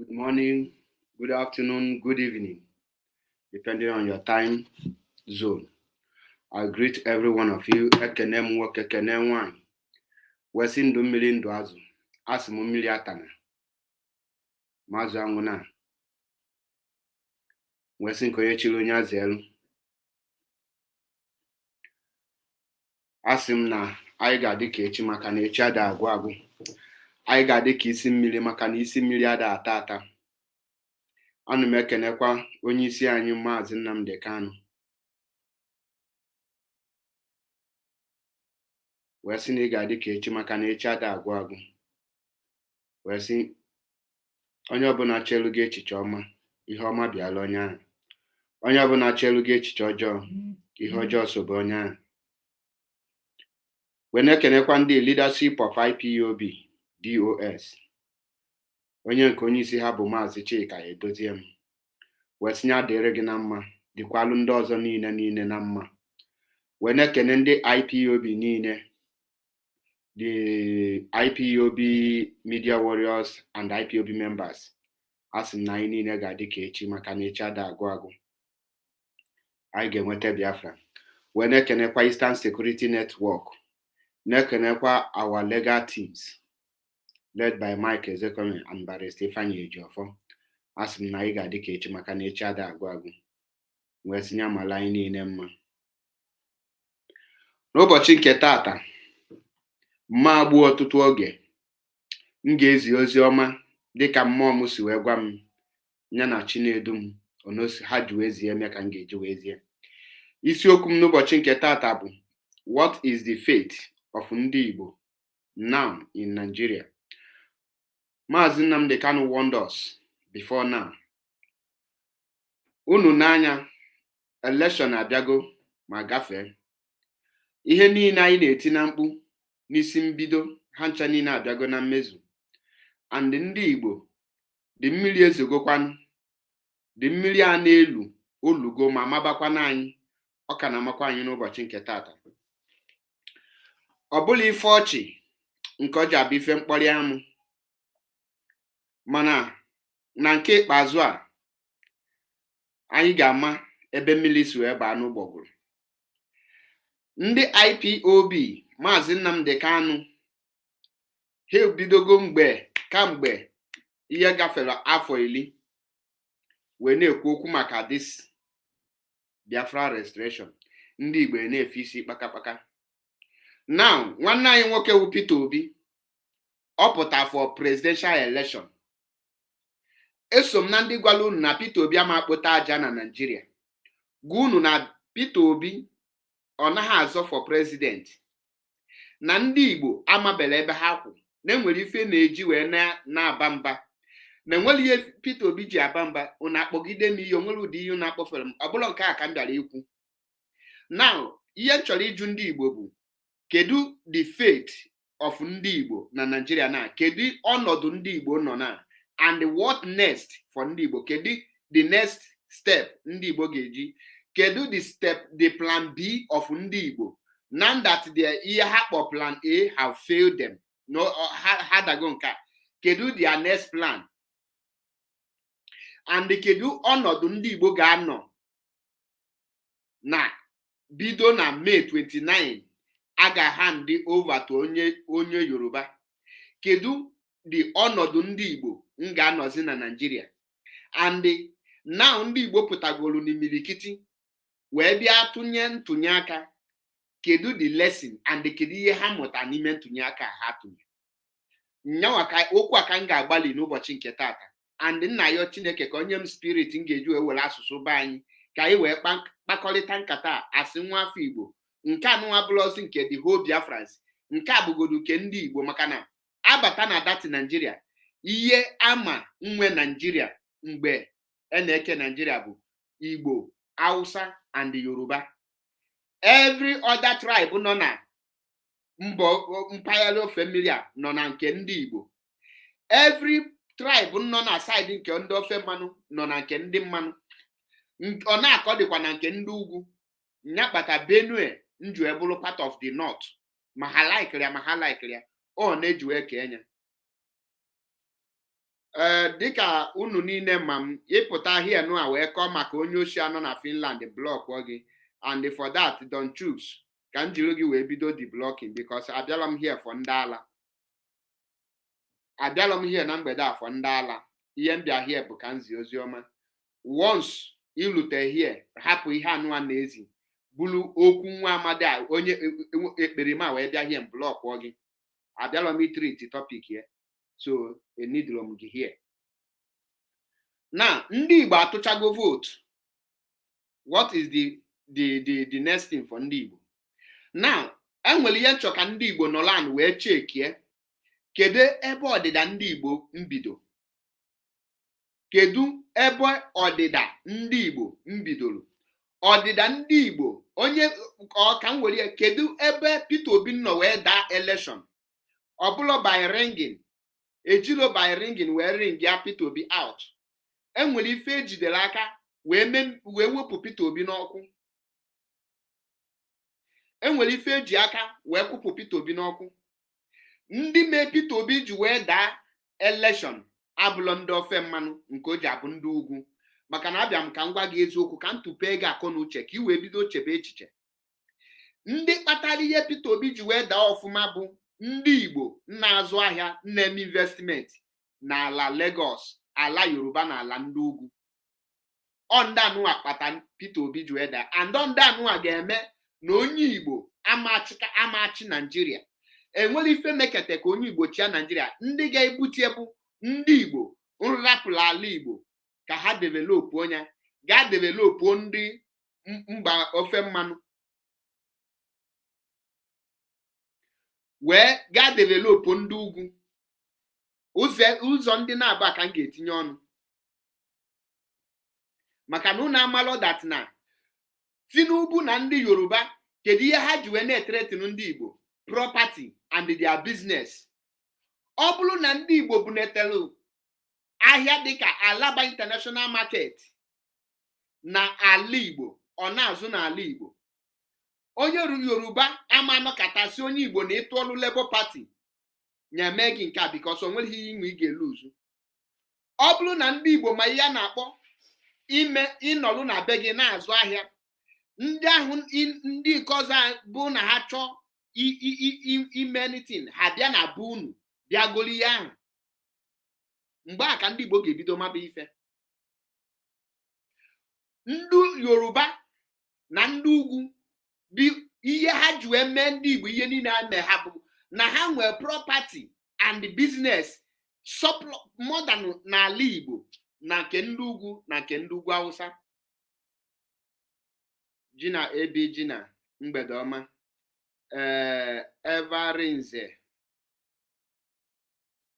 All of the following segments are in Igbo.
good morning, good afternoon, good evening, depending on your time zone. I greet every one of you. Ekene m nwoke, ekene nwanyị. Wesi ndụ mmiri ndụ azụ. Asị m mmiri atana. Mazụ anwụ na. Wesi nke onye chiri onye azụ elu. Asị m na anyị ga-adị ka echi maka na echi ada agwụ agwụ. Anyị ga-adị ka isi mmiri maka na isi mmiri ada ata ata. Ana m ekenekwa onye isi anyị Maazị Nnamdi Kanu. Wee sị na ị ga-adị ka echi maka na echi ada agwụ agwụ. Wee sị onye ọbụla chelu gị echiche ọma, ihe ọma bịala onye ahụ. Onye ọbụla chelu gị echiche ọjọọ, ihe ọjọọ sobe onye ahụ. Wee na-ekenekwa ndị leadership of IPOB DOS. Onye nke onye isi ha bụ Maazị Chika Edozie m. Wee sị ya dịrị gị na mma, dịkwalụ ndị ọzọ niile na mma. Wee na-ekene ndị IPOB niile, the IPOB Media Warriors and IPOB members. Asị m na anyị niile ga-adị ka echi maka na echi ada agwụ agwụ. Anyị ga-enweta Biafra. Wee na-ekenekwa Eastern Security Network. Na-ekenekwa our legal teams led by Mike Ezekome and Barrister Ifeanyi Ejiofor. Asị m na anyị ga-adị ka echi maka na echi ada agwụ agwụ. Wee sị ya mala anyị niile mma. N'ụbọchị nke taata, mma agbu ọtụtụ oge, m ga-ezi ozi ọma dịka mmụọ m si wee gwa m, ya na Chinedu m onosi ha ji wee zie eme ka m ga-eji wee zie. Isiokwu m n'ụbọchị nke taata bụ what is the fate of ndị Igbo now in Nigeria? Maazị Nnamdi Kanu warned us before now. Unu n'anya, election abịago ma gafee. Ihe niile anyị na-eti na mkpu n'isi mbido ha ncha niile abịago na mmezu. And ndị Igbo, dị mmiri ezogokwanụ, dị mmiri a na-elu olugo ma mabakwana anyị, ọ ka na-amakwa anyị n'ụbọchị nke taata. Ọ bụla ife ọchị nke ọ ji abụ ife mkpọrị amụ, mana na nke ikpeazụ a anyị ga-ama ebe mmiri si wee baa n'ụgbọgụrụ. Ndị IPOB Maazị Nnamdi Kanu ha ebidogo kamgbe ihe gafere afọ 10 wee na-ekwu okwu maka this Biafra restoration. Ndị Igbo na-efe isi kpakakpaka. Now, nwanne anyị nwoke wu Peter Obi ọ pụta for presidential election. Eso m na ndị gwara unu na Peter Obi ama akpụta aja na Nigeria. Gwa unu na Peter Obi ọ naghị azọ for president. Na ndị Igbo amabela ebe ha kwụ, na enwere ife na-eji wee na-aba mba. Na enwere ihe Peter Obi ji aba mba, unu akpọgide m ihe, onwere ụdị ihe unu akpọfere m. Ọ bụla nke a ka m bịara ikwu. Now, ihe m chọrọ ịjụ ndị Igbo bụ, kedu the fate of ndị Igbo na Nigeria na? Kedu ọnọdụ ndị Igbo nọ na? And what next for ndị Igbo? Kedu the next step ndị Igbo ga-eji? Kedu the plan B of ndị Igbo? Now that ihe ha kpọ plan A have failed them. No, ha dago nke a. Kedu their next plan? And kedu ọnọdụ ndị Igbo ga-anọ na bido na May 29 a ga-hand over to onye Yoruba? Kedu the ọnọdụ ndị Igbo m ga-anọzi na Nigeria? And now ndị Igbo pụtagolu n'imirikiti wee bịa tụnye ntụnye aka. Kedu the lesson and kedu ihe ha mụta n'ime ntụnye aka ha tụnye? Nyanwa ka okwu aka m ga-agbalị n'ụbọchị nke taata. And nna ya Chineke ka onye m spirit m ga-eji wee were asụsụ be anyị ka anyị wee kpakọrịta nkata asị nwa afọ Igbo. Nke anụnwa bụlọzi nke the whole Biafrans. Nke a bụgodu nke ndị Igbo, maka na abata na dati Nigeria, ihe ama nwe Nigeria mgbe na-eke Nigeria bụ Igbo, Hausa and Yoruba. Every other tribe nọ na mpaghara ofe mmiri a nọ na nke ndị Igbo. Every tribe nọ na side nke ndị ofe mmanụ nọ na nke ndị mmanụ. Ọ na-akọ dịkwa na nke ndị ugwu. Nyakpata Benue nju ebulu part of the north. Ma ha like ya, ọ na-eji wee Kenya. dịka unu niile ma m ịpụta here nụ a wee kọọ maka onye oshi anọ na Finland blọk gị, and for that don't choose ka m jiri gị wee bido the blocking because abịala m here for ndị ala. Abịala m here na mgbede a for ndị ala. Ihe m bịa here bụ ka nzi ozi ọma. Once ilute here, hapụ ihe anụwa na-ezi bụrụ okwu nwa amadi a onye ekperima wee bịa here blọk gị. Abịala m treat topic here, so enidro m gị here. Na ndị Igbo atụchago vote. What is the next thing for ndị Igbo? Now, enwere ihe nchọ ka ndị Igbo nọlan wee chekie kedu ebe ọdịda ndị Igbo mbido. Kedu ebe ọdịda ndị Igbo mbidoro? Ọdịda ndị Igbo onye ka m were kedu ebe Peter Obi nọ wee daa election? Ọ bụla by ringing, ejilo by ringing wee ring ya Peter Obi out. Enwere ife ejidere aka wee wepụ Peter Obi n'ọkụ. Enwere ife eji aka wee kwụpụ Peter Obi n'ọkụ. Ndị mee Peter Obi ji wee daa election abụlọ ndị ofe mmanụ nke o ji abụ ndị ugwu, maka na abịa m ka m gwa gị eziokwu ka m tupe ego akọ na uche ka i wee bido chebe echiche. Ndị kpatara ihe Peter Obi ji wee daa ọfụma bụ ndị Igbo na-azụ ahịa, na-eme investment n'ala Lagos, ala Yoruba na ala ndị ugwu. Ndị anụwa kpata Peter Obi ji wee daa, and ndị anụwa ga-eme na onye Igbo amachi Nigeria. Enwere ife mekete ka onye Igbo chia Nigeria. Ndị ga-ebute bụ ndị Igbo nrapụrụ ala Igbo ka ha develop onye ga-develop ndị mba ofe mmanụ wee ga-develop ndị ugwu. Ụzọ ndị na-aba ka m ga-etinye ọnụ maka na unu amalụ that na Tinubu na ndị Yoruba kedu ihe ha ji wee na-etretin ndị Igbo property and their business. Ọ bụrụ na ndị Igbo bunetelu ahịa dịka Alaba International Market na ala Igbo, ọ na-azụ n'ala Igbo, onye Yoruba ama anọkọtasị onye Igbo na ịtụ ọlụ Labour Party nyeme gị nke a because o nwere ihe inwe ị ga-eluzu. Ọ bụrụ na ndị Igbo ma ihe a na-akpọ ime ịnọlụ na be gị na-azụ ahịa, ndị ahụ ndị nke ọzọ bụ na ha chọọ ime anything, ha bịa na be unu bịa golu ihe ahụ. Mgbe a ka ndị Igbo ga-ebido maba ife. Ndị Yoruba na ndị ugwu bụ ihe ha ji wee mee ndị Igbo ihe niile a mee ha bụ na ha nwee property and business more than n'ala Igbo na nke ndị ugwu na nke ndị ugwu Hausa. Jina ebe jina mgbede ọma. Evarinze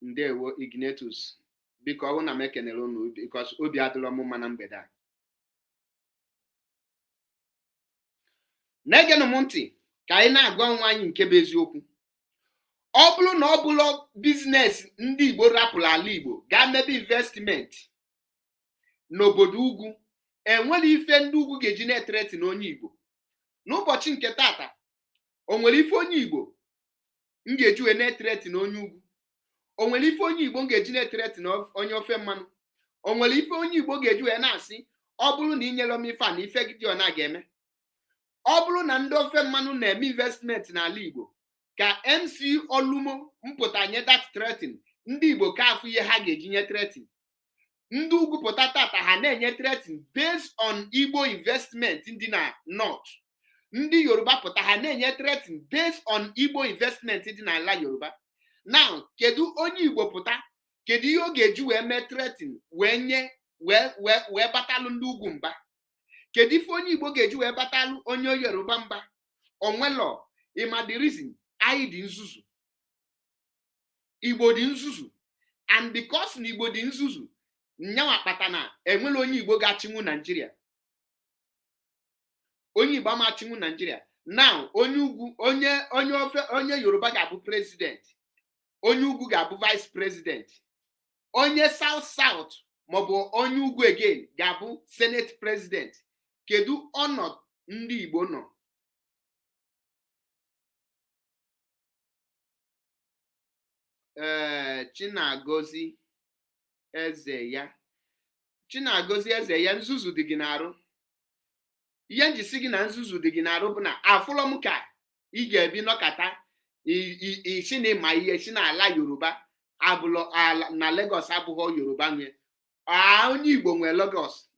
ndewo Ignatius, biko ọ bụ na m ekenere unu because obi adịla m mma na mgbede a. Na-egenụ m ntị ka anyị na-agwa onwe anyị nke bụ eziokwu. Ọ bụrụ na ọ bụla biznes ndị Igbo rapụrụ ala Igbo gaa mebe investment n'obodo ugwu, enwere ife ndị ugwu ga-eji na-etreti na onye Igbo. N'ụbọchị nke tata, o nwere ife onye Igbo m ga-eji wee na-etreti na onye ugwu? O nwere ife onye Igbo m ga-eji na-etreti na onye ofe mmanụ? O nwere ife onye Igbo ga-eji wee na-asị ọ bụrụ na inyere m ife a na ife gị ọ na-ga-eme? Ọ bụrụ na ndị ofe mmanụ na-eme investment n'ala Igbo, ka MC Olumo mpụta nye that threatening, ndị Igbo ka afụ ihe ha ga-eji nye threatening. Ndị ugwu pụta tata ha na-enye threatening based on Igbo investment ndị na North. Ndị Yoruba pụta ha na-enye threatening based on Igbo investment dị n'ala Yoruba. Now, kedu onye Igbo pụta, kedu ihe ọ ga-eji wee mee threatening wee nye wee batalụ ndị ugwu mba? Kedu ife onye Igbo ga-eji wee batalụ onye Yoruba mba? Onwelo, ịma the reason anyị dị nzuzu. Igbo dị nzuzu, and because na Igbo dị nzuzu, nyanwa kpata na enwere onye Igbo ga-achịnwu Nigeria. Onye Igbo ama achịnwu Nigeria. Now, onye ugwu onye Yoruba ga-abụ president, onye ugwu ga-abụ vice president, onye South maọbụ onye ugwu again ga-abụ senate president. Kedu ọnọdụ ndị Igbo nọ? Chinagozi eze ya. Chinagozie eze ya, nzuzu dị gị n'arụ. Ihe njisi gị na nzuzu dị gị n'arụ bụ na afụlọ m ka ị ga-ebi nọkata isi na ịma ihe si n'ala Yoruba abụlọ ala na Lagos abụghị Yoruba nwe. Onye Igbo nwe Lagos.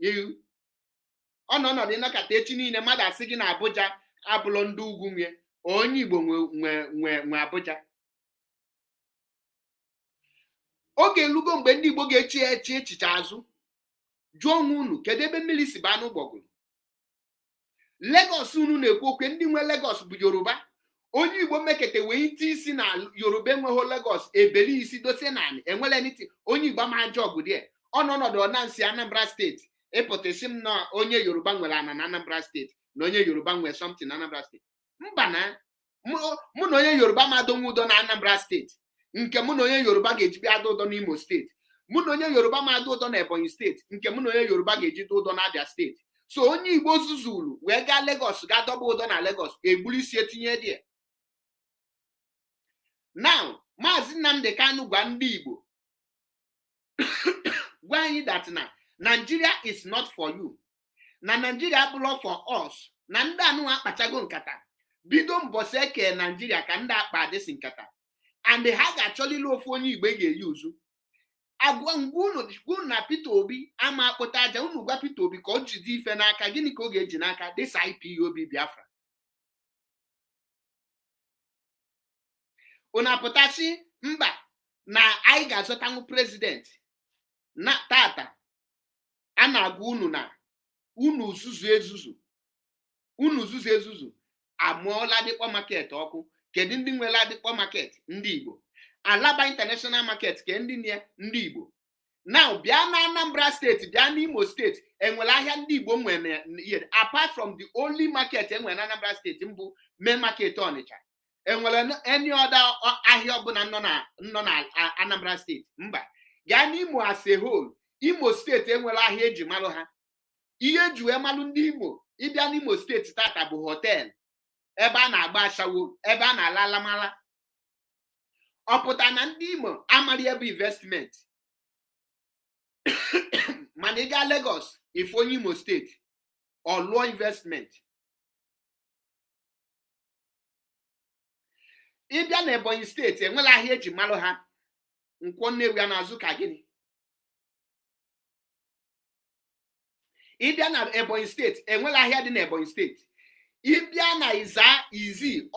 Ọ nọ ọnọdụ nọkata echi niile mmadụ asị gị na Abuja abụlọ ndị ugwu nwe. Onye Igbo nwe Abuja. Oge elugo mgbe ndị Igbo ga-echi echiche azụ. Jụọ onwe unu kedu ebe mmiri si baa n'ụgbọgụrụ? Lagos unu na-ekwu okwe ndị nwe Lagos bụ Yoruba. Onye Igbo mekete wee ite isi na Yoruba enweghị Lagos ebeli isi dosie naanị enwere niti onye Igbo ma ajọ ọgụ dị. Ọ nọ ọnọdụ ọnansi Anambra steeti ịpụtasị m na onye Yoruba nwere ana na Anambra steeti na onye Yoruba nwere something na Anambra steeti. Mba na mụ na onye Yoruba ma adonwe udo na Anambra steeti nke mụ na onye Yoruba ga-eji bịa ada ụdọ n'Imo steeti. Mụ na onye Yoruba ma ada ụdọ na Ebonyi steeti nke mụ na onye Yoruba ga-eji dị ụdọ na Abia steeti. So onye Igbo zuzuru wee gaa Lagos gaa dọba ụdọ na Lagos egburu isi etinye dị. Now Mazi Nnamdi Kanu gwa ndị Igbo gwa anyị that na Nigeria is not for you. Na Nigeria abụrụ for us. Na ndị anụ akpachago nkata bido mbọsị eke Nigeria ka ndị akpa adịsị nkata and ha ga-achọlili ofu onye Igbo ga-eyi uzu. Agwa ngwunu na Peter Obi ama akpụta aja unu gwa Peter Obi ka o jide ife n'aka. Gịnị ka ọ ga-eji n'aka? This IPOB Biafra. Unu apụtachi mba na anyị ga-azọtanwu president na tata a na-agwa unu na unu zuzu ezuzu amụọla dịkpọ market ọkụ. Kedu ndị nwere dịkpọ market? Ndị Igbo. Alaba international market ke ndị Igbo. Now bịa na Anambra steeti bịa n'Imo steeti enwere ahịa ndị Igbo nwere apart from the only market enwere na Anambra steeti mbụ main market Ọnịcha. Enwere any other ahịa ọbụla nọ na Anambra steeti? Mba. Gaa n'Imo as a whole, Imo steeti enwere ahịa eji malụ ha. Ihe eji wee malụ ndị Imo ịbịa n'Imo steeti tata bụ hotel ebe a na-agba ashawo, ebe a na-ala alamala. Ọ pụta na ndị Imo amara ebe investment. Mana ị gaa Lagos ife onye Imo steeti ọ lụọ investment. Ịbịa na Ebonyi steeti enwere ahịa eji malụ ha. Nkwọ Nnewi a na-azụ ka gịnị? Ịbịa na Ebonyi steeti enwere ahịa dị na Ebonyi steeti. Ịbịa na Izi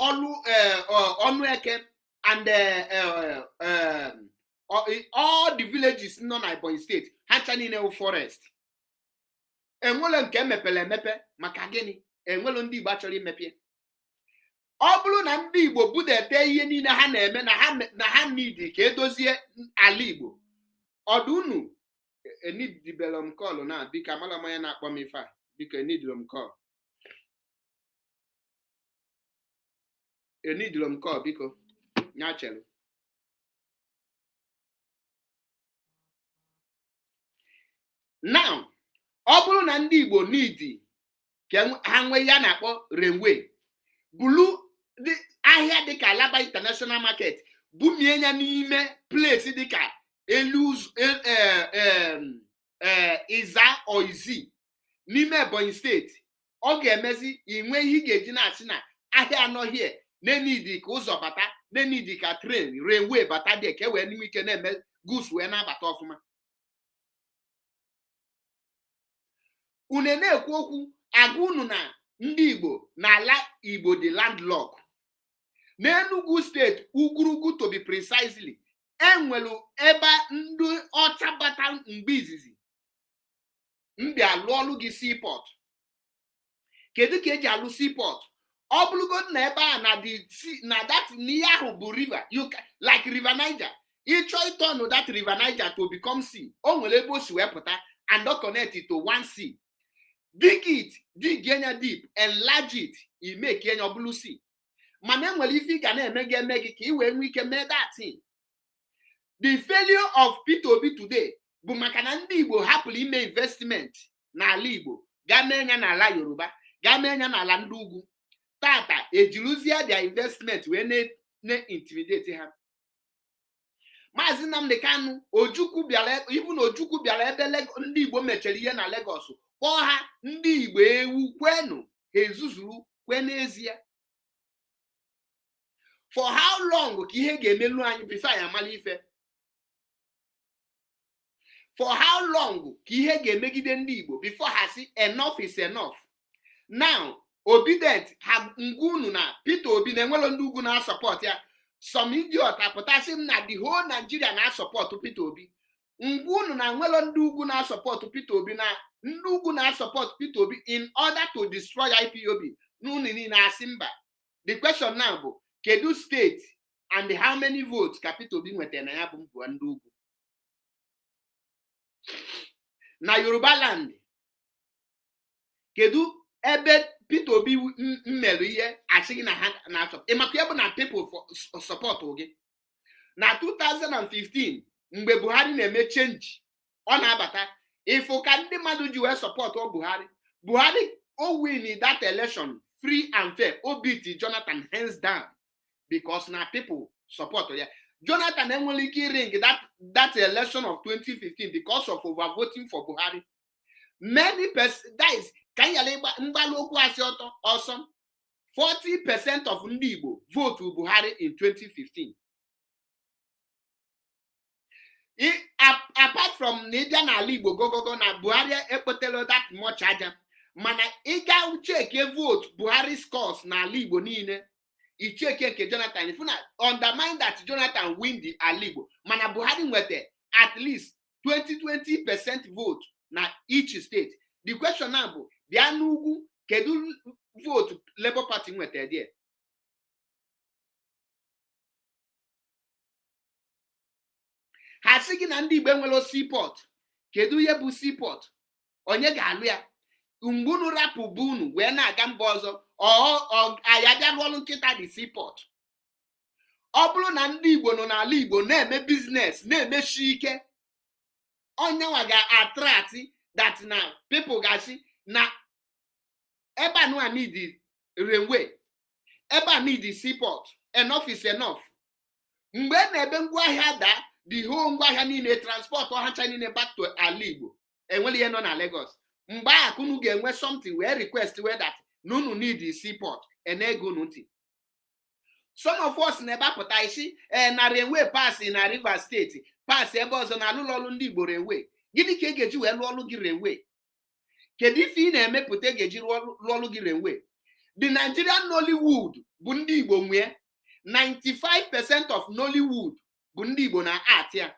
Ọnụeke and all the villages nọ na Ebonyi steeti ha cha niile wụ forest. Enwere nke mepere emepe maka gịnị? Enwere ndị Igbo chọrọ imepe. Ọ bụrụ na ndị Igbo budete ihe niile ha na-eme na ha need ka edozie ala Igbo. Ọdụ unu enidibelo m call na biko amala m ya na-akpọ m ife a biko enidilo m call biko nya chere. Now ọ bụrụ na ndị Igbo need ka ha nwee ya na-akpọ railway bulu ahịa dịka Alaba international market bumie ya n'ime place dịka Iza or Izi n'ime Ebonyi steeti. Ọ ga-emezi inwe ihe ga-eji na-asị na ahịa anọghị na-enidi ka ụzọ bata na-enidi ka tren railway bata dị ka wee n'ime ike na-eme goods wee na-abata ọfụma. Unu na-ekwu okwu agwa unu na ndị Igbo na ala Igbo dị landlocked. N'Enugu steeti ugwurugwu to be precisely enwelu ebe ndị ọcha bata mgbe izizi mbịa alụ ọlụ gị seaport. Kedu ka eji alụ seaport? Ọ bụrụgodị na ebe a na that n'ihe ahụ bụ river like river Niger. Ịchọ ịtọnụ that river Niger to become sea. O nwere ebe o si wee pụta and connect it to one sea. Dig enya deep, enlarge it, make enya ọbụlụ sea. Mana enwere ife ị ga na-eme gị ka ị wee nwee ike mee that thing. The failure of Peter Obi today bụ maka na ndị Igbo hapụrụ ime investment n'ala Igbo gaa mee nya n'ala Yoruba gaa mee nya n'ala ndị ugwu. Tata ejiruzie their investment wee na-intimidate ha. Mazi Nnamdi Kanu Ojukwu bịara, even Ojukwu bịara ebe ndị Igbo mechara ihe na Lagos, kpọọ ha ndị Igbo ewu kwenu, ha ezuzuru kwe n'ezie. For how long ka ihe ga-emelu anyị before anyị amala ife? For how long ka ihe ga-emegide ndị Igbo before ha si enough is enough? Now, obedient ha ngunu na Peter Obi na-enwelo ndị ugwu na support ya. Some idiot apụtasị m na the whole Nigeria na support Peter Obi. Ngunu na nwelo ndị ugwu na support Peter Obi, na ndị ugwu na support Peter Obi in order to destroy IPOB. N'unu niile asị mba. The question now bụ, kedu state and how many votes ka Peter Obi nwetara na ya bụ mbụ ndị ugwu? Na Yoruba land, kedu ebe Peter Obi mmerụ ihe asịghị na ha na-achọ? Ịmakwa ebe na people support gị. Na 2015 mgbe Buhari na-eme change, ọ na-abata ịfụ ka ndị mmadụ ji wee support Buhari. Buhari o win that election free and fair. O beat Jonathan hands down because na people support ya. Jonathan enwere ike ring that election of 2015 because of overvoting for Buhari. Many guys, can you mgbalụ okwu asị ọtọ ọsọ? 40% of ndị Igbo vote Buhari in 2015. Apart from Nidia na ala Igbo gogogo na Buhari ekpotelo that much aja, mana ịga cheke vote Buhari scores na ala Igbo niile, icheke nke Jonathan, if na undermine that Jonathan win the ala Igbo, mana Buhari nwete at least 20% vote na each state. The question now bụ, bịa n'ugwu, kedu vote Labour Party nwete there? Ha sị gị na ndị Igbo enwelo seaport. Kedu ihe bụ seaport? Onye ga-alụ ya? Mgbe unu rapụ bụ unu wee na-aga mba ọzọ, aya bịa lụọlụ nkịta dị seaport. Ọ bụrụ na ndị Igbo nọ n'ala Igbo na-eme business, na-emeshi ike, onyenwa ga-attract that na people ga-asị na ebe a nụa need railway, ebe a need seaport, enough is enough. Mgbe na-ebe ngwaahịa da, the whole ngwaahịa niile transport ọhacha niile back to ala Igbo, enwere ihe nọ na Lagos. Mgbe a kunu ga-enwe something wee request where that nunu need the seaport enego ntị. Some of us na ebe apụta isi na railway pass na Rivers State, pass ebe ọzọ na alụlụ ọlụ ndị Igbo railway. Gịnị ka ị ga-eji wee lụọ ọlụ gị railway? Kedu ife ị na-emepụta ga-eji lụọ ọlụ gị railway? The Nigerian Nollywood bụ ndị Igbo nwee. 95% of Nollywood bụ ndị Igbo na art ya.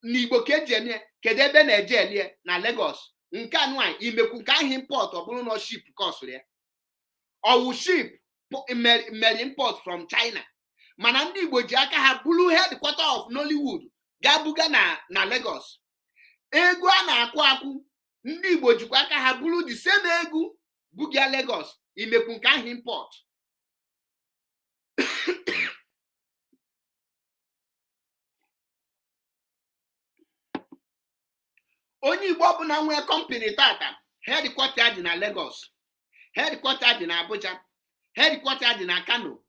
N'Igbo ka eji eme, kedu ebe na-eje elie? Na Lagos. Nke anụa imekwu nke ahụ import ọ bụrụ na ship kọsụrụ ya. Ọwụ ship mere import from China. Mana ndị Igbo ji aka ha bulu headquarter of Nollywood ga-buga na Lagos. Ego a na-akwụ ndị Igbo jikwa aka ha bulu the same ego buga Lagos, imekwu nke ahụ import. Onye Igbo ọbụla nwee company tata, headquarter dị na Lagos, headquarter dị na Abuja, headquarter dị na Kano,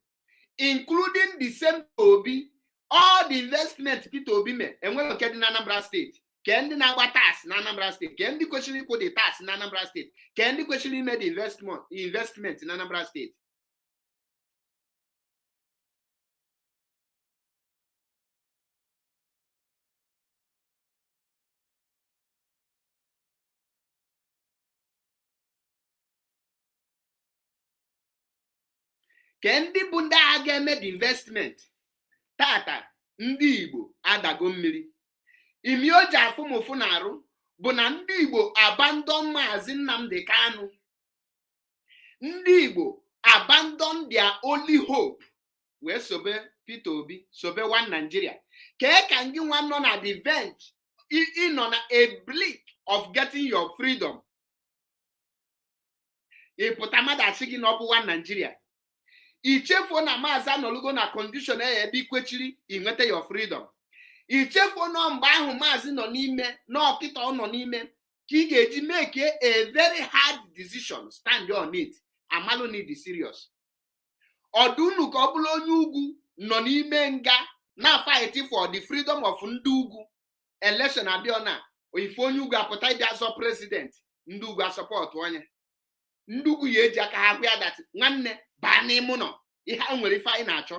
including the same Obi. All the investment Peter Obi mee enwere nke dị na Anambra State. Ke ndị na-agba tax na Anambra State, ke ndị kwesịrị ịkwụ the tax na Anambra State, ke ndị kwesịrị ime the investment na Anambra State. Ke ndị bụ ndị agha ga-eme the investment tata, ndị Igbo adago mmiri. Imi o ji afụmụfụ na-arụ bụ na ndị Igbo abandon Mazi Nnamdi Kanu. Ndị Igbo abandon their only hope wee sobe Peter Obi, sobe one Nigeria. Kee ka ngị nwa nọ na the bench, ịnọ na a blink of getting your freedom. Ịpụta mmadụ asị gị na ọ bụ one Nigeria. Ichefuo na Maazị anọlugo na condition ebe ikwechiri inweta your freedom. Ichefuo na mgbe ahụ Maazị nọ n'ime, na ọkịta ọ nọ n'ime, ka ị ga-eji make a very hard decision, stand on it, amalụ need serious. Ọdụnụ ka ọ bụrụ onye ugwu nọ n'ime nga na fight for the freedom of ndị ugwu. Election abịa na ife onye ugwu apụta ịbịa zọ president, ndị ugwu asọpọtụ onye. Ndị ugwu ya eji aka ha gwa ya dat nwanne baa n'ime ụlọ, ihe a nwere ife anyị na-achọ.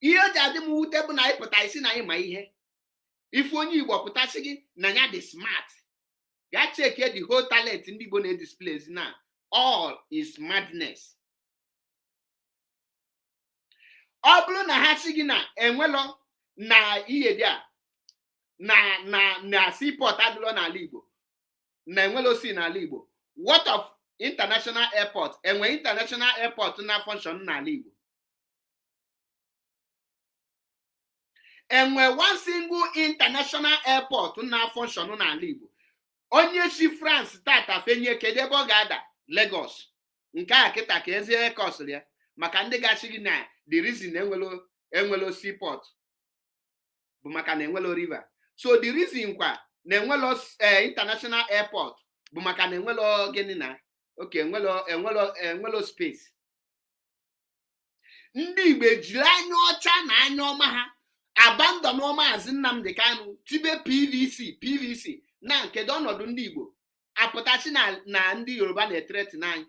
Ihe o ji adị m wute bụ na anyị pụta isi na anyị ma ihe. Ife onye Igbo pụtasị gị na ya dị smart, ya cheke the whole talent ndị Igbo na-edisplays na all is madness. Ọ bụrụ na ha sị gị na enwelo na ihe dị a na seaport adịrọ n'ala Igbo, na enwelo si n'ala Igbo, what of international airport? Enwe international airport na function n'ala Igbo? Enwe one single international airport na function n'ala Igbo? Onye si France tata fenye kedu ebe ọ ga-ada? Lagos. Nke a kịta ka ezie kọsịrị ya maka ndị gachi gị na the reason enwelo seaport bụ maka na enwelo river. So the reason kwa na enwelo international airport bụ maka na enwelo gịnị na okay enwelo space. Ndị Igbo ejiri anya ọcha na anya ọma ha abandon Mazi Nnamdi Kanu tibe PVC na nke ọnọdụ ndị Igbo apụtachi na ndị Yoruba na-etreti n'anyị.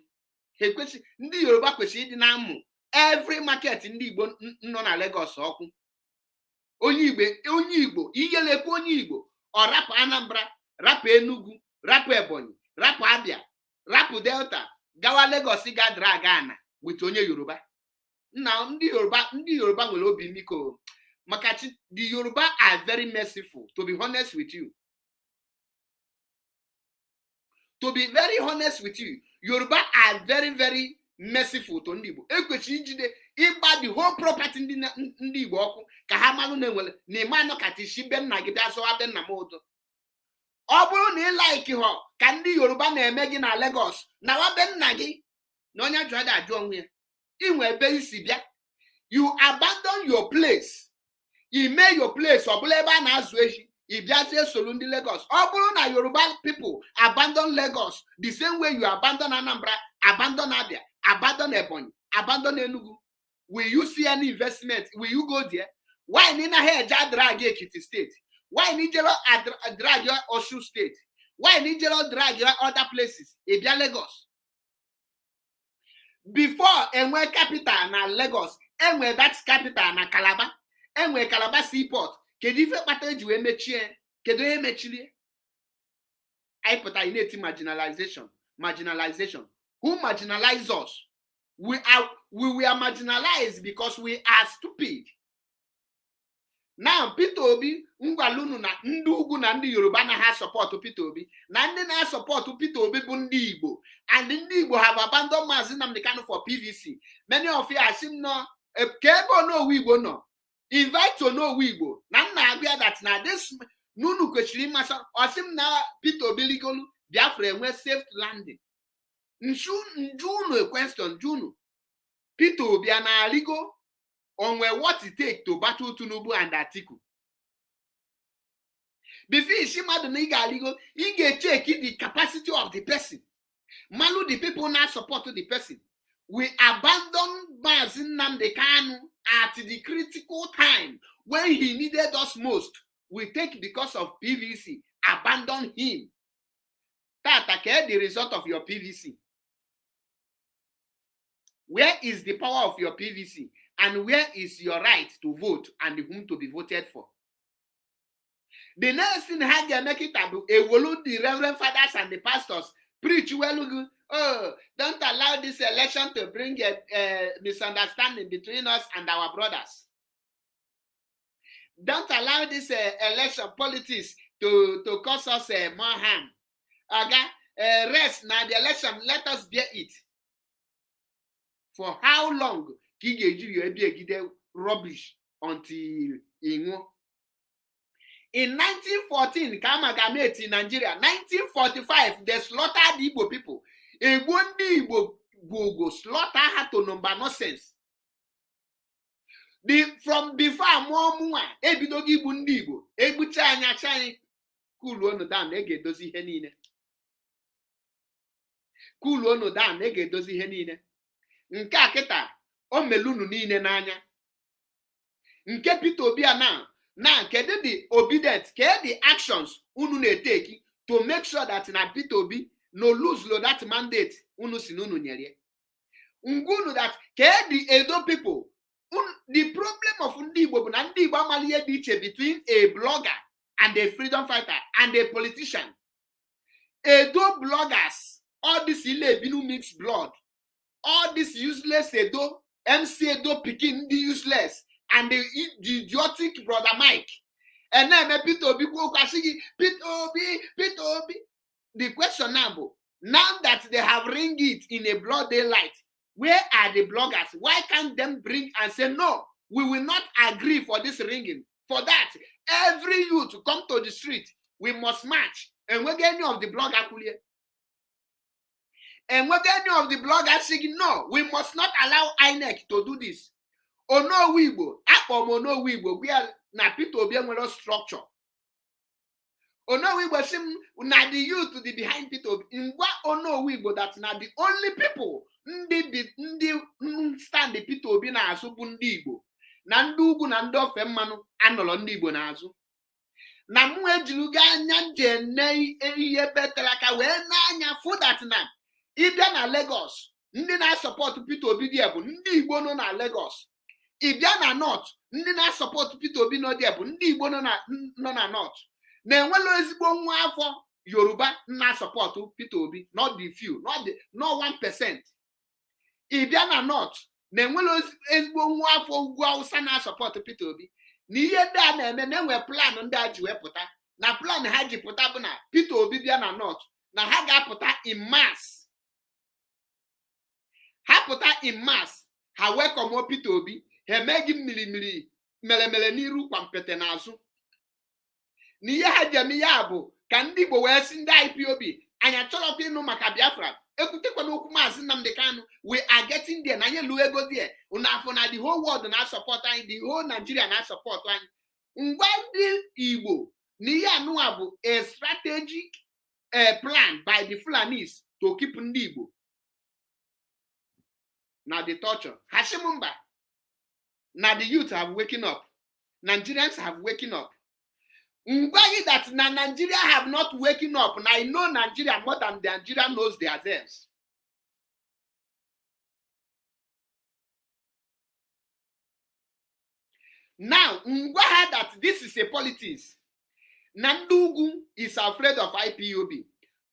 Ndị Yoruba kwesịrị ịdị na mmụ every market ndị Igbo nọ na Lagos ọkụ. Onye Igbo iyelekwa onye Igbo ọ rapụ Anambra, rapụ Enugu, rapụ Ebonyi, rapụ Abia, rapụ Delta, gawa Lagos ga drag ana with onye Yoruba. Na ndị Yoruba nwere obi miko maka the Yoruba are very merciful, to be honest with you. To be very honest with you, Yoruba are very, very merciful to ndị Igbo. Ekwesịrị ijide ịgba the whole property ndị Igbo ọkụ ka ha malụ na-enwere na ịma anọkata isi be nna gị bịa zọwa be nna m ụtọ. Ọ bụrụ na ị like họ ka ndị Yoruba na-eme gị na Lagos na wa be nna gị na onye ajụ onwe ya, inwe ebe isi bịa, you abandon your place, ime your place ọ bụla ebe a na-azụ ehi, ị bịazie solu ndị Lagos. Ọ bụrụ na Yoruba people abandon Lagos the same way you abandon Anambra, abandon Abia, abandon Ebonyi, abandon Enugu, will you see any investment? Will you go there? Why nina here drag Ekiti state? Why nijelo drag your Osun state? Why nijelo drag your other places? Ebia Lagos. Before enwe capital na Lagos, enwe that capital na Calabar, enwe Calabar seaport. Kedu ife kpata eji wee mechie? Kedu ihe mechilie? I put in it marginalization. Who marginalize us? We were marginalized because we are stupid. Now Peter Obi ngwalunu na ndị ugwu na ndị Yoruba na ha support Peter Obi na ndị na support Peter Obi bụ ndị Igbo, and ndị Igbo have abandoned Mazi Nnamdi Kanu for PVC. Many of you assume no kebo no Igbo no invite to no Igbo na nna agwa that na this nunu kwesịrị masa osim na Peter Obi ligolu Biafra enwe safe landing. Njunu a question Junu Peter Obi na aligo on what it take to battle Tinubu and Atiku. Before Shimadu Niga aligo, he get check the capacity of the person. Malu the people now support the person. We abandon Mazi Nnamdi Kanu at the critical time when he needed us most. We take because of PVC, abandon him. That's the result of your PVC. Where is the power of your PVC? And where is your right to vote and whom to be voted for? The next thing how they make it taboo, the reverend fathers and the pastors preach well. Oh, don't allow this election to bring a misunderstanding between us and our brothers. Don't allow this election politics to cause us more harm. Okay? Rest now the election, let us bear it. For how long? Rubbish until in 1914, Kamagameti in Nigeria, 1945, they slaughtered Igbo people. A one Igbo go slaughter had to number nonsense. From before more, Ebidogi Bundibo, Ebuchanya Chai, cool one down, Ege dozi henine. Cool one down, Ege dozi henine. Nkaketa. O melunu niile n'anya. nke Peter Obi na kedu the obedient, kedu the actions unu na-eteki to make sure that na Peter Obi no lose that mandate unu si unu nyere ngunu that kedu the Edo people. The problem of ndị Igbo bụ na ndị Igbo amali ihe dị iche between a blogger and a freedom fighter and a politician. Edo bloggers, all this Ile-Ebinu mixed blood, all this useless Edo, MC Edo picking the useless, and the idiotic brother Mike. And then Peter Obi, Peter Obi. The question now that they have ring it in a broad daylight, where are the bloggers? Why can't them bring and say, no, we will not agree for this ringing? For that, every youth to come to the street, we must march. And we're getting of the bloggers. And we're getting of the bloggers saying, no, we must not allow INEC to do this. Oh no, Weibo, we are na Peter Obi and structure. Oh no, Weibo, na the youth to the behind Peter Obi. In what oh no, Weibo, that's not the only people. Ndị stand the Peter Obi na-azụ bụ ndị Igbo na ndị ugwu na ndị ofe mmanụ anọrọ ndị Igbo na-azụ na mụ ejirugo anya jene ihe betere aka wee na-anya fụ that na ịbịa na Lagos ndị na-asọpọtụ Peter Obi dị bụ ndị Igbo nọ na Lagos. Ịbịa na North ndị na-asọpọtụ Peter Obi nọ dị bụ ndị Igbo nọ na North. Na-enwelo ezigbo nwa afọ Yoruba na-asọpọtụ Peter Obi, not the few, not 1%. Ịbịa na North na-enwere ezigbo nwa afọ ugwu Hausa na-asọpọtụ Peter Obi. Na ihe ndị a na-eme na-enwe plan ndị a ji wee pụta. Na plan ha ji pụta bụ na Peter Obi bịa na North na ha ga-apụta in mass. Ha pụta in mass, ha welcome Peter Obi, ha emeghị mmiri mere n'iru kwa mpete n'azụ. Na ihe ha ji eme ya bụ ka ndị Igbo wee si ndị IPOB anya chọrọkwa ịnụ maka Biafra. Ekutekwana okwu Mazi Nnamdi Kanu, we are getting there. Na nye ego there. Unafọ na the whole world na support anyị, the whole Nigeria na support anyị. Ngwa ndị Igbo na ihe anụwa bụ a strategic plan by the Fulanis to keep ndị Igbo na the torture. Hashimumba. Na the youth have waken up. Nigerians have waken up. Ngwagi that na Nigeria have not waken up. And I know Nigeria more than the Nigeria knows themselves. Now, ngwaha that this is a politics. Ndugu is afraid of IPOB.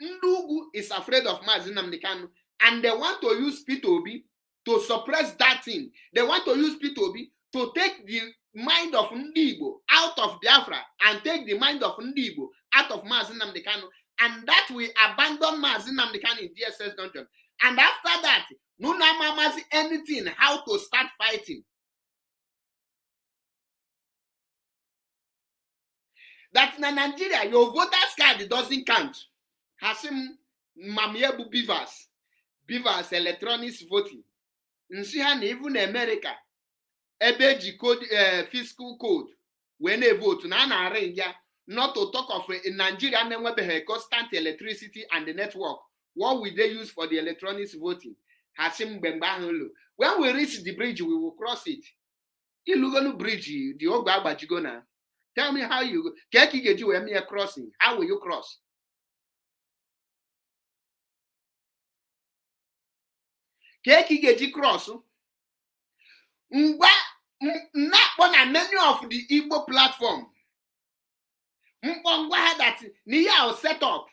Ndugu is afraid of Mazi Nnamdi Kanu. And they want to use Peter Obi to suppress that thing. They want to use Peter Obi to take the mind of Igbo out of Biafra and take the mind of Igbo out of Mazi Nnamdi Kanu, and that we abandon Mazi Nnamdi Kanu in DSS dungeon. And after that, no Mazi anything how to start fighting. That in Nigeria, your voters card doesn't count. Hasim Mamiebu Beavers electronics voting. Nsihan even America. Ebe code fiscal code when they vote na arrange not to talk of in Nigeria and constant electricity and the network. What will they use for the electronics voting? Hashim Bembahulu. When we reach the bridge, we will cross it. Ilugonu bridge, the Ogba Jigona. Tell me how you Keki Geju and me crossing. How will you cross? Keki Geji cross. Not one and many of the Igbo platform. Mpongwa that niya set up.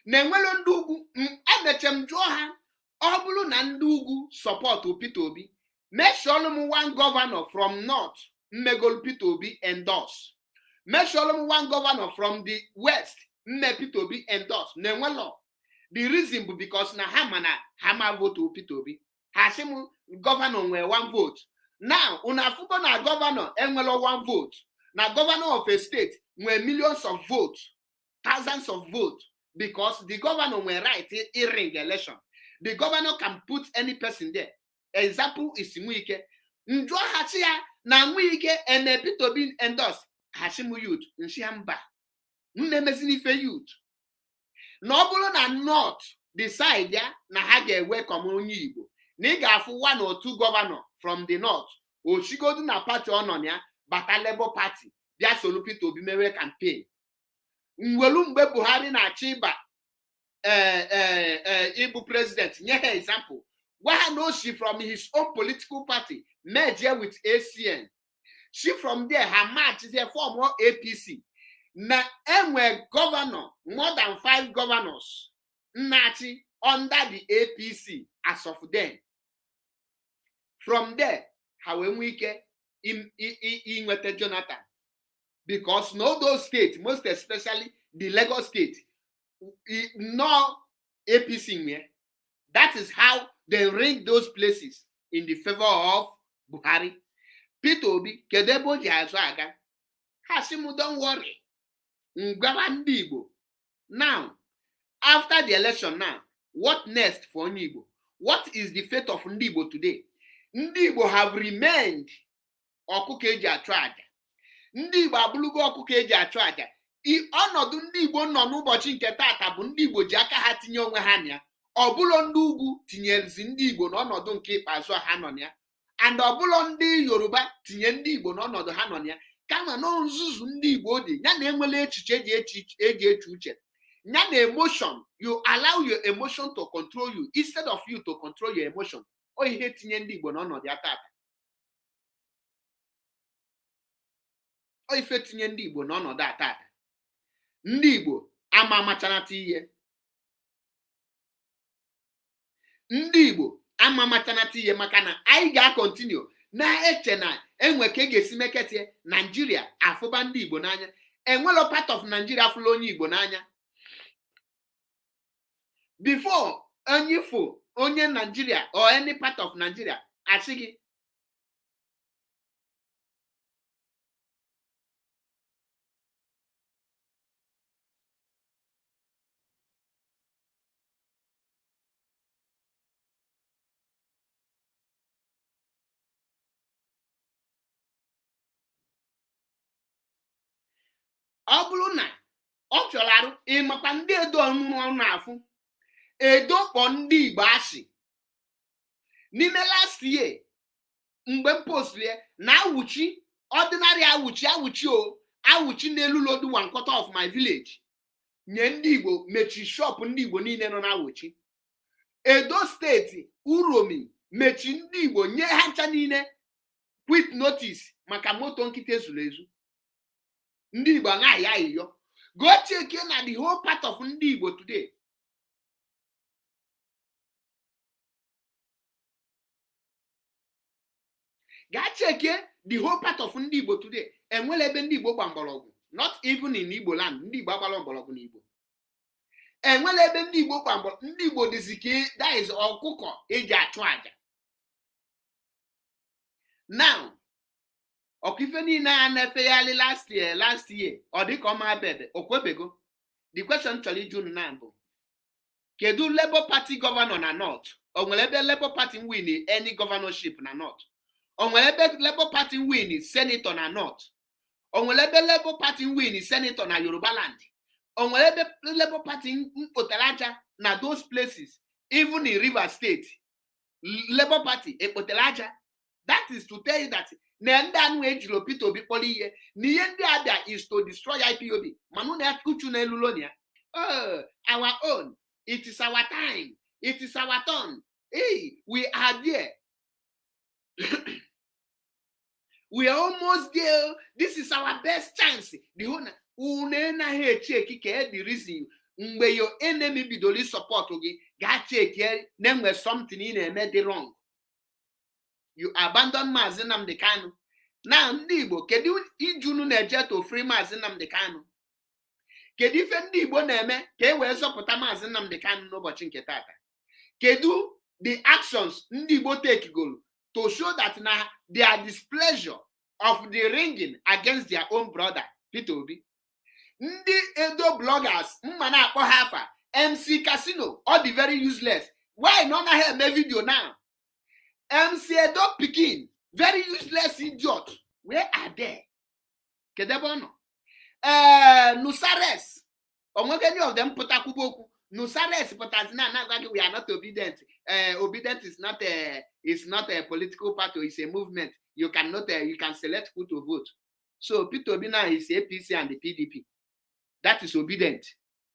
Nenwelo ndugu emechem joha obulu na ndugu support Peter Obi. Make sure one governor from North Mmegol Peter Obi endorse. Make sure one governor from the West Peter Obi endorse. Nenwelo. The reason because na hama vote to Peter Obi. Hashimu governor were one vote. Now, unafuko na governor enwelo one vote. Na governor of a state were millions of votes, thousands of votes, because the governor were right in ring election. The governor can put any person there. Example is Nwike. Njwa hachia na Nwike and Peter Obi endorse Hashimu youth. Nshiamba. Nnemezinife youth. Nobolo na North decide ya na ha ga welcome onye Igbo. Nigga for 1 or 2 governor from the North Oshigodu na party ọnọ ya bata Labour Party bịa solu Peter Obi mewe campaign. Nwelu mgbe Buhari na-achị ịba ịbụ president, nye ha example. Gwa ha no, she from his own political party merge with ACN. She from there her match is a form of APC. Na enwe governor, more than 5 governors Nachi under the APC as of then. From there, how we can in Jonathan, because no those states, most especially the Lagos state, no APC here. That is how they ring those places in the favor of Buhari. Peter Obi, Kedebo Jazaga, Hasimu, don't worry. Igbo. Now, after the election now, what next for Igbo? What is the fate of Igbo today? Igbo have remained ọkụkọ eji achụ aja. Ndị Igbo abụlụgo ọkụkọ eji achụ aja. Ọnọdụ ndị Igbo nọ n'ụbọchị nke taata bụ ndị Igbo ji aka ha tinye onwe ha na ya. Ọbụlọ ndị ugwu tinyezi ndị Igbo n'ọnọdụ nke ikpeazụ ha nọ na ya. And ọbụlọ ndị Yoruba tinye ndị Igbo n'ọnọdụ ha nọ na ya. Kama na nzuzu ndị Igbo dị ya na enwele echiche eji eche uche. Ya na emotion, you allow your emotion to control you instead of you to control your emotion. O ihe tinye ndị Igbo n'ọnọdụ ya tata. O ife tinye ndị Igbo n'ọnọdụ a tata. Ndị Igbo ama amachanata ihe. Ndị Igbo ama amachanata ihe maka na anyị ga-continue na-eche na enwe ka ga-esi mekete Nigeria afụba ndị Igbo n'anya. Enwelo part of Nigeria afụla onye Igbo n'anya. Before onye Nigeria or any part of Nigeria asị gị ọ bụrụ na ọ chọrọ arụ ịmakwa ndị edo ọnụrụ na-afụ edo kpọ ndị Igbo asị n'ime last year mgbe m postlie na awụchi ordinary awụchi n'elu lodu 1/4 of my village nye ndị Igbo mechi shop ndị Igbo niile nọ n'awụchi. Edo steeti Uromi mechi ndị Igbo nye ha ncha niile quit notice maka moto nkịta ezuru ezu. Ndị Igbo anaghị ayịyọ. Go check na the whole part of ndị Igbo today. Ga check the whole part of ndị Igbo today. Enwele ebe ndị Igbo gba mgbọrọgwụ. Not even in Igbo land, ndị Igbo agbala mgbọrọgwụ n'Igbo. Enwele ebe ndị Igbo gba mgbọrọgwụ, ndị Igbo dịzi ka that is ọkụkọ eji achụ aja. Now, ọkụife niile a na-efegharị last year ọ dị ka ọma bebe okwebego. The question chọrọ iju na bụ kedu Labour Party governor na North? O nwere ebe Labour Party win any governorship na North? O nwere ebe Labour Party win senator na North? O nwere ebe Labour Party win senator na Yoruba land? O nwere ebe Labour Party mkpotara aja na those places? Even in Rivers State, Labour Party ekpotara aja. That is to tell you that na ndị anụ ejiro Peter Obi kpọrọ ihe na ihe ndị abịa is to destroy IPOB. Manụ na uchu na elulonia. Oh, our own. It is our time. It is our turn. Hey, we are there. We are almost there. This is our best chance. The whole na check the reason mgbe your enemy bidoli support gị ga check na enwe something in eme wrong. You abandon Mazi Nnamdi Kanu. Now ndị Igbo kedu ijunu na-eje to free Mazi Nnamdi Kanu? Kedu ife ndị Igbo na-eme ka e wee zọpụta Mazi Nnamdi Kanu n'ụbọchị nke tata? Kedu the actions ndị Igbo take goal to show that na their displeasure of the ringing against their own brother Peter Obi? Ndị Edo bloggers mma na-akpọ ha afa MC Casino all the very useless. Why nọ na ha eme video now? MC Edo Pikin very useless idiot. Where are they? Kedebono. Nusares. Any of them put a kuboku. Nusares but as now we are not obedient. Obedient is not a political party, it's a movement. you cannot, you can select who to vote. So Peter Obi now is APC and the PDP. That is obedient.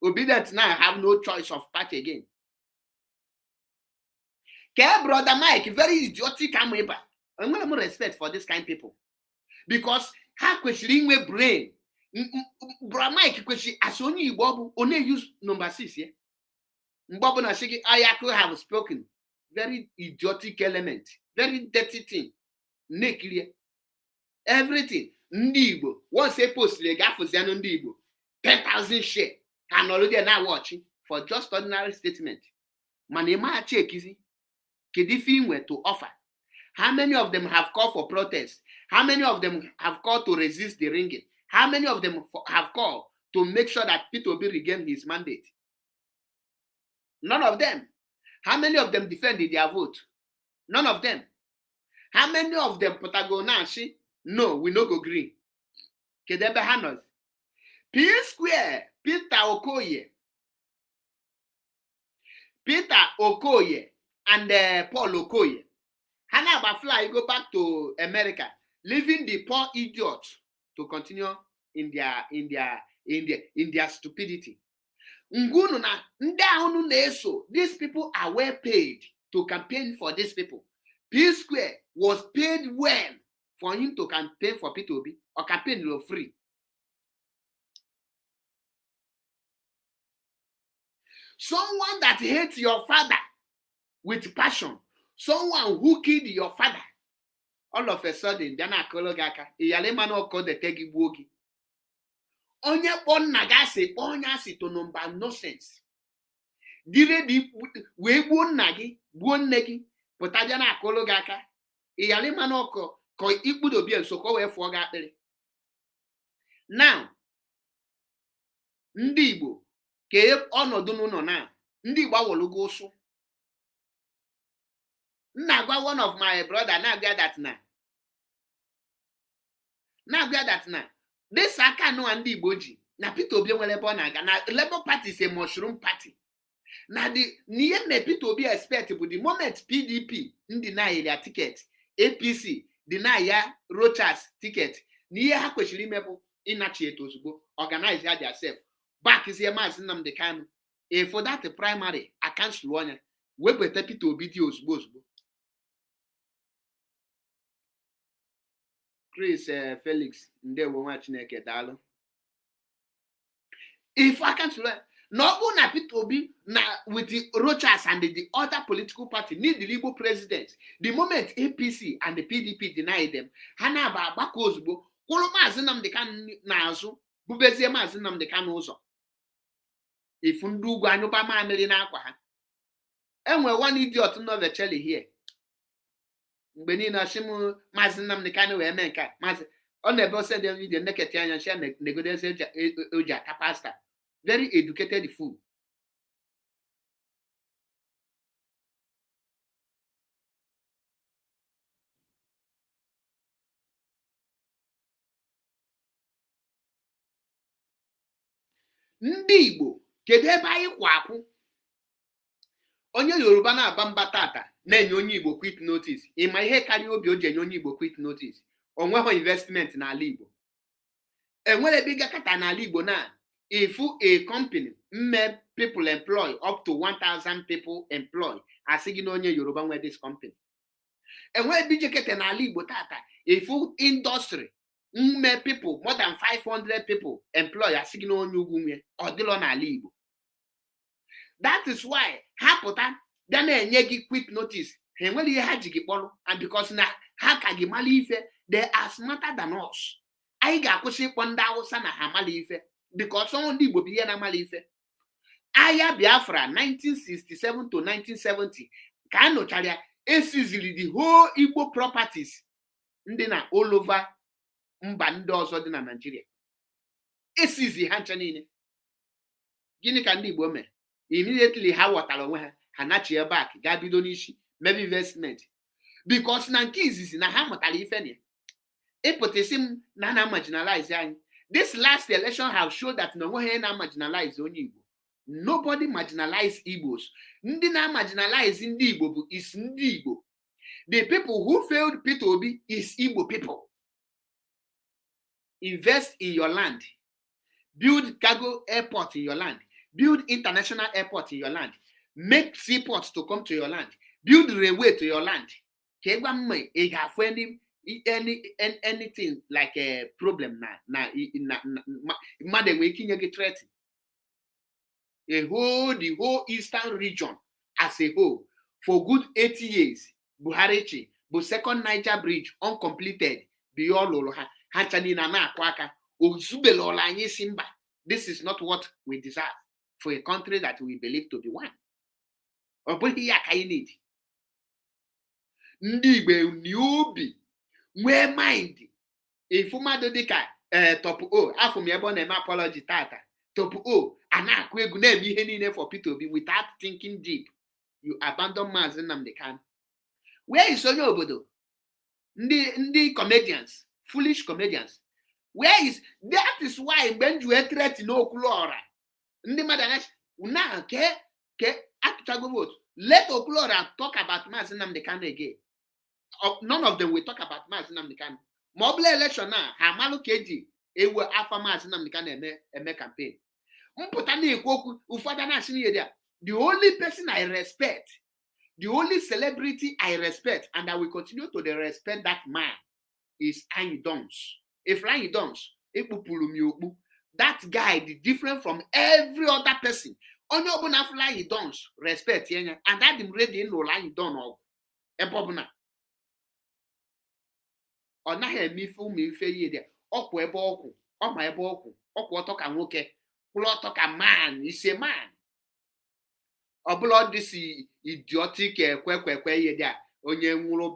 Obedient now have no choice of party again. Okay, brother Mike, very idiotic ameba. I'm going to respect for this kind of people. Because how question with brain? Brother Mike question as only Igbo only use number 6 here. Mbobo na shiki Ayako have spoken. Very idiotic element. Very dirty thing. Clear. Everything. Ndi Igbo. Once they post le gafuziano Ndi Igbo. 10,000 share. And already are now watching for just ordinary statement. Manema check easy. Kedifin were to offer. How many of them have called for protest? How many of them have called to resist the ringing? How many of them have called to make sure that Peter Obi regain his mandate? None of them. How many of them defended their vote? None of them. How many of them protagonize? No, we no go green. Kedebe Hanos. P Square, Peter Okoye, and Paul Okoye. Hannah fly go back to America, leaving the poor idiots to continue in their stupidity. These people are well paid to campaign for these people. P Square was paid well for him to campaign for Peter Obi or campaign for free. Someone that hates your father with passion, someone who killed your father, all of a sudden, they're not kologaka. Iyalemano called the Tegi Bogi. Onye pon nagase, onyasi to number nonsense. Dire di we buon nagi, buon negi, potajana kologaka. Iyalemano ko ikbudo bien so ko we foga tere. Now, Ndị Igbo ke ọnọdụ n'ụlọ na Ndị Igbo awolugo ụsụ. Nagwa one of my brother na-agwa that na this aka no Ndị Igbo ji na Peter Obi nwere ebe ọ na-aga na Labour Party is a mushroom party. Na the niye me Peter Obi expect bụ the moment PDP deny their ticket, APC deny ya Rochas ticket, niye ha kwesịrị ime bụ ịnachi eto ozugbo, organize ya themselves. Back is here mazi Nnamdi Kanu. For that primary, I can't slow on. We better Peter Obi di ozugbo. Chris Felix ndewo nwa Chineke daalụ. If I can't slow, no na Peter Obi na with the Rochas and the other political party need the Igbo president. The moment APC and the PDP deny them, hana ba agbako ozugbo. Kwụrụ mazi Nnamdi Kanu n'azụ, bubezie mazi Nnamdi Kanu ụzọ. If Ndugu anyụba mamịrị n'akwa ha. Enwe one idiot novecheli here. Mgbe niile ọchị m mazi Nnamdi Kanu wee mee nke a. Mazi ọ na-ebe ose dị vidio neketi anya chi negodeze oji aka pasta. Very educated fool. Ndị Igbo kedu ebe anyị kwa akwụ? Onye Yoruba na-aba mba tata na-enye onye Igbo quit notice. Ịma ihe karịa obi o ji enye onye Igbo quit notice. O nweghị investment n'ala Igbo. Enwere biga kata n'ala Igbo na if a company may people employ up to 1,000 people employ, asị gị na onye Yoruba nwe this company. Enwere bije kata n'ala Igbo tata if industry people more than 500 people employ, asị gị na onye ugwu nwe ọ dịlọ n'ala Igbo. That is why ha pụta bịa na-enye gị quick notice. Ha enwere ihe ha ji gị kpọrọ, and because na ha ka gị mala ife, they are smarter than us. Anyị ga-akwụsị ịkpọ ndị Hausa na ha mala ife because ọnwụ Ndị Igbo bụ ihe na mala ife. Agha Biafra 1967 to 1970 ka a nụchara ya, esizili the whole Igbo properties ndị na all over mba ndị ọzọ dị na Nigeria. Esizi ha ncha niile. Gịnị ka Ndị Igbo mere? Immediately ha wọtara onwe ha, ha nachie back ga bido n'isi maybe investment because na nke izizi na ha mụtara ife na ịpụtasi m na marginalize anyị. This last election have shown that no one na marginalize onye Igbo. Nobody marginalize Igbos. Ndị na marginalize Ndị Igbo bụ is Ndị Igbo. The people who failed Peter Obi is Igbo people. Invest in your land. Build cargo airport in your land. Build international airport in your land. Make seaports to come to your land. Build railway to your land. Anything like a problem the whole eastern region as a whole for good 80 years. Buharichi, but second Niger bridge uncompleted. This is not what we deserve for a country that we believe to be one. Ndị Igbo n'obi nwee mind ifu mmadụ dịka top o afọ m ebe ọ na-eme apology tata top o a na-akụ egwu na-eme ihe niile for Peter Obi without thinking deep. You abandon Mazi Nnamdi Kanu. Where is onye obodo? Ndị comedians, foolish comedians. Where is that? Is why when you threat no Okwuluora ndị mmadụ na ke atụchago vote. Let Okwuluora talk about Mazi Nnamdi Kanu again. None of them will talk about Mazi Nnamdi Kanu. Mobile election na ha malụ ka eji ewe afa Mazi Nnamdi Kanu eme campaign. Mpụta na-ekwu okwu ụfọdụ na-asị n'ihe dị a. The only person I respect, the only celebrity I respect, and I will continue to respect that man is Anyi Dons. If Anyi Dons, that guy is different from every other person. Onye ọbụla afụla Anyi Dons respect ya, and that is ready in Anyi Don ọgụ ebe ọbụla. Ọ naghị eme ife ụmụ ife ihe dị ọkwụ ebe ọkwụ ọma ebe ọkwụ ọtọ ka nwoke kwụrụ ọtọ ka man is a man. Ọbụla dịsi idiotic kwekwe ihe dị a onye nwụrụ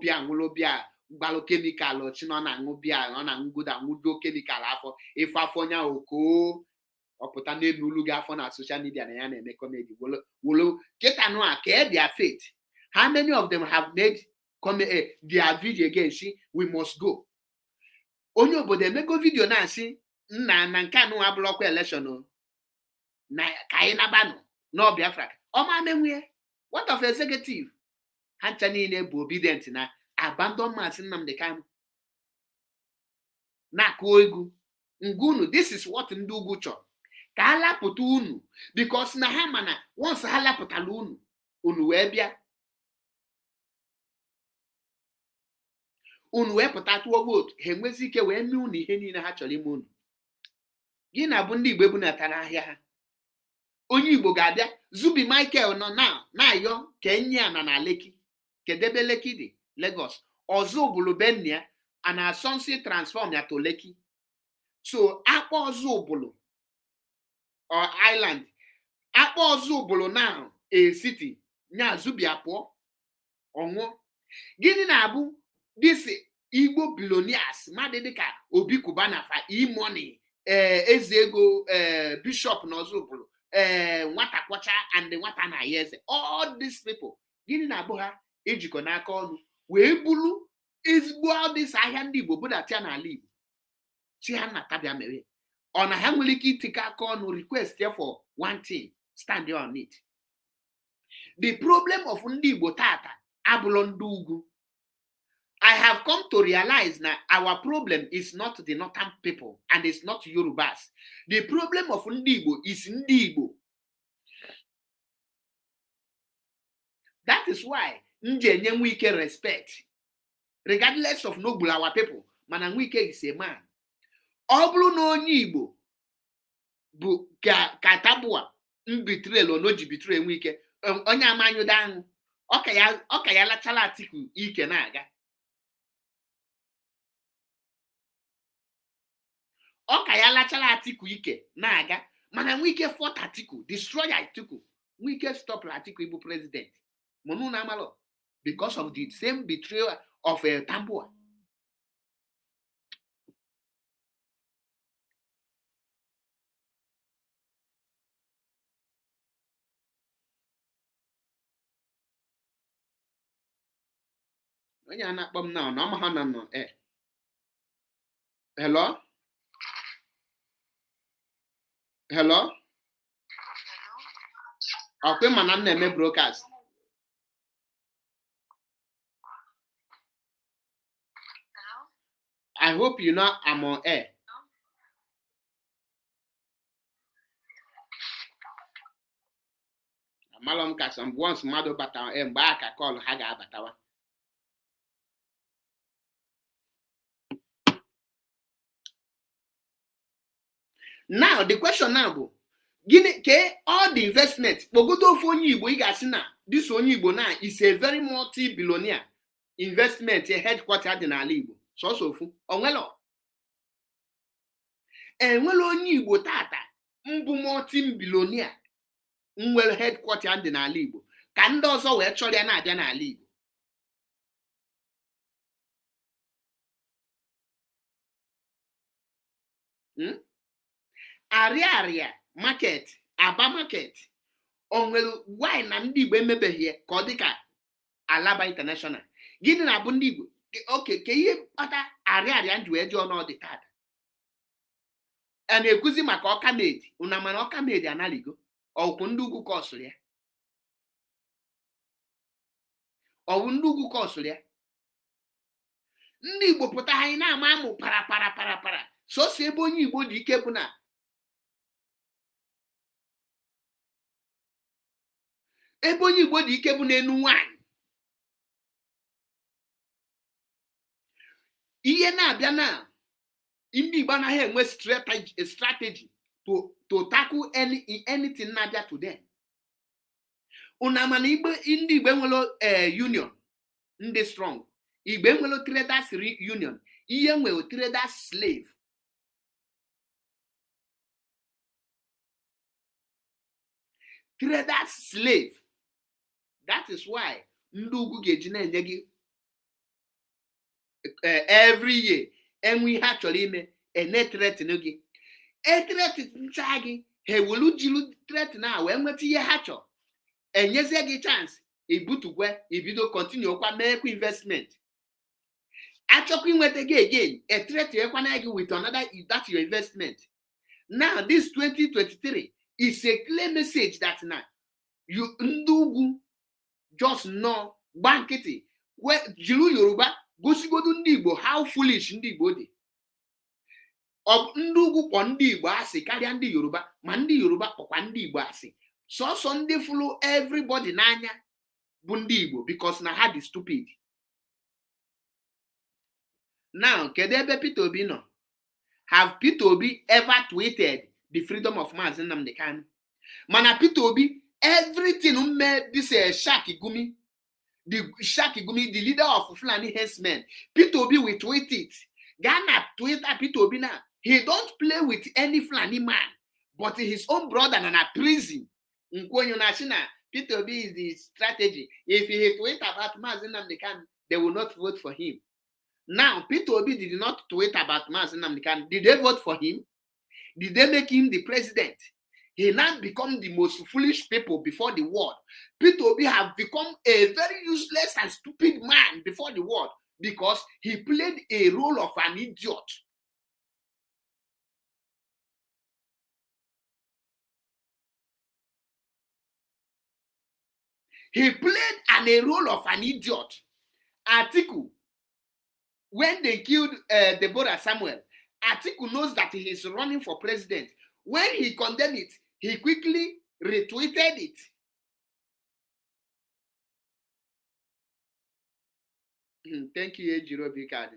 bịa gbalụ kemikal chi nọ na-aṅụ bịa ọ na-aṅụdo kemikal afọ ife afọ onye oko ọpụta n'elu ulu gị afọ na social media na ya na-eme comedy wolo ketanụ a ka their faith. How many of them have made their video again? See, we must go. Onye obodo emego video na-asị na nke anụ abụrụkwa election na ka anyị nabanụ no Biafra. What of executive? Hancha niile bụ obedient na abandon Mazi Nnamdi Kanu. Na-akụ egwu ngunu. This is what ndị ugwu chọrọ ka ha lapụta unu because na ha mana once ha lapụtala unu wee bịa unu wee pụta tụọ vote ha enwezi ike wee mee unu ihe niile ha chọrọ ime unu. Gị na bụ ndị Igbo ebunatara ahịa ha. Onye Igbo ga-abịa Zubi Michael nọ na-ayọ ka enye ya na Lekki kedebe Lekki dị Lagos ọzọ bụlụ benia and Asonsi transform ya to Lekki. So akpọ ọzọ bụlụ or island akpọ ọzọ bụlụ now a city nya Zubi apụọ ọnwụ. Gịnị na-abụ this Igbo billionaires mmadụ dịka Obi Kubana fa e-money eze ego bishop na ọzọ bụlụ nwata kwacha and nwata na eze. All these people gịnị na-abụ ha ejikọ n'aka ọnụ wee bulu ezigbo all this ahịa ndị Igbo budata n'ala Igbo chi ha na tabịa mere ọ na ha nwere ike itikọ aka ọnụ request for one thing stand on it. The problem of ndị Igbo tata abụrụ ndị ugwu. I have come to realize that our problem is not the northern people and it's not Yorubas. The problem of ndị Igbo is ndị Igbo. That is why njenye nwike respect regardless of noble our people. Mana nwike is a man. Ọ bụrụ na onye Igbo bụ ka tabua mbitrel onoji bitre nwike onye amanyụda anwụ ọ ka ya lachala Atiku ike na-aga. Ọ ka ya lachala Atiku ike na-aga mana nwike fought Atiku, destroy Atiku. Nwike stop Atiku Igbo president. Monu na amalo because of the same betrayal of Tambua. Onye na-akpọ m na ọ ma ha nọ hello. Hello? Okay, man, I'm na-eme broadcast. I hope you know I'm on air. Amalom ka some once mmadụ bata mgbe aka call ha ga-abatawa. Now the question now bụ gịnị ka all the investment kpogodo ofu onye Igbo ị ga-asị na this onye Igbo na is a very multi-billionaire investment headquarter dị n'ala Igbo sọsọ ofu onwelo enwere onye Igbo tata mbụ multi-billionaire nwere headquarter dị n'ala Igbo ka ndị ọzọ wee chọrọ ya na-abịa n'ala Igbo. Arịa market Aba market onwere why na ndị Igbo emebeghị ka ọ dị ka Alaba International. Gịnị na-abụ ndị Igbo oke ka ihe kpata arịa ndị wee ji ọnọdụ tata a na-ekwuzi maka ọkamedi una mana ọkamedi analigo ọwụ ndị ugwu kọsụrụ ya ọwụ ndị ugwu kọsụrụ ya ndị Igbo pụta anyị na-ama amụ para soso ebe onye Igbo dị ike bụ na ebe onye Igbo dị ike bụ n'enu nwanyị ihe na-abịa na ndị Igbo anaghị enwe strategy to tackle anything na-abịa to them. Una mana ndị Igbo nwere union ndị strong Igbo nwere traders union ihe nwere traders slave. Traders slave. That is why ndị ugwu ga-eji na-enye gị every year enwe ihe a chọrọ ime threaten gị threatencha gị ha ewelu jilu threaten a wee nweta ihe ha chọrọ enyezie gị chance ibutukwe ibido continue kwa meekwa investment achọkwa inweta gị again threaten gị with another that your investment. Now this 2023 is a clear message that now you ndị ugwu just know gba nkịtị jiru Yoruba gosigodu ndị Igbo how foolish ndị Igbo dị. Ndị ugwu kpọ ndị Igbo asị karịa ndị Yoruba ma ndị Yoruba kpọkwa ndị Igbo asị sọsọ ndị fụlụ everybody n'anya bụ ndị Igbo because na ha dị stupid. Now kedu ebe Peter Obi nọ? Have Peter Obi ever tweeted the freedom of mazi Nnamdi Kanu? Mana Peter Obi everything made this Shaki Gumi, the leader of Fulani herdsmen. Peter Obi will tweet it. Ghana Twitter Peter Obi now. He don't play with any Fulani man, but his own brother in a prison. Peter Obi is the strategy. If he tweet about mazi Nnamdi Kanu, they will not vote for him. Now, Peter Obi did not tweet about mazi Nnamdi Kanu. Did they vote for him? Did they make him the president? He now become the most foolish people before the world. Peter Obi have become a very useless and stupid man before the world because he played a role of an idiot. He played a role of an idiot. Atiku, when they killed Deborah Samuel, Atiku knows that he is running for president. When he condemned it, he quickly retweeted it. Thank you, Ejiro Bikard.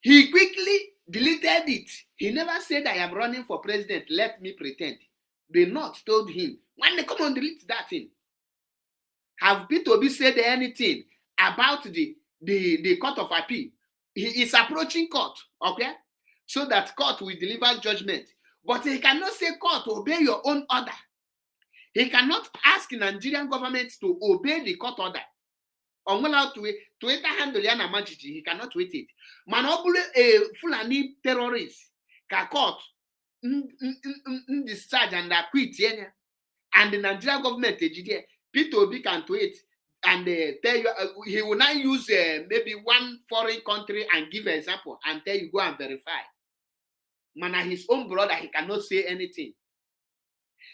He quickly deleted it. He never said, I am running for president. Let me pretend. The North told him, when they come on, delete that thing. Have Peter Obi said anything about the court of appeal? He is approaching court, okay? So that court will deliver judgment. But he cannot say, court, obey your own order. He cannot ask the Nigerian government to obey the court order. Twitter handle yana majiji, he cannot wait it. Manobule a Fulani terrorist, ka court discharge and acquit, and the Nigerian government, Peter Obi can tweet and tell you, he will not use maybe one foreign country and give an example and tell you go and verify. Mana his own brother, he cannot say anything.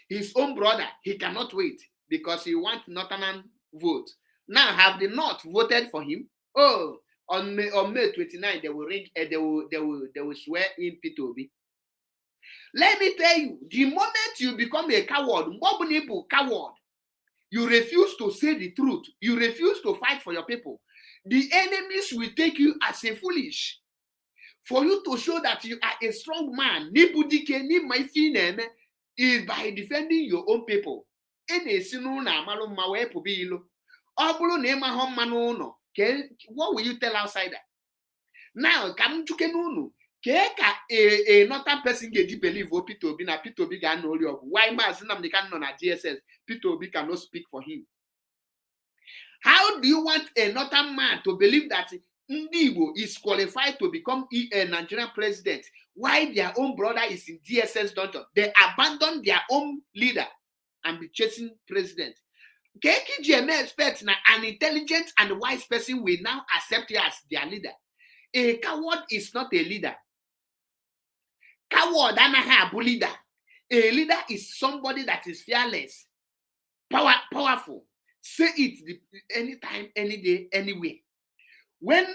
His own brother, he cannot wait because he wants Northern vote. Now, have the North voted for him? Oh, On May 29, they will ring. They will swear in Peter Obi. Let me tell you, the moment you become a coward, coward, you refuse to say the truth. You refuse to fight for your people. The enemies will take you as a foolish. For you to show that you are a strong man, is by defending your own people. What will you tell outsider? Now, come to another person get believe what Peter Obi na Peter Obi can know you. Why mazi Nnamdi cannot na GSS? Peter Obi cannot speak for him. How do you want another man to believe that Igbo is qualified to become a Nigerian president? Why their own brother is in DSS dungeon? They abandon their own leader and be chasing president. KKGM expects now an intelligent and wise person will now accept you as their leader. A coward is not a leader. Coward and a leader. A leader is somebody that is fearless, powerful. Say it anytime, any day, anywhere. When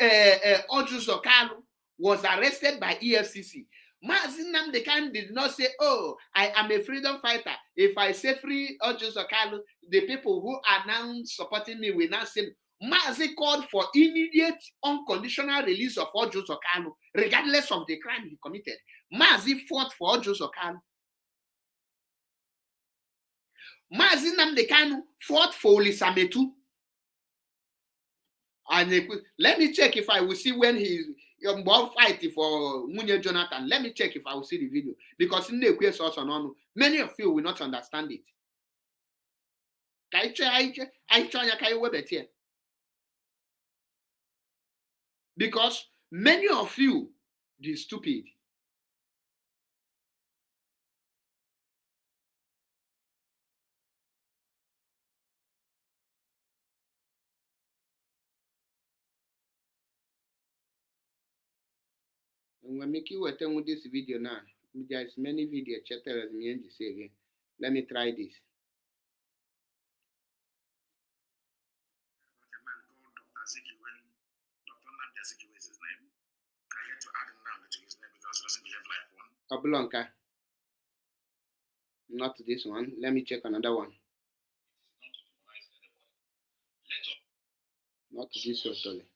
Ojus Okalu was arrested by EFCC, Mazi Nnamdi did not say, "Oh, I am a freedom fighter. If I say free Ojus Okalu, the people who are now supporting me will now say." Mazi called for immediate, unconditional release of Ojus Okalu, regardless of the crime he committed. Mazi fought for Ojus Okalu. Mazi Nnamdi fought for Olisametu. And let me check if I will see when he fighting for Munye Jonathan. Let me check if I will see the video. Because in the question, many of you will not understand it. Because many of you, the stupid. When make you attend with this video now, there's many videos. Say again. Let me try this. A man called Dr. Zikiwe, Dr. Nnamdi Zikiwe is his name. I had to add Nnamdi to his name because he doesn't behave like one. Oblonka. Not this one. Let me check another one. Not this one, totally.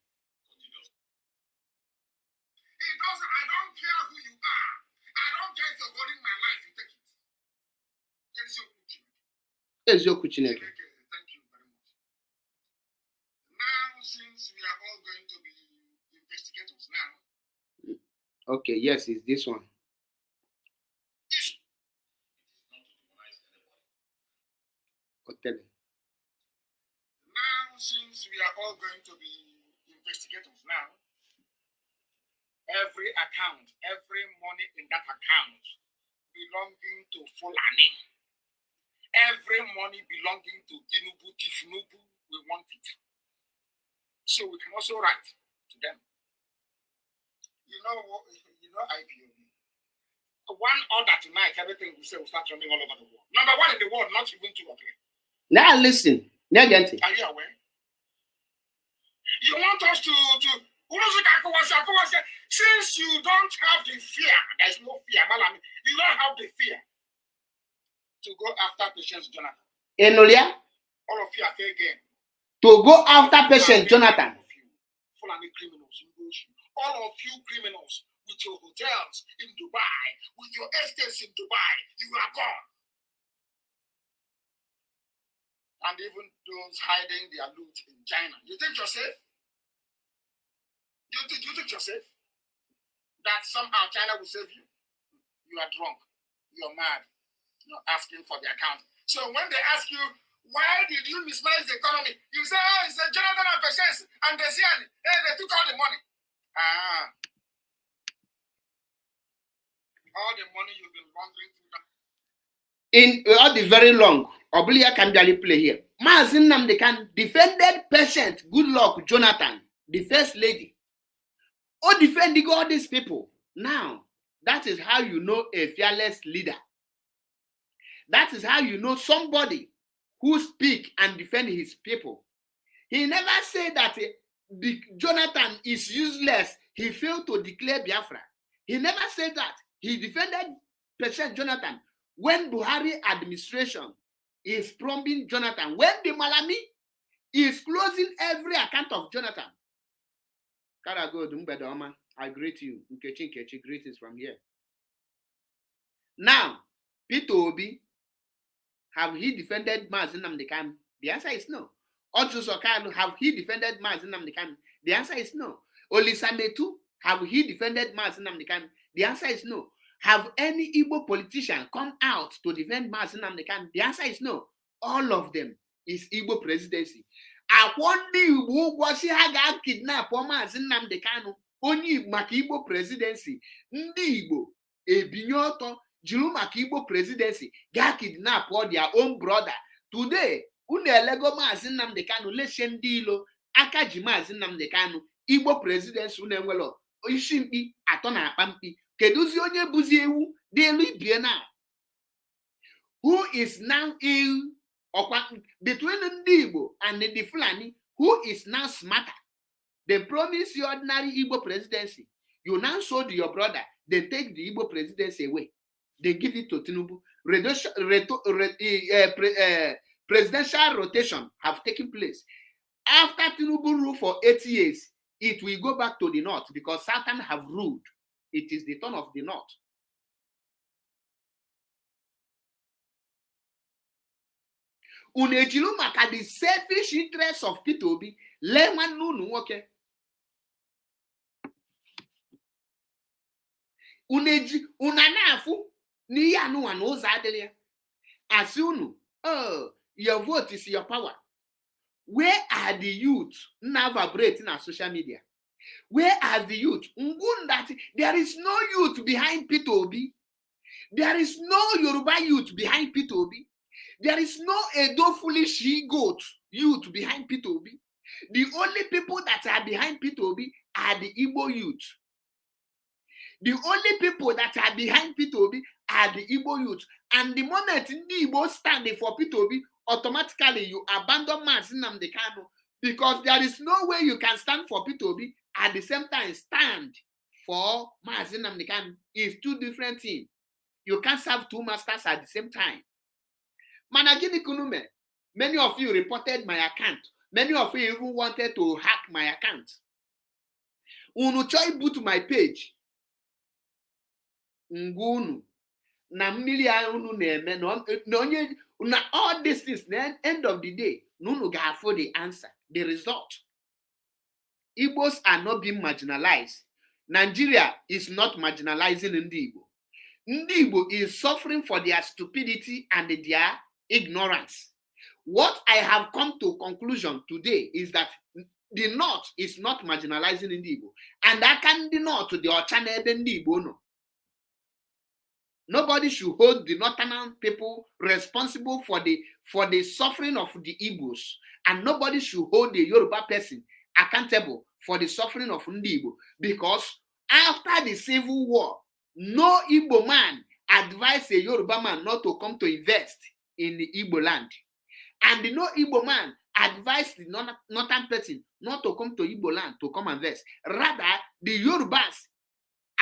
I don't care who you are. I don't care if you're holding my life, you take it. There's your kuchineke. Thank you very much. Now, since we are all going to be investigators now. Okay, yes, it's this one. Now, since we are all going to be investigators now, every account, every money in that account belonging to Fulani, every money belonging to Tinubu, we want it. So we can also write to them. You know IPOB. One order tonight, everything we say will start running all over the world. Number one in the world, not even 2 or 3. Now listen. Are you aware? You want us to since you don't have the fear, there's no fear, you don't have the fear to go after Patient Jonathan. Enolia? All of you are fair game. To go after Patient Jonathan. Fulani criminals, all of you criminals with your hotels in Dubai, with your estates in Dubai, you are gone. And even those hiding their loot in China. You think you're safe? You think you're safe? That somehow China will save you? You are drunk. You're mad. You're asking for the account. So when they ask you, why did you mismanage the economy? You say, oh, it's a Jonathan and Patience. And they say, hey, they took all the money. All the money you've been laundering through that. In all the very long, Obulia can barely play here. Mazi Nnamdi defended Patient, good luck, Jonathan, the first lady. Oh, defending all these people. Now, that is how you know a fearless leader. That is how you know somebody who speak and defend his people. He never said that Jonathan is useless. He failed to declare Biafra. He never said that. He defended President Jonathan when Buhari administration is prompting Jonathan. When the Malami is closing every account of Jonathan. Karagod Mbedoma, I greet you. Nkechi, greetings from here. Now, Peter Obi, have he defended Mazi Nnamdi Kanu? The answer is no. Ojo Sokalo, have he defended Mazi Nnamdi Kanu? The answer is no. Olisa Metu, have he defended Mazi Nnamdi Kanu? The answer is no. Have any Igbo politician come out to defend Mazi Nnamdi Kanu? The answer is no. All of them is Igbo presidency. Akwondi Igbo gwasi ha ga kidnap Mazi Nnamdi Kanu onye Igbo maka Igbo presidency. Ndị Igbo ebinye ọtọ jiru maka Igbo presidency ga kidnap all their own brother. Today, unu elego Mazi Nnamdi Kanu lesie ndị ilo aka ji Mazi Nnamdi Kanu Igbo presidency unu enwelo isi mkpi atọ na akpa mkpi. Keduzi onye buzi ewu dị elu ibie na? Who is now in between ndị Igbo and the Fulani? Who is now smarter? They promise you ordinary Igbo presidency. You now sold your brother. They take the Igbo presidency away. They give it to Tinubu. Presidential rotation have taken place. After Tinubu ruled for 8 years, it will go back to the north because Southern have ruled. It is the turn of the north. Unejilu maka the selfish interests of Peter Obi, leman nunu nwoke. Unanafu ni ya nuwa no zadelia. Asunu, oh, your vote is your power. Where are the youth now vibrating on social media? Where are the youth? There is no youth behind Peter Obi. There is no Yoruba youth behind Peter Obi. There is no Edo foolish she-goat youth behind Peter Obi. The only people that are behind Peter Obi are the Igbo youth. The only people that are behind Peter Obi are the Igbo youth. And the moment the Igbo standing for Peter Obi, automatically you abandon Mazi Nnamdi Kanu because there is no way you can stand for Peter Obi at the same time stand for Mazi Nnamdi Kanu. It's two different things. You can't serve two masters at the same time. Managini Kunume, many of you reported my account. Many of you even wanted to hack my account. Unu choi boot my page. Ngunu. Na mmili unu na-eme na all these things, the end of the day, nunu ga for the answer, the result. Igbos are not being marginalized. Nigeria is not marginalizing Ndi Igbo. Ndi Igbo is suffering for their stupidity and their ignorance. What I have come to conclusion today is that the North is not marginalizing Ndi Igbo. And I can the North to the Ochana Ndi Igbo no. Nobody should hold the northern people responsible for the suffering of the Igbos. And nobody should hold the Yoruba person accountable for the suffering of Ndi Igbo. Because after the Civil War, no Igbo man advised a Yoruba man not to come to invest in the Igbo land. And no Igbo man advised the northern person not to come to Igbo land to come invest. Rather, the Yorubas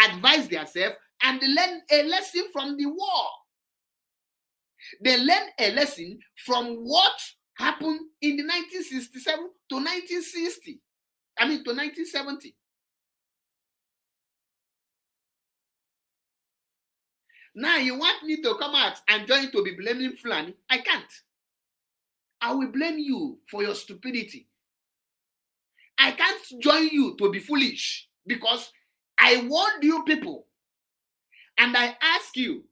advised themselves and they learn a lesson from the war. They learn a lesson from what happened in the 1967 to 1960. To 1970. Now you want me to come out and join to be blaming Fulani? I can't. I will blame you for your stupidity. I can't join you to be foolish because I warned you people. And I ask you,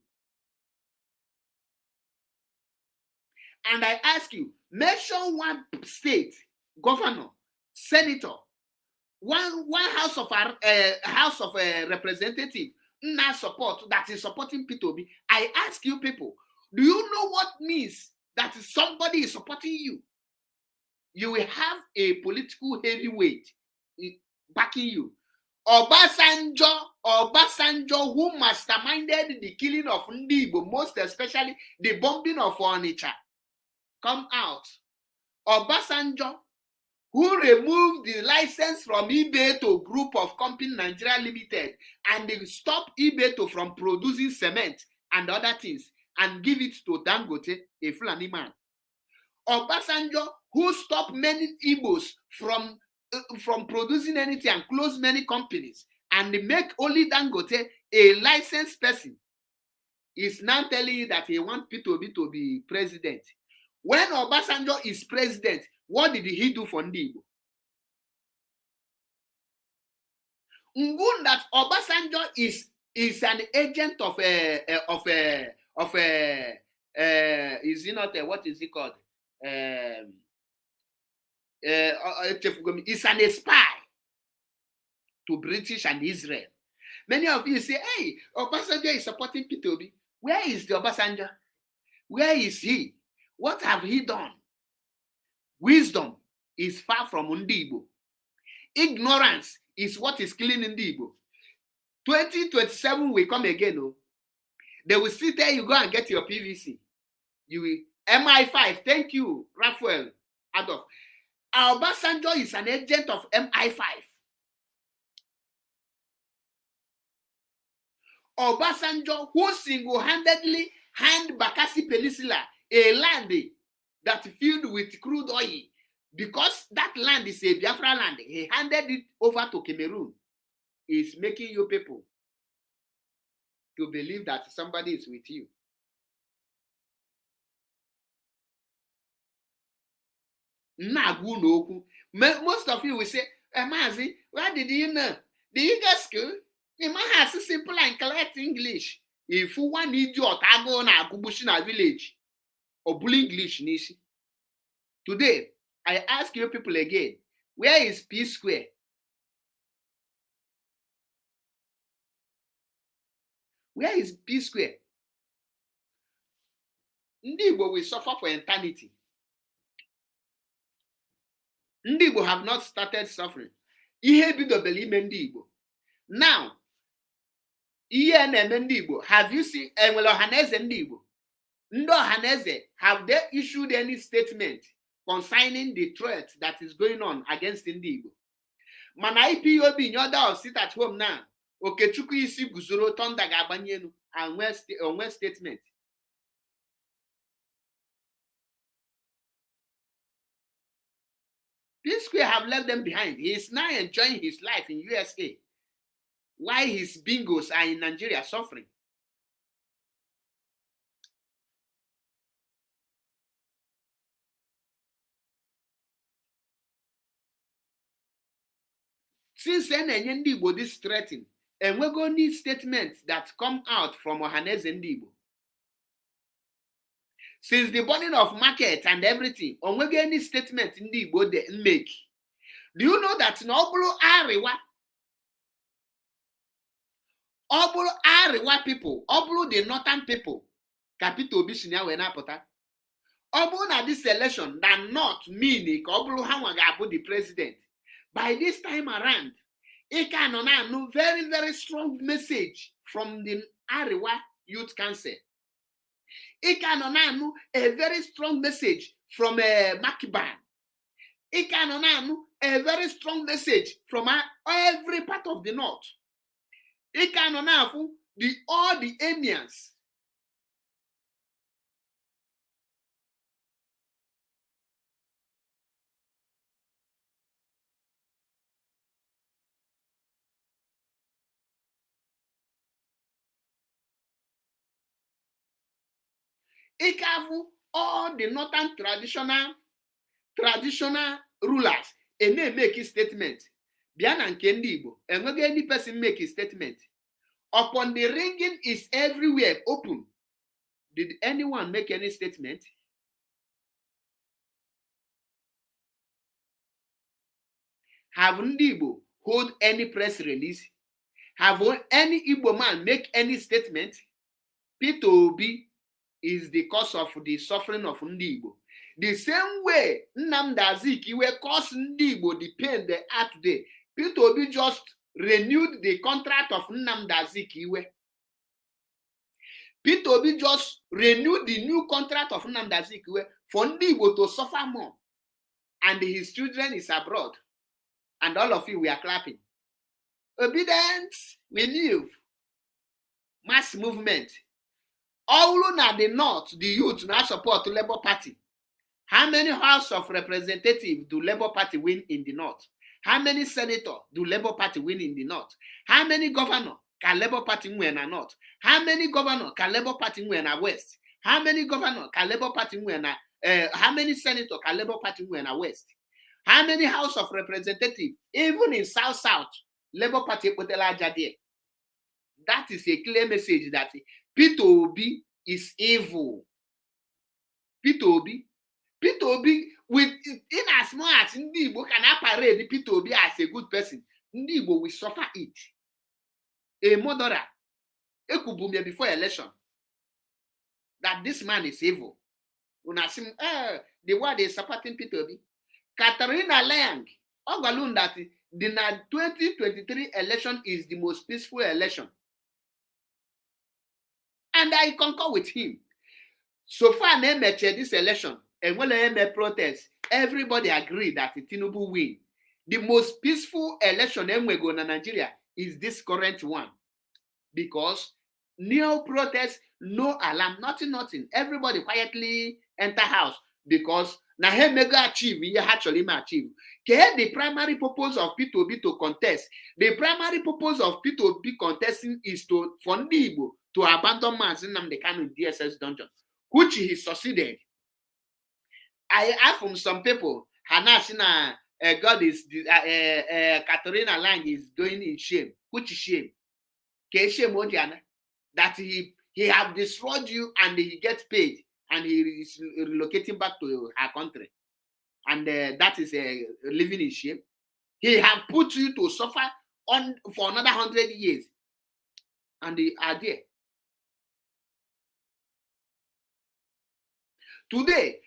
mention one state, governor, senator, one house of representative now support that is supporting Peter Obi. I ask you people, do you know what means that somebody is supporting you? You will have a political heavyweight backing you. Obasanjo, who masterminded the killing of Ndi Igbo, most especially the bombing of Onitsha, come out. Obasanjo, who removed the license from Ibeto Group of Company Nigeria Limited and they stopped Ibeto from producing cement and other things and give it to Dangote, a Fulani man. Obasanjo, who stopped many Igbos from producing anything and close many companies and make only Dangote a licensed person, is now telling you that he wants P2B to be president. When Obasanjo is president, what did he do for Ndi Igbo? Ngun that Obasanjo is an agent of is he not what is he called? Is an spy to British and Israel. Many of you say, hey, Obasanjo is supporting P2B. Where is the Obasanjo? Where is he? What have he done? Wisdom is far from Ndi Igbo. Ignorance is what is killing Ndi Igbo. 2027 will come again. Oh. They will sit there, you go and get your PVC. You will MI5. Thank you, Raphael Adolf. Obasanjo is an agent of MI5. Obasanjo, who single-handedly handed Bakassi Peninsula, a land that filled with crude oil, because that land is a Biafra land, he handed it over to Cameroon, is making you people to believe that somebody is with you. Most of you will say, Mazi, where did you know? Did you go to school? The man has a simple and clear English. If you want idiot, I go na Kubushina village or bully English nishi. Today, I ask you people again, where is P Square? Where is P Square? Ndi Igbo will suffer for eternity. Ndi Igbo have not started suffering. Ihe bidobele ime Ndi Igbo. Now, ihe na-eme Ndi Igbo, have you seen enwere ọhaneze Ndi Igbo? Ndị ọhaneze, have they issued any statement concerning the threat that is going on against Ndi Igbo? Mana IPOB nyoda of sit at home now. Okechukwu isi guzoro tonda ga-agbanye elu and onwe statement. P Square have left them behind. He is now enjoying his life in USA. While his bingos are in Nigeria suffering. Since then, Ndi Igbo this threatening, and we're going to need statements that come out from Ohaneze Ndi Igbo. Since the burning of market and everything, on we're going to need statements Ndi Igbo they make. Do you know that Obulu Ariwa people, Obulu the northern people, Capito Bishinya Wenapota. Obulu na this election that not mean Obulu Hawagabu the president. By this time around, it can know very, very strong message from the Ariwa Youth Council. It can know a very strong message from Makiban. It can know a very strong message from every part of the north. It can know all the emirs. It can all the northern traditional rulers and they make a statement. Biana and Kendi Igbo, and when any person make a statement, upon the ringing is everywhere open. Did anyone make any statement? Have Ndi Igbo hold any press release? Have any Igbo man make any statement? P2B is the cause of the suffering of Ndi Igbo. The same way Nnamdi Azikiwe caused Ndi Igbo the pain they are today. P2B just renewed the contract of Nnamdi Azikiwe. P2B just renewed the new contract of Nnamdi Azikiwe for Ndi Igbo to suffer more. and his children is abroad, and all of you we are clapping. Obedience, we live. Mass movement. All na the north, the youth now support the Labour Party. How many House of Representatives do Labour Party win in the north? How many senators do Labour Party win in the north? How many governor can Labour Party win in the north? How many governor can Labour Party win in the west? How many governor can Labour Party win how many senator can Labour Party win in the west? How many House of Representatives, even in South, Labour Party put a large idea? That is a clear message that Peter Obi is evil. Peter Obi, with in as much as Ndi Igbo can parade Peter Obi as a good person, Ndi Igbo will suffer it. A murderer, Ekubumia before election, that this man is evil. When I see the word is supporting Peter Obi. Katarina Lang, Ogalun that the 2023 election is the most peaceful election. And I concur with him. So far, this election, and when I protest, everybody agree that Tinubu win. The most peaceful election we go in Nigeria is this current one. Because no protest, no alarm, nothing. Everybody quietly enter house. Because na he mega achieve, he actually achieve. The primary purpose of P2B to contest. The primary purpose of P2B contesting is for Ndi Igbo to abandon mazi Nnamdi in DSS dungeon, which he succeeded. I heard from some people, Hanashina, God is, Katarina Lang is going in shame. Which shame? That he have destroyed you and he gets paid and he is relocating back to her country. And that is living in shame. He have put you to suffer for another 100 years. And they are there. Today,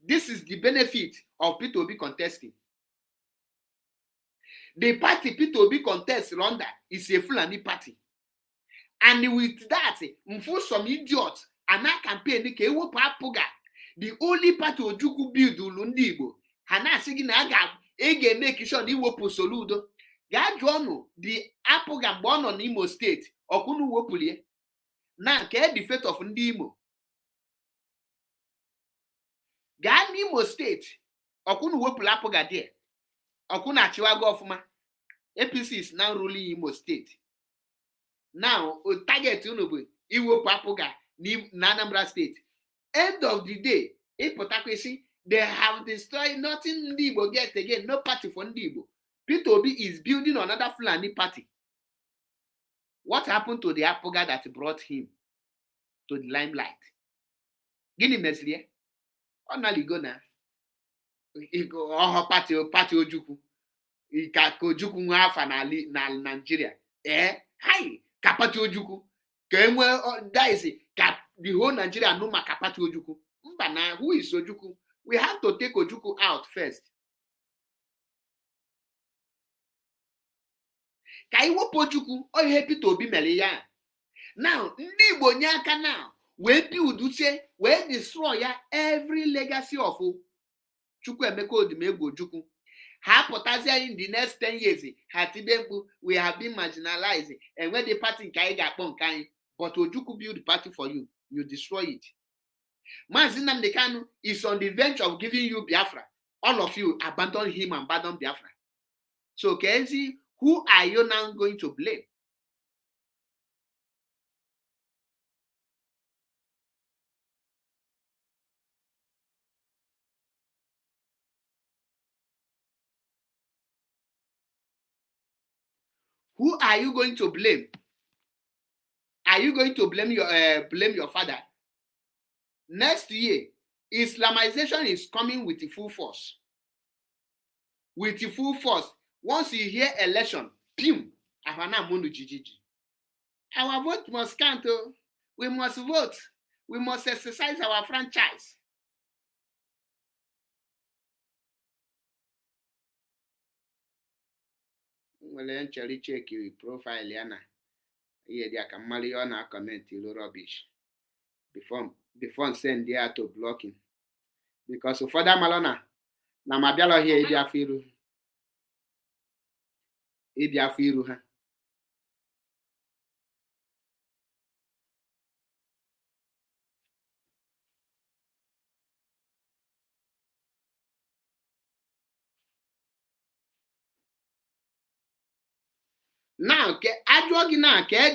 this is the benefit of P2B contesting. The party P2B contest Rwanda is a Fulani party. And with that, some idiots are not campaigning the only party Ojukwu build Ndi Igbo. Hana sigin aga ege make sure the wopu soludo. Gajuano the Apuga born on Imo State Okunu wopulie. Now ke the fate of Ndi Imo. Gan Imo State Okunu wopula Apuga there. Okuna Chiwago of APC is now ruling Imo State. Now, target Iwo Papuga, Anambra State. End of the day, they have destroyed nothing Ndi Igbo get again, no party for Ndi Igbo. P2B is building another Fulani party. What happened to the Apuga that brought him to the limelight? Guinea Meslier? Only go now. Party Ojukwu. Ojukwu nwafa na Nigeria. Hi, Kapati Ojukwu. Guys, the whole Nigeria know my Kapati Ojukwu. Mbana, who is Ojukwu? We have to take Ojukwu out first. Kaiwo Ojukwu, or happy to be Melia. Now, Ndi Igbo nyaka now, when people say, when destroy every legacy of Chukwu Emeko Odimegwu Ojukwu. Potassium in the next 10 years, we have been marginalized. And when the party but Ojukwu build the party for you, you destroy it. Mazi Nnamdi is on the bench of giving you Biafra. All of you abandon him and abandon Biafra. So Kenzie, who are you now going to blame? Who are you going to blame? Are you going to blame your father? Next year, Islamization is coming with the full force. With the full force. Once you hear election, pim, our vote must count. We must vote. We must exercise our franchise. Well, check your profile, Yana. Yeah, they can marry on a comment rubbish. Before send there to blocking. because ụfọdụ amalụ na ma bịalọ here ịbịa afọ iru ha. Now ke ajụọ gị na ka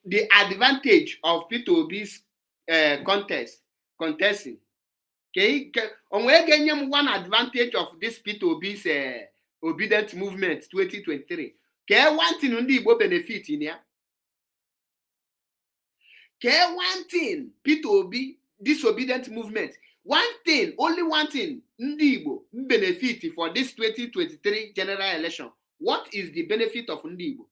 the advantage of Peter Obi's contesting. Onwe ga-enye m one advantage of this Peter Obi's obedient movement 2023. Ke one thing ndị Igbo benefit in ya. Ke one thing Peter Obi disobedient movement. One thing, only one thing, ndị Igbo benefit for this 2023 general election. What is the benefit of ndị Igbo?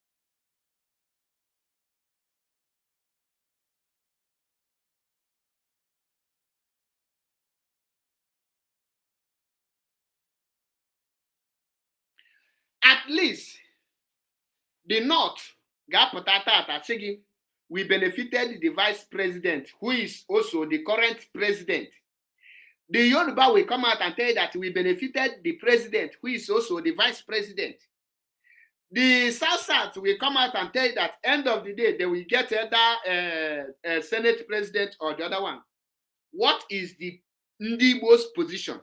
At least the North ga-apụta tata sị gị, we benefited the vice president who is also the current president. The Yoruba will come out and tell you that we benefited the president who is also the vice president. The South will come out and tell you that end of the day they will get either a Senate president or the other one. What is the ndị Igbo's position?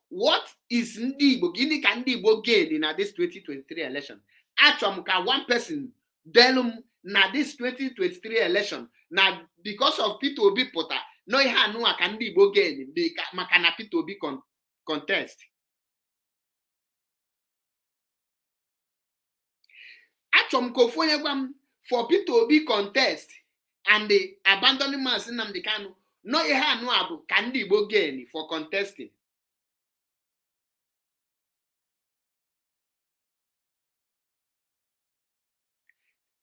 What is ndị Igbo? Gịnị ka ndị Igbo gain in this 2023 election? Achọm ka one person delum na this 2023 election na because of Peter Obi pụta no ihe anụwa ka ndị Igbo gain maka na Peter Obi contest. Achọm ka ofu onye gwa m for Peter Obi contest and the abandoning mazi Nnamdi Kanu no ihe anụwa bụ ka ndị Igbo gain for contesting.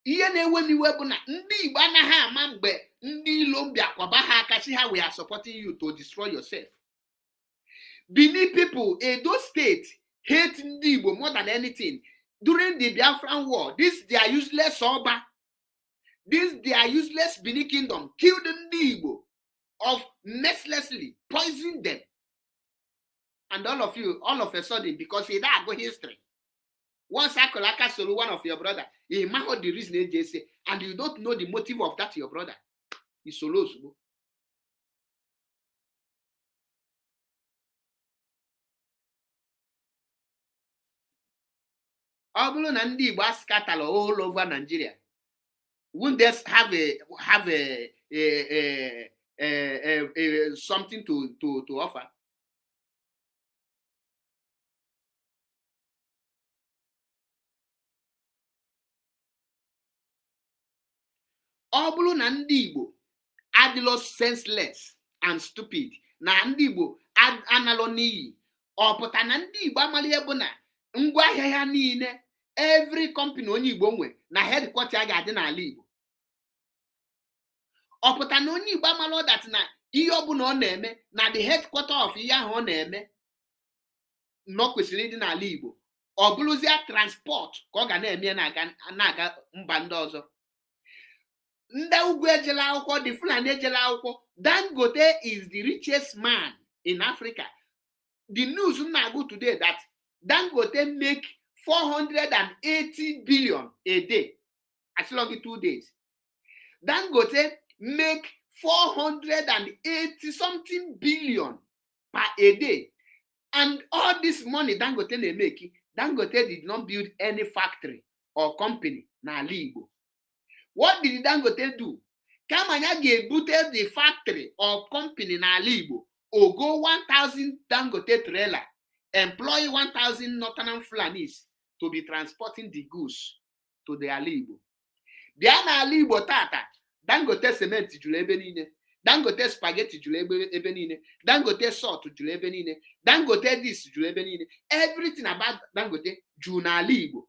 Ihe na-ewe n'iwe bụ na ndị Igbo anaghị ama mgbe ndị ilo mbịa kwaba ha aka si ha we are supporting you to destroy yourself. Benin people, Edo State, hate ndị Igbo more than anything. During the Biafran War, this their useless Oba, this their useless Benin Kingdom killed ndị Igbo of mercilessly, poisoned them. And all of you, all of a sudden, because he that go history. Once Akolaka solo one of your brother, he might the reason they say, and you don't know the motive of that your brother. He solos. Obulu na ndị Igbo scattered all over Nigeria. Wouldn't they have something to offer? Ọ bụrụ na ndị Igbo adịlọ senseless and stupid na ndị Igbo analọ n'iyi, ọ pụta na ndị Igbo amali bụ na ngwa ahịa ha niile every company onye Igbo nwe na headquarter ga-adị n'ala Igbo. Ọ pụta na onye Igbo amalụ that na ihe ọbụla ọ na-eme na the headquarter of ihe ahụ ọ na-eme nọ kwesịrị ịdị n'ala Igbo. Ọ bụrụzie transport ka ọ ga na-eme na-aga mba ndị ọzọ. Ndị ugwu ejela akwụkwọ, the Fulani ejela akwụkwọ. Dangote is the richest man in Africa. The news na-agụ today that Dangote make 480 billion a day. As long as 2 days. Dangote make 480 something billion per a day. And all this money Dangote na make, Dangote did not build any factory or company n'ala Igbo. What did Dangote do? Kamanya ga-ebute the factory or company n'ala Igbo, or go 1,000 Dangote trailer, employ 1,000 Northern Fulanis to be transporting the goods to the ala Igbo. Bịa n'ala Igbo tata, Dangote cement juru ebe niile, Dangote spaghetti juru ebe niile, Dangote salt juru ebe niile, Dangote this juru ebe niile. Everything about Dangote juru n'ala Igbo.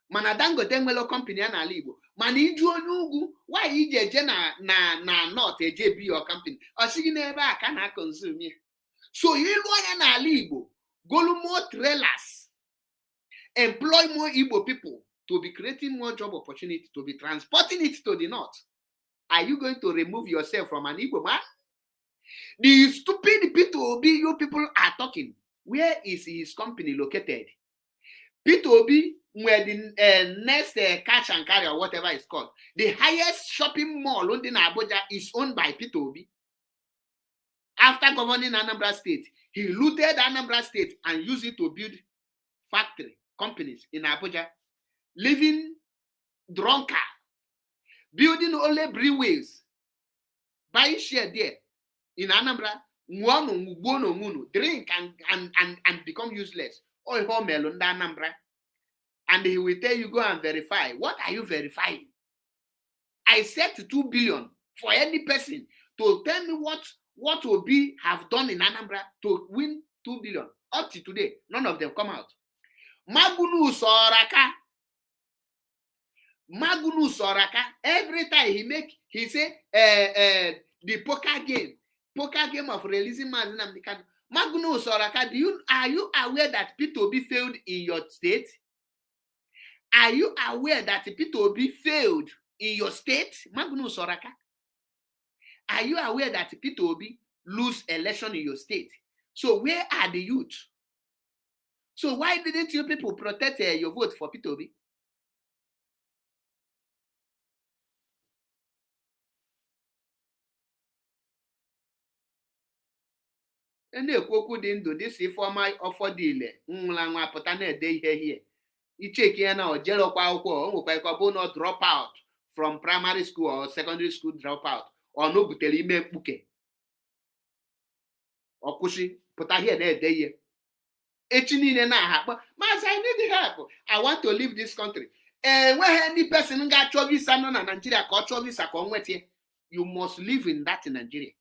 Mana Dangote nwere company ya n'ala Igbo. Mana iju onye ugwu, why iji eje na north eje bi your company? Ọ sịghị n'ebe a ka na consume ya. So ilu anya n'ala Igbo, golu more trailers, employ more Igbo people to be creating more job opportunity, to be transporting it to the north. Are you going to remove yourself from an Igbo man? The stupid P2OB you people are talking, where is his company located? P2OB, where the next cash and carry or whatever it's called, the highest shopping mall in Abuja is owned by P2OB. After governing Anambra State, he looted Anambra State and used it to build factory companies in Abuja, living drunkard, building only breweries, buying share there in Anambra, drink and become useless. Anambra. And he will tell you, go and verify. What are you verifying? I set 2 billion for any person to tell me what will be have done in Anambra to win 2 billion. Up to today, none of them come out. Magunu Soraka, every time he say the poker game of releasing Mazi Nnamdi Kanu. Magunu Soraka, are you aware that P2OB failed in your state? Are you aware that P2OB failed in your state? Magunu Soraka. Are you aware that P2OB lose election in your state? So where are the youth? So why didn't you people protect your vote for P2OB? Na-ekwu okwu dị ndụ dịsi ifeọma ọfọ dị ile nwụla nwa pụta na-ede ihe hie icheki ya na o jerokwa akwụkwọ o nwekwa ike ọ bụ na drop out from primary school or secondary school drop out ọ na o butere ime mkpuke ọ kwụsị pụta hie na-ede ihe echi niile na-aha kpọ Mazi, I need help, I want to leave this country. Enweghị any person ga-achọ visa nọ na Nigeria ka ọ chọọ visa ka ọ nweta. You must live in that in Nigeria.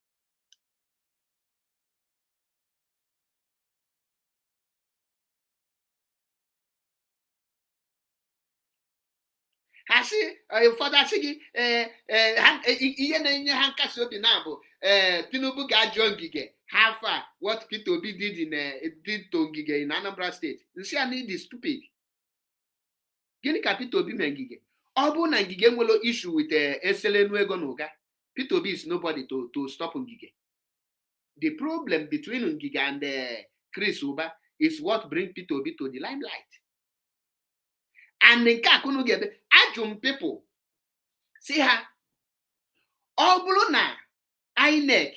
Ha sị ụfọdụ asị gị ihe na-enye ha nkasi obi na bụ Tinubu ga-ajụ ngige how far what P2OB did to ngige in Anambra State. Nsị a need is stupid. Gịnị ka P2OB mee ngige? Ọ bụ na ngige nwere issue with eselenu ego na ụga, P2OB is nobody to stop ngige. The problem between ngige and Chris Uba is what bring P2OB to the limelight. And nke a kunu gebe ajụm people si ha ọ bụrụ na INEC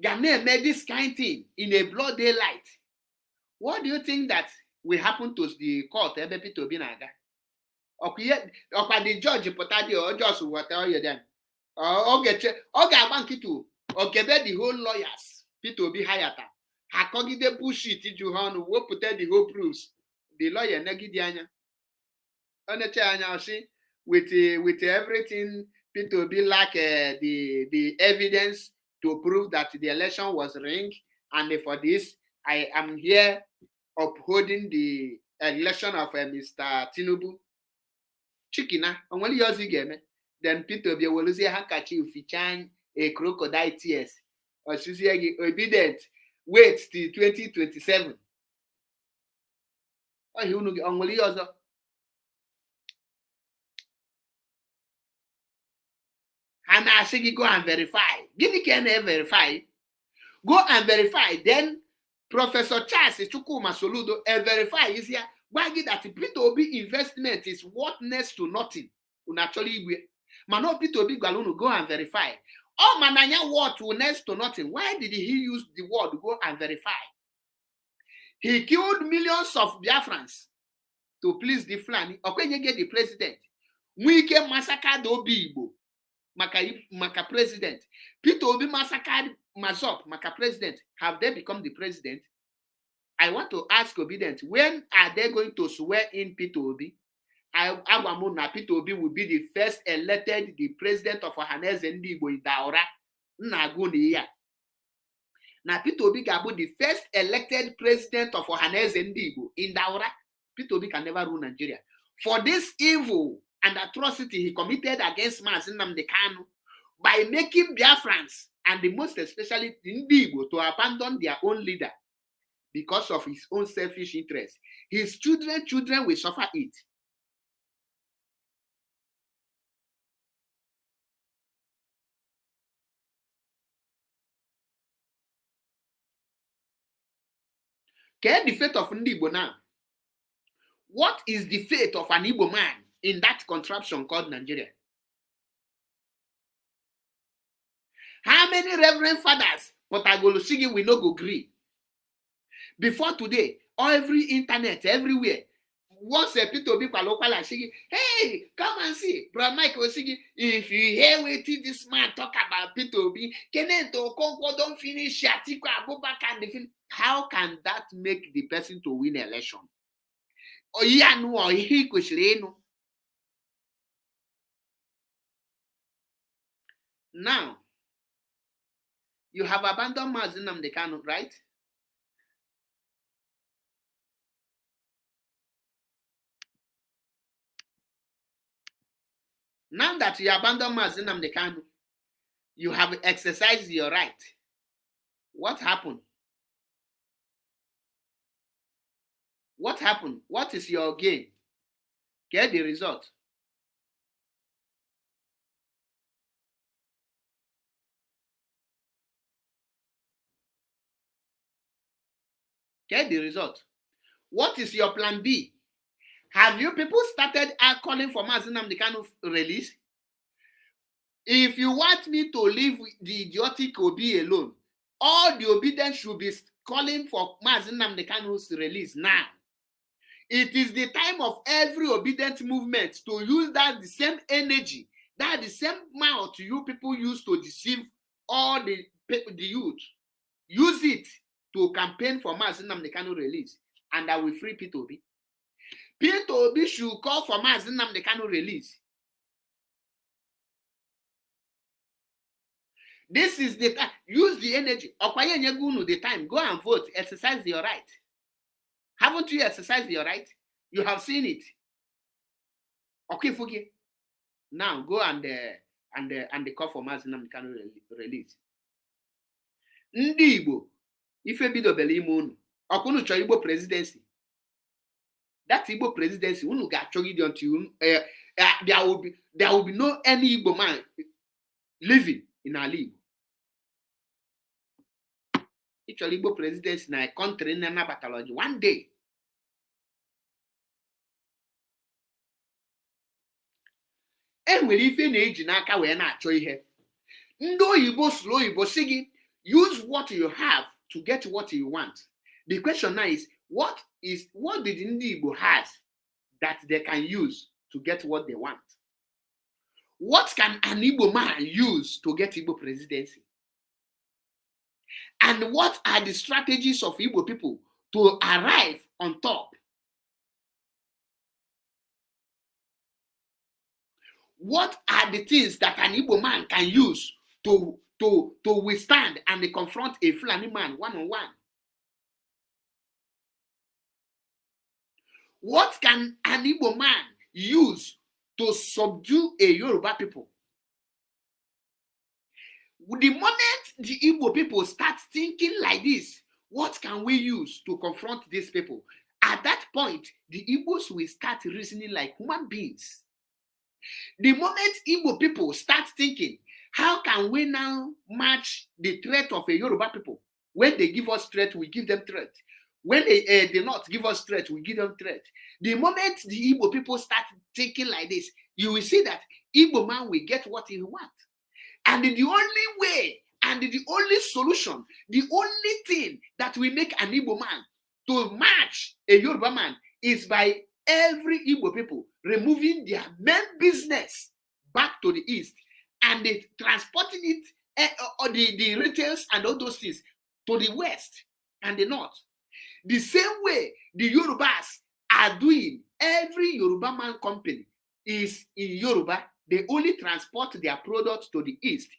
ga na-eme this kind thing in a broad daylight, what do you think that will happen to the court ebe P2OB na-aga? Ọkwa the judge pụta dị o just weta oye dem ọ ga-agba nkịtụ ogebe the whole lawyers P2OB hayata ha kọgide bullshit ju ha ọnụ wepụta the whole proofs. The lawyer negidi anya oneche anya osi with everything P2OB lack the evidence to prove that the election was rigged, and for this I am here upholding the election of Mr. Tinubu. Chikina onwere ihe ọzọ ị ga-eme. Then P2OB weluzie handkerchief fichaa a crocodile tears osizie gị obedient wait till 2027. Ọhịa unu gị onwere ihe ọzọ. Ha na-asị gị go and verify. Gịnị ka ị na-verify? Go and verify. Then Professor Charles Chukwuma Soludo verify is here. Gwa gị that P2OB investment is worth next to nothing. Unu achọrọ igwe. Mana P2OB gwara unu go and verify. Ọ mana ya what next to nothing. Why did he use the word go and verify? He killed millions of Biafrans to please the Fulani. Okwenyege the president. Nwike massacred Obi Igbo maka president. P2OB massacred Mazop maka president. Have they become the president? I want to ask Obedient, when are they going to swear in P2OB? Agwamu na P2OB will be the first elected the president of Ohaneze Ndị Igbo in Daura. Nnagu ni ya. Na P2OB ga-abụ the first elected president of Ohaneze Ndị Igbo in Daura. P2OB can never rule Nigeria. For this evil and atrocity he committed against Mazi Nnamdi Kanu by making Biafrans and the most especially Ndị Igbo to abandon their own leader because of his own selfish interest. His children will suffer it. Care the fate of Ndi Igbo now. What is the fate of an Igbo man in that contraption called Nigeria? How many reverend fathers Potagoloshigi will not go agree? Before today, every internet, everywhere, once a people be local shigi, hey, come and see. Brother Mike was singing, if you hear what this man talk about P2B, Kenneth Okonkwo don't finish Atiku Abubakar and the film. How can that make the person to win election? Now, you have abandoned Mazi Nnamdi Kanu, right? Now that you abandon Mazi Nnamdi Kanu, you have exercised your right. What happened? What happened? What is your gain? Get the result. Get the result. What is your plan B? Have you people started calling for Mazi Nnamdi Kanu release? If you want me to leave the idiotic Obi alone, all the obedience should be calling for Mazi Nnamdi Kanu's release now. It is the time of every obedient movement to use that the same energy, that the same mouth you people use to deceive all the youth. Use it to campaign for Mazi Nnamdi Kanu release, and I will free P2B. P2B should call for Mazi Nnamdi Kanu release. This is the time. Use the energy. The time. Go and vote. Exercise your right. Haven't you exercised your right? You have seen it. Okay, forget. Now go and call for Mazi Nnamdi Kanu release. Ndị Igbo, ife bidobele ime unu. Ọkunu chọrọ Igbo presidency. That Igbo presidency, unu ga-achọgide until there will be no any Igbo man living in our Igbo. Ịchọrọ Igbo presidency na country na-anabatala gị one day. Enwere ife na-eji n'aka wee na-achọ ihe. Ndị oyibo sụrụ oyibo sị gị, use what you have to get what you want. The question now is, what did Ndị Igbo have that they can use to get what they want? What can an Igbo man use to get Igbo presidency? And what are the strategies of Igbo people to arrive on top? What are the things that an Igbo man can use to withstand and confront a Fulani man one-on-one? What can an Igbo man use to subdue a Yoruba people? The moment the Igbo people start thinking like this, what can we use to confront these people? At that point, the Igbos will start reasoning like human beings. The moment Igbo people start thinking, how can we now match the threat of a Yoruba people? When they give us threat, we give them threat. When they not give us threat, we give them threat. The moment the Igbo people start thinking like this, you will see that Igbo man will get what he wants. And the only way and the only solution, the only thing that will make an Igbo man to match a Yoruba man is by every Igbo people removing their main business back to the east and they transporting it, or the retails and all those things to the west and the north. The same way the Yorubas are doing, every Yoruba man company is in Yoruba. They only transport their products to the east.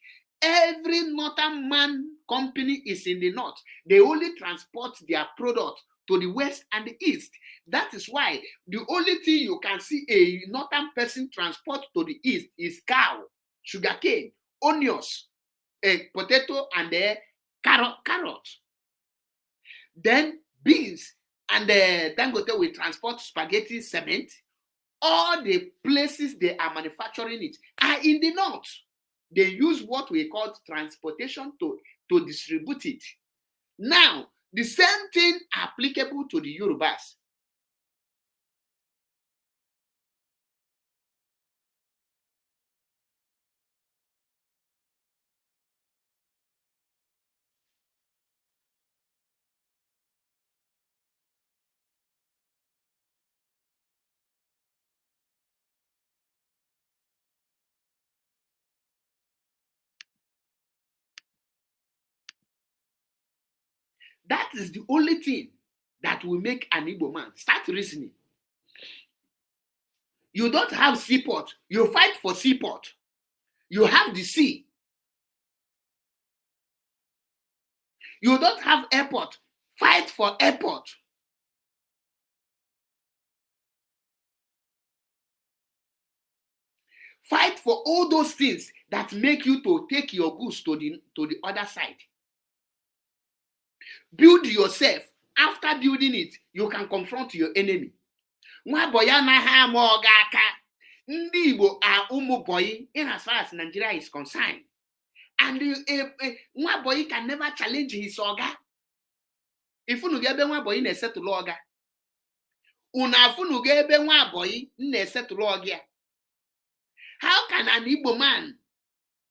Every northern man company is in the north. They only transport their product to the west and the east. That is why the only thing you can see a northern person transport to the east is cow, sugarcane, onions, potato, and carrot. Then beans and Dangote will transport spaghetti, cement. All the places they are manufacturing it are in the north. They use what we call transportation to distribute it. Now, The same thing applicable to the Yorubas. That is the only thing that will make an Igbo man start reasoning. You don't have seaport, you fight for seaport. You have the sea. You don't have airport, fight for airport. Fight for all those things that make you to take your goods to the other side. Build yourself. After building it, you can confront your enemy. Ndị Igbo are ụmụ boy in as far as Nigeria is concerned. And nwa boy can never challenge his oga. If unu ga-ebe nwa boy na-esetụlụ oga, unu afunu ga-ebe nwa boy na-esetụlụ oga. How can an Igbo man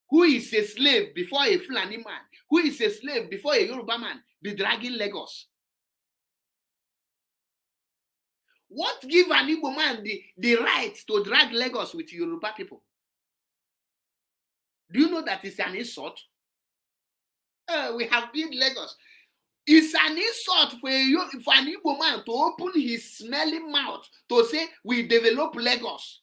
who is a slave before a Fulani man, who is a slave before a Yoruba man, be dragging Lagos? What give an Igbo man the right to drag Lagos with Yoruba people? Do you know that it's an insult? We have built Lagos. It's an insult for an Igbo man to open his smelly mouth to say we develop Lagos.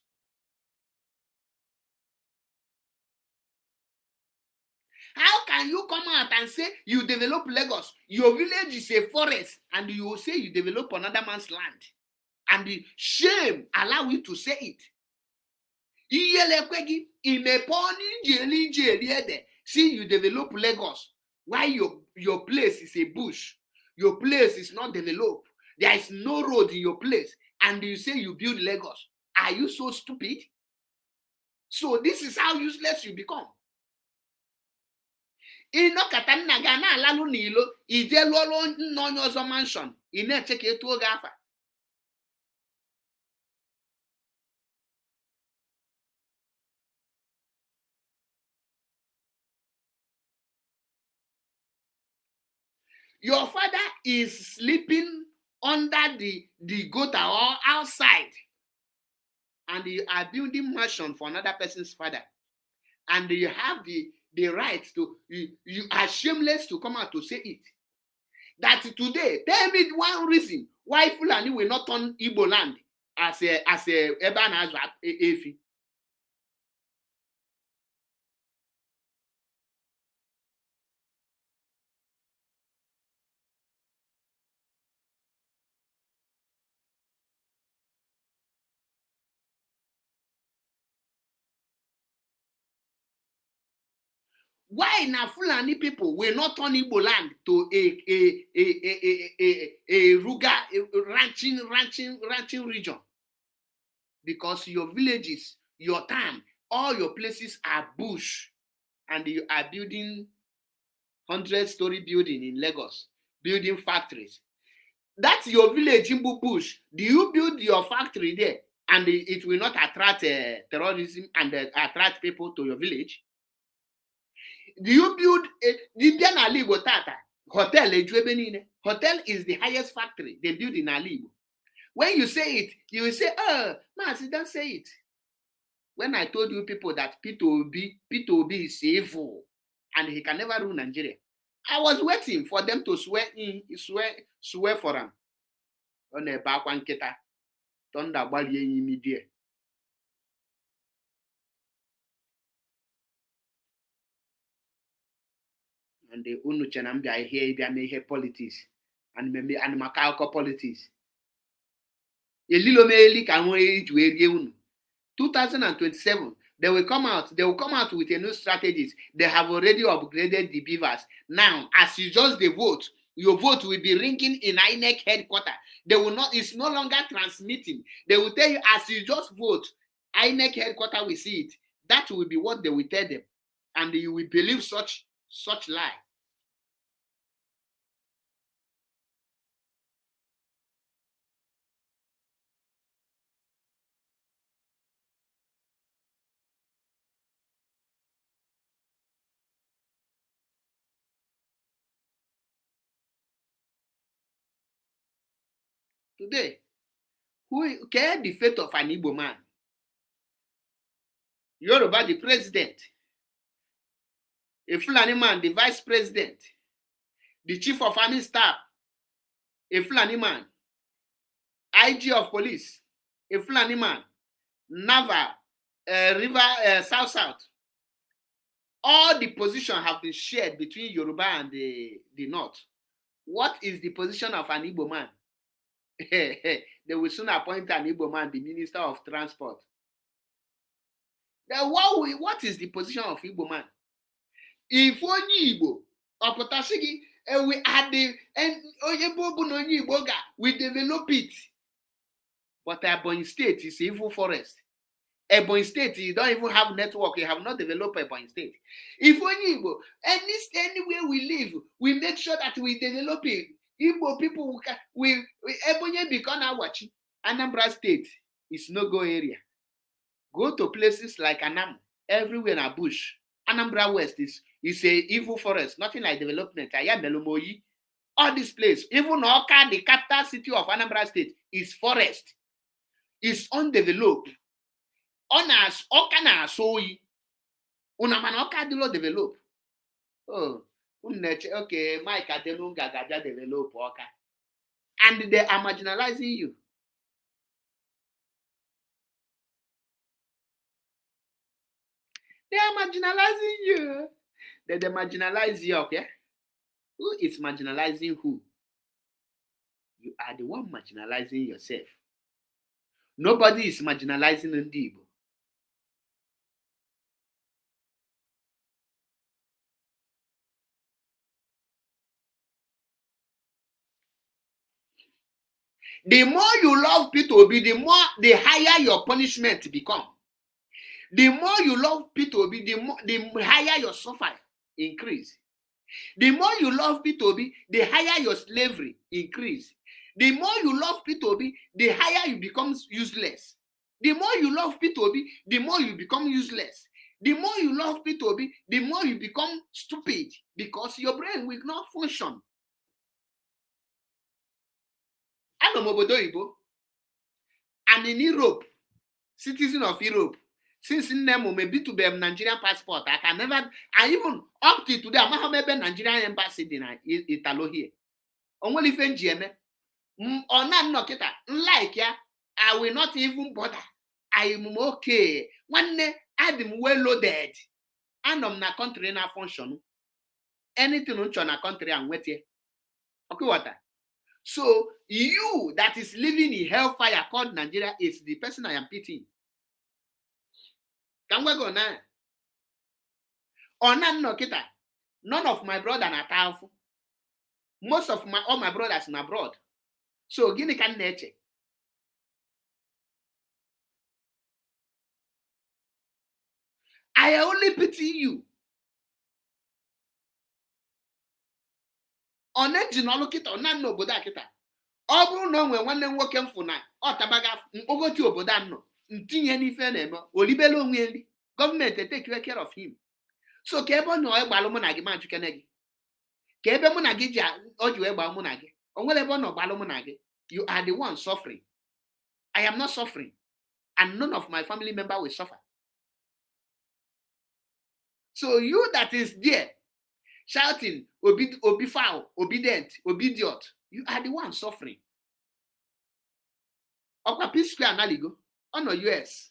How can you come out and say you develop Lagos? Your village is a forest and you say you develop another man's land. And the shame allow you to say it. See, you develop Lagos. Why your place is a bush? Your place is not developed. There is no road in your place. And you say you build Lagos. Are you so stupid? So this is how useless you become. Ịnọkọta nna gị na-alalụ n'ilo ije lụọlụ nna onye ọzọ mansion ị na-eche ka etuo gị afa. Your father is sleeping under the gutter or outside, and you are building mansion for another person's father, and you have the right to, you are shameless to come out to say it. That today, tell me one reason why Fulani will not turn Igbo land as a Eban as Efi. Why now Fulani people will not turn Igbo land to a ruga ranching region? Because your villages, your town, all your places are bush, and you are building 100-story building in Lagos, building factories. That's your village in bush. Do you build your factory there, and it will not attract terrorism and attract people to your village? Do you build hotel? Hotel is the highest factory they build in Alibo. When you say it, you will say, "Oh, Mazi, don't say it." When I told you people that Peter Obi is evil and he can never rule Nigeria, I was waiting for them to swear for him. On a back one keta, thunder bali media. And the Unuchanambia here, may hear politics and maybe animal politics. A little me can wait to 2027. They will come out with a new strategies. They have already upgraded the beavers. Now, as you just the vote, your vote will be ringing in INEC headquarters. They will not, it's no longer transmitting. They will tell you as you just vote, INEC headquarters will see it. That will be what they will tell them. And you will believe such lie. Today, who care the fate of an Igbo man? Yoruba, the president. A Fulani man, the vice president. The chief of army staff, a Fulani man. IG of police, a Fulani man. Naval, River, South. All the positions have been shared between Yoruba and the North. What is the position of an Igbo man? They will soon appoint an Igbo man, the Minister of Transport. Then what is the position of Igbo man? If only Igbo, Opotashigi, and we had the we develop it. But Ebonyi State is evil forest. Ebonyi State, you don't even have network, you have not developed Ebonyi State. If only Igbo, anywhere we live, we make sure that we develop it. Igbo people will Ebonyi become Awachi. Anambra State is no-go area. Go to places like Anam, everywhere in a bush. Anambra West is a evil forest, nothing like development. Ayamelumoyi, all this place, even Oka, the capital city of Anambra State, is forest. It's undeveloped. Oka na soyi. Unamana Oka dilo develop. Oh, okay, Mike Adenunga gaja develop Oka. And they are marginalizing you. They are marginalizing you. They marginalize you, okay? Who is marginalizing who? You are the one marginalizing yourself. Nobody is marginalizing Nnamdi. The more you love P2B, the higher your punishment become. The more you love P2B, the higher your suffer increase. The more you love P2B, the higher your slavery increase. The more you love P2B, the higher you become useless. The more you love P2B, the more you become useless. The more you love P2B, the more you become stupid because your brain will not function. I'm in Europe, citizen of Europe. Since Nnamdi may be to be a Nigerian passport, I even up to today, I'm not a Nigerian embassy in Italo here. Only if NGM, or not knock like ya, I will not even bother. I am okay. One day, I'm well loaded. And I'm na country na function. Anything on na country I'm with you. Okay, what? So you that is living in hellfire called Nigeria is the person I am pitying. Can we go now? Or not, none of my brother are powerful. Most of all my brothers are abroad. So gini can nature. I only pity you. On a genolokita or none no boda kita. Obu no when one nwoke mfu na otabaga ogoti oboda no ntinye n'ife na-eme olibelo onwe nri government take care of him. So ka ebe no egbalu mu na gi ma chukene gi. Ka ebe mu na gi ji oji we gba mu na gi. Onwere ebe no gbalu mu na gi. You are the one suffering. I am not suffering. And none of my family members will suffer. So you that is there shouting, obi foul, obedient, obedient, you are the one suffering. Okwa P Square analigo, ono US.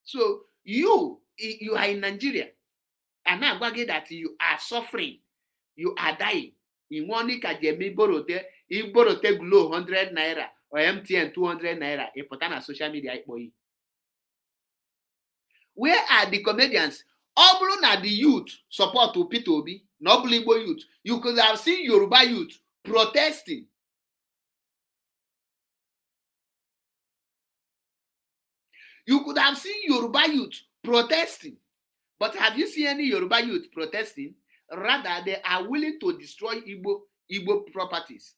So you are in Nigeria, and now that you are suffering, you are dying. In one kajemi borote, if borote glow 100 naira or MTN 200 naira, a potana social media boy. Where are the comedians? All na the youth support to P2B, not Igbo youth. You could have seen Yoruba youth protesting. You could have seen Yoruba youth protesting. But have you seen any Yoruba youth protesting? Rather, they are willing to destroy Igbo properties.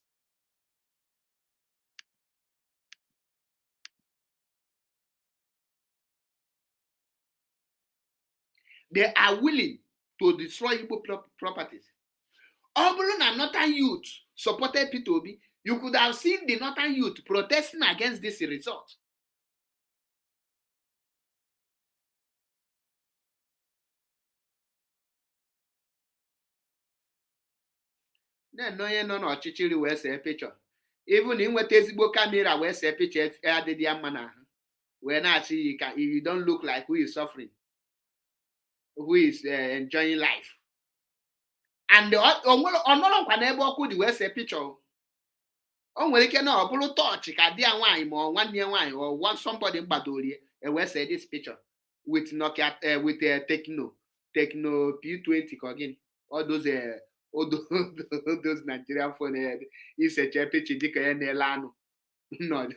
They are willing to destroy Igbo properties. Ọ bụrụ na Northern youth supported Peter Obi, you could have seen the Northern youth protesting against this result. Na onye nọ n'ọchịchịrị wee see picture, even inweta ezigbo kamera wee see picture adịghị ya mma n'ahụ, wee na-achị yi ka you don't look like who is suffering, who is enjoying life. And ọnọrọkwa n'ebe ọkụ dị wee see picture. O nwere ike na ọ bụrụ tọọchị ka di ya nwaanyị ma ọ nwanne ya nwaanyị or one somebody gbadorie wee see this picture with Nokia with Techno P20 ka ọ gịnị, all those Nigerian phone iseche picture dịka ya na-ele anụ. No.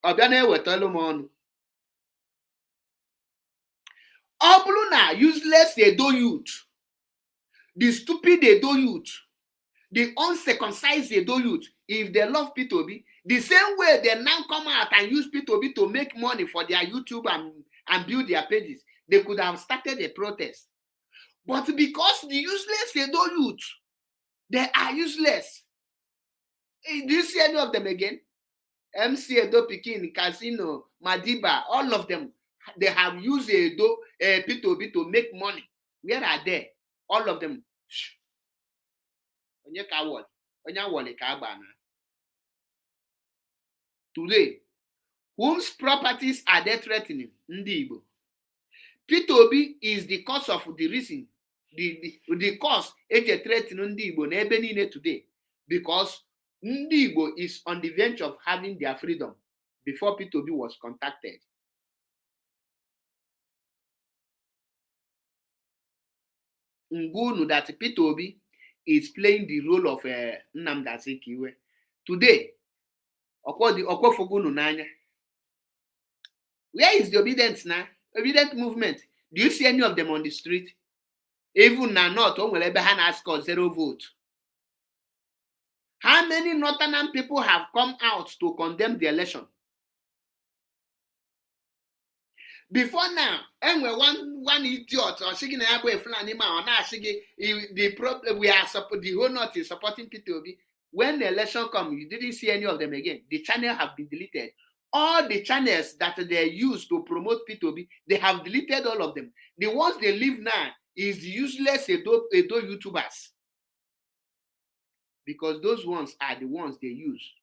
Ọ bịa na-ewetara m ọnụ. Ọ bụrụ na useless Edo youth, the stupid Edo youth, the uncircumcised Edo youth, if they love Peter Obi, the same way they now come out and use Peter Obi to make money for their YouTube and build their pages, they could have started a protest. But because the useless Edo youth, they are useless. Do you see any of them again? MC Edo Pikin, Casino, Madiba, all of them, they have used Peter Obi to make money. Where are they? All of them. Today, whose properties are they threatening? Ndị Igbo. Peter Obi is the cause of the reason, the cause eji threatening ndị Igbo n'ebe niile today, because ndị Igbo is on the verge of having their freedom before Peter Obi was contacted. Ngunu that Peter Obi is playing the role of Nnamdi Azikiwe. Today, Okwofogunu n'anya. Where is the obedience now? Obedient movement. Do you see any of them on the street? Even now, not only ebe ha na-ask for 0 vote. How many Northern people have come out to condemn the election? Before now, and one idiot or shaking a boy Fulani man or the problem we are the whole North is supporting Peter Obi. When the election comes, you didn't see any of them again. The channel have been deleted. All the channels that they use to promote Peter Obi, they have deleted all of them. The ones they leave now is useless Edo YouTubers. Because those ones are the ones they use.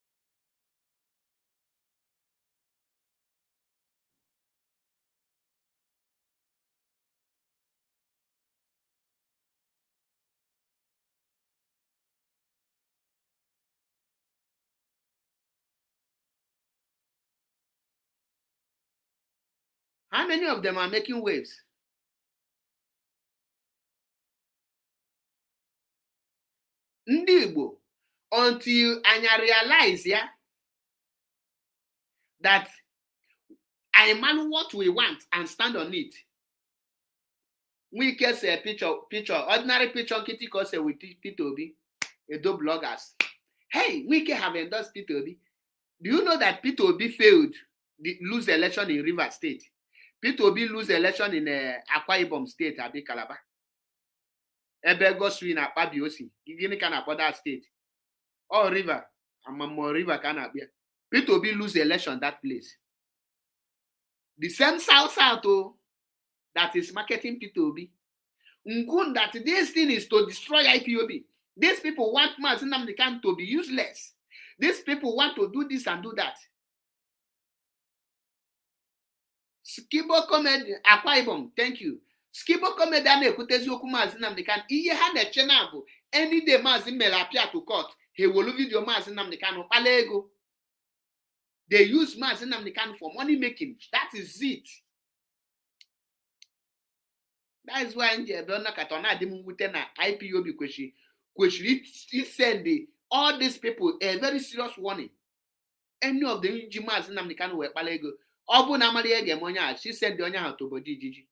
How many of them are making waves? Ndị Igbo, until I realize that I man what we want and stand on it. We can say picture, ordinary picture Kitty Kose with Peter Obi, Edo bloggers. Hey, we can have endorsed Peter Obi. Do you know that Peter Obi failed lose election in Rivers State? Peter Obi lose election in Akwa Ibom State, Abi Calabar. Ebe gosiri na Akpabi Osi, gịnị ka na that state? Oh, River, Amamo River ka na-abịa. Peter Obi lose election that place. The same South that is marketing Peter Obi. Ngun that this thing is to destroy IPOB. These people want Mazi Nnamdi to be useless. These people want to do this and do that. Skibo comedy, Akwa Ibom, thank you. Skibo comedy na-ekwutezi okwu Mazi Nnamdi Kanu. Ihe ha na-eche na bụ any day Mazi mere appear to court, he will video Mazi Nnamdi Kanu kpala ego. They use Mazi Nnamdi Kanu for money making. That is it. That is why ndị ebe ọ nakọta na adị m mwute na IPOB kwesịrị send all these people a very serious warning. Any of them ji Mazi Nnamdi Kanu wee kpala ego. Ọ bụ na amara ihe ga-eme onye ahụ, she send onye ahụ to obodo ijiji.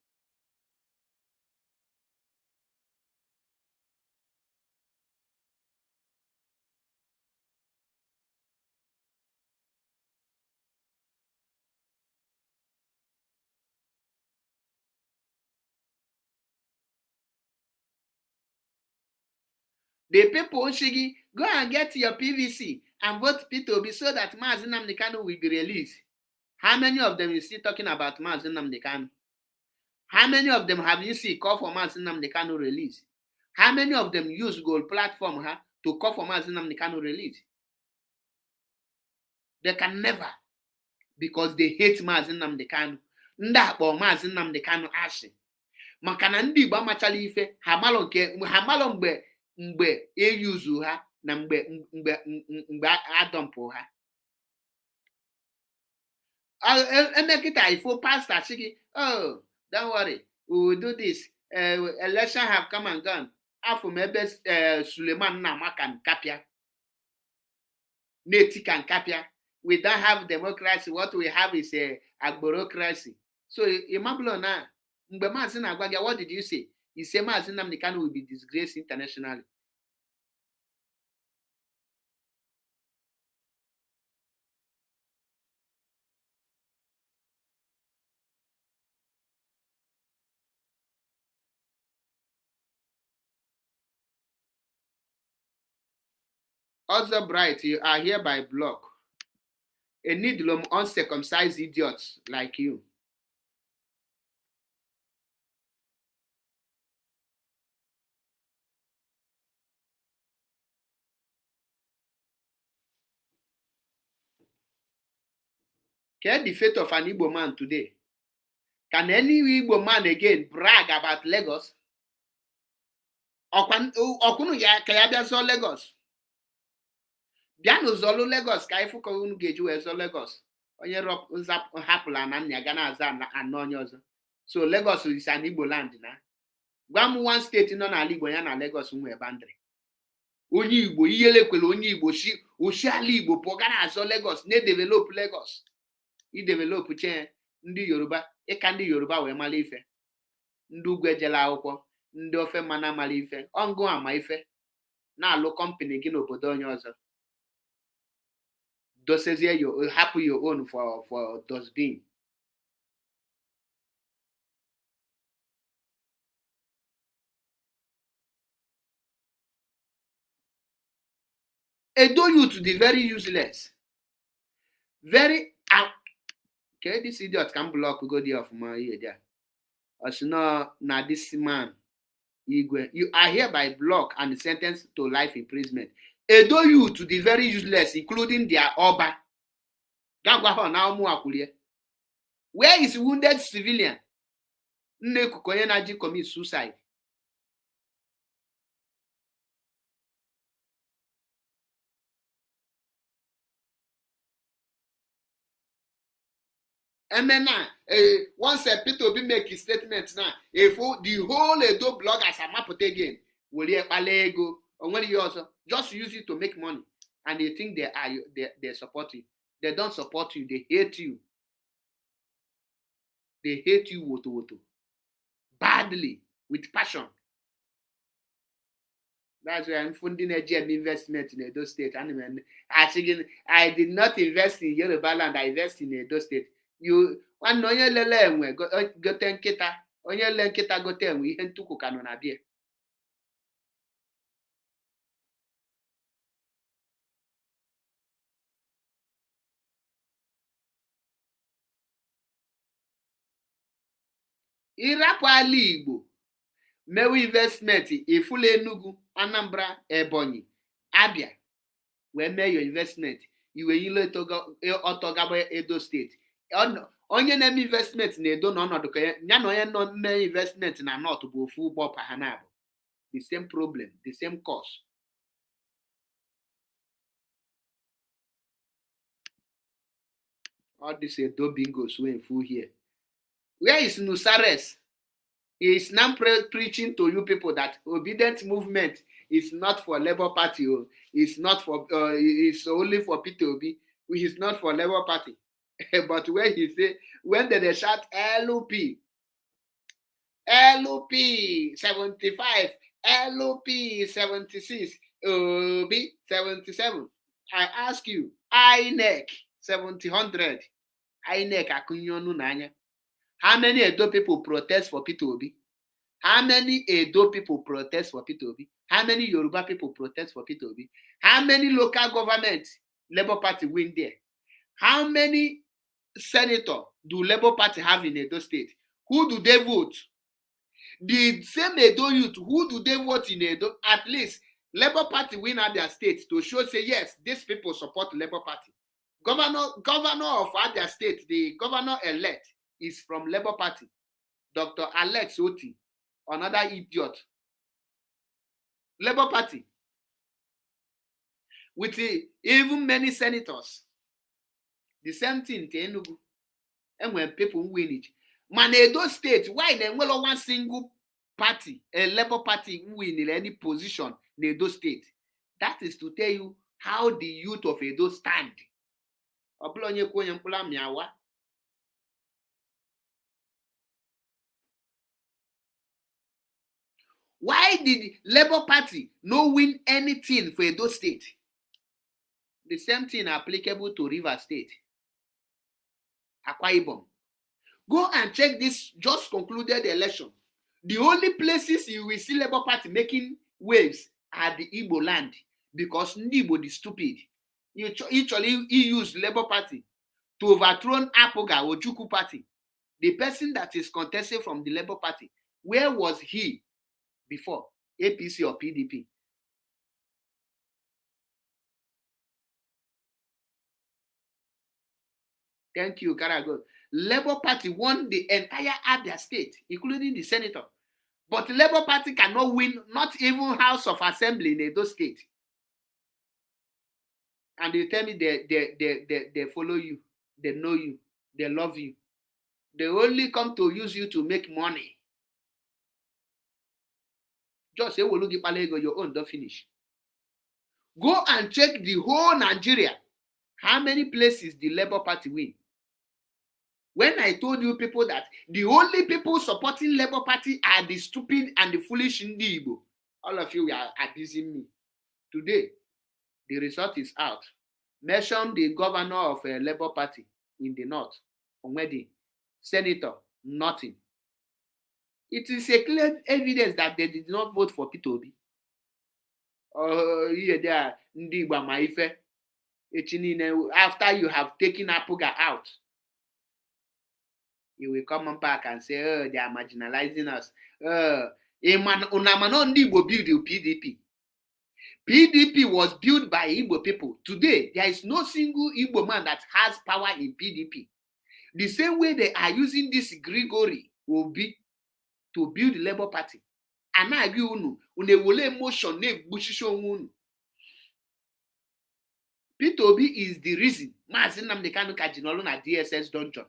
The people Shigi, go and get your PVC and vote Peter Obi so that Mazi Nnamdi Kanu will be released. How many of them you see talking about Mazi Nnamdi Kanu? How many of them have you seen call for Mazi Nnamdi Kanu release? How many of them use Gold platform to call for Mazi Nnamdi Kanu release? They can never, because they hate Mazi Nnamdi Kanu. Ndị akpọ Mazi Nnamdi Kanu asị. Maka na ndị Igbo amachala ife, ha malụ mgbe eyuzu ha na mgbe adọmpụ ha. Emekịta ifo pastor sị, oh, don't worry, we will do this. Election have come and gone. Afọ m ebe Suleiman Nama kan kapịa. Neti kan kapịa. We don't have democracy. What we have is a agborocracy. So imablo na mgbe Mazi na-agwa gị, what did you say? He said Mazi Nnamdi Kanu will be disgraced internationally. Also bright, you are hereby blocked. A needlum uncircumcised idiots like you. Care the fate of an Igbo man today. Can any Igbo man again brag about Lagos? Okunu ya kaya bịa zọ Lagos. Bịa n'ụzọlụ Lagos ka ifu ka unu ga-eji wee zọ Lagos. Onye hapụla na nna ga na-aza anọ onye ọzọ. So Lagos is an Igbo land na. Gwa m one state nọ n'ala Igbo ya na Lagos nwe bandịrị. Onye Igbo ihele kwere onye Igbo oshi ala Igbo pụọ ga na-azọ Lagos na-edevelop Lagos. Idevelop che ndị Yoruba, ịka ndị Yoruba wee mara ife. Ndị ugwu ejela akwụkwọ, ndị ofe mana mara ife, ọngụ ama ife, na-alụ kọmpani gị n'obodo onye ọzọ. Dosezie hapụ your own for dustbin. Edo youth the very useless. Very okay, this idiot can block go there of my ear there. As no, na this man, Igwe, you are hereby blocked and sentenced to life imprisonment. Edo you to the very useless, including their Oba. Where is wounded civilian? Nne commit suicide. And then now, once Peter Obi make his statement now, if the whole Edo bloggers are mapped again, will you ego or what you also just use it to make money, and they think they support you. They don't support you. They hate you. They hate you woto badly with passion. That's why I'm funding a GM investment in Edo State. And I did not invest in Yoruba land. I invest in Edo State. You one onye lele enwe gote nkịta, onye le nkịta gote enwe ihe ntuku ka nọ na bịa. Ịrapụ ala Igbo mewe investment ifule Enugu, Anambra, Ebonyi, Abia wee mee your investment iwe yile otogaba Edo State. Onye na-eme investment na-edo n'ọnọdụ ka ya na onye nọ mee investment na North bụ ofu ụgbọ ọpa ha na-abụ. The same problem, the same cause. All this Edo bingos wey full here. Where is Nusares? He is now preaching to you people that obedient movement is not for Labour Party. It's not for. It's only for Peter Obi. Which is not for Labour Party. But when he say, when they shout LOP 75, LOP 76, Obi 77, I ask you, INEC 70, INEC akunyonu nanya. How many Edo people protest for Peter Obi? How many Edo people protest for Peter Obi? How many Yoruba people protest for Peter Obi? How many local government Labour Party win there? How many senator do Labour Party have in Edo State? Who do they vote? The same Edo youth, who do they vote in Edo? At least Labour Party win at their state to show, say, yes, these people support Labour Party. Governor of Abia State, the governor-elect is from Labour Party. Dr. Alex Oti, another idiot. Labour Party. With even many senators. The same thing to Enugu. And when people win it. Man, Edo State, why they will one single party, a Labour Party win in any position in Edo State? That is to tell you how the youth of Edo stand. Why did Labour Party no win anything for Edo State? The same thing applicable to Rivers State. Akwa Ibom. Go and check this just concluded election. The only places you will see Labour Party making waves are the Igbo land, because Igbo is stupid. He used Labour Party to overthrow Apoga Ojukwu Party. The person that is contesting from the Labour Party, where was he before? APC or PDP? Thank you, Karago. Labour Party won the entire Abia State, including the senator. But Labour Party cannot win, not even House of Assembly in Edo State. And you tell me they follow you, they know you, they love you. They only come to use you to make money. Just say, well, look, your own don't finish. Go and check the whole Nigeria. How many places the Labour Party win? When I told you people that the only people supporting Labour Party are the stupid and the foolish Igbo, all of you are abusing me. Today, the result is out. Mention the governor of a Labour Party in the north, Onwedi, senator, nothing. It is a clear evidence that they did not vote for Peter Obi. After you have taken Apuga out, you will come back and say, oh, they are marginalizing us. Unamano Igbo build the PDP. PDP was built by Igbo people. Today, there is no single Igbo man that has power in PDP. The same way they are using this Gregory will be to build the Labour Party. And I agree with you, emotion, Peter Obi is the reason mazi Nnamdi Kanu kajinolu na DSS dungeon.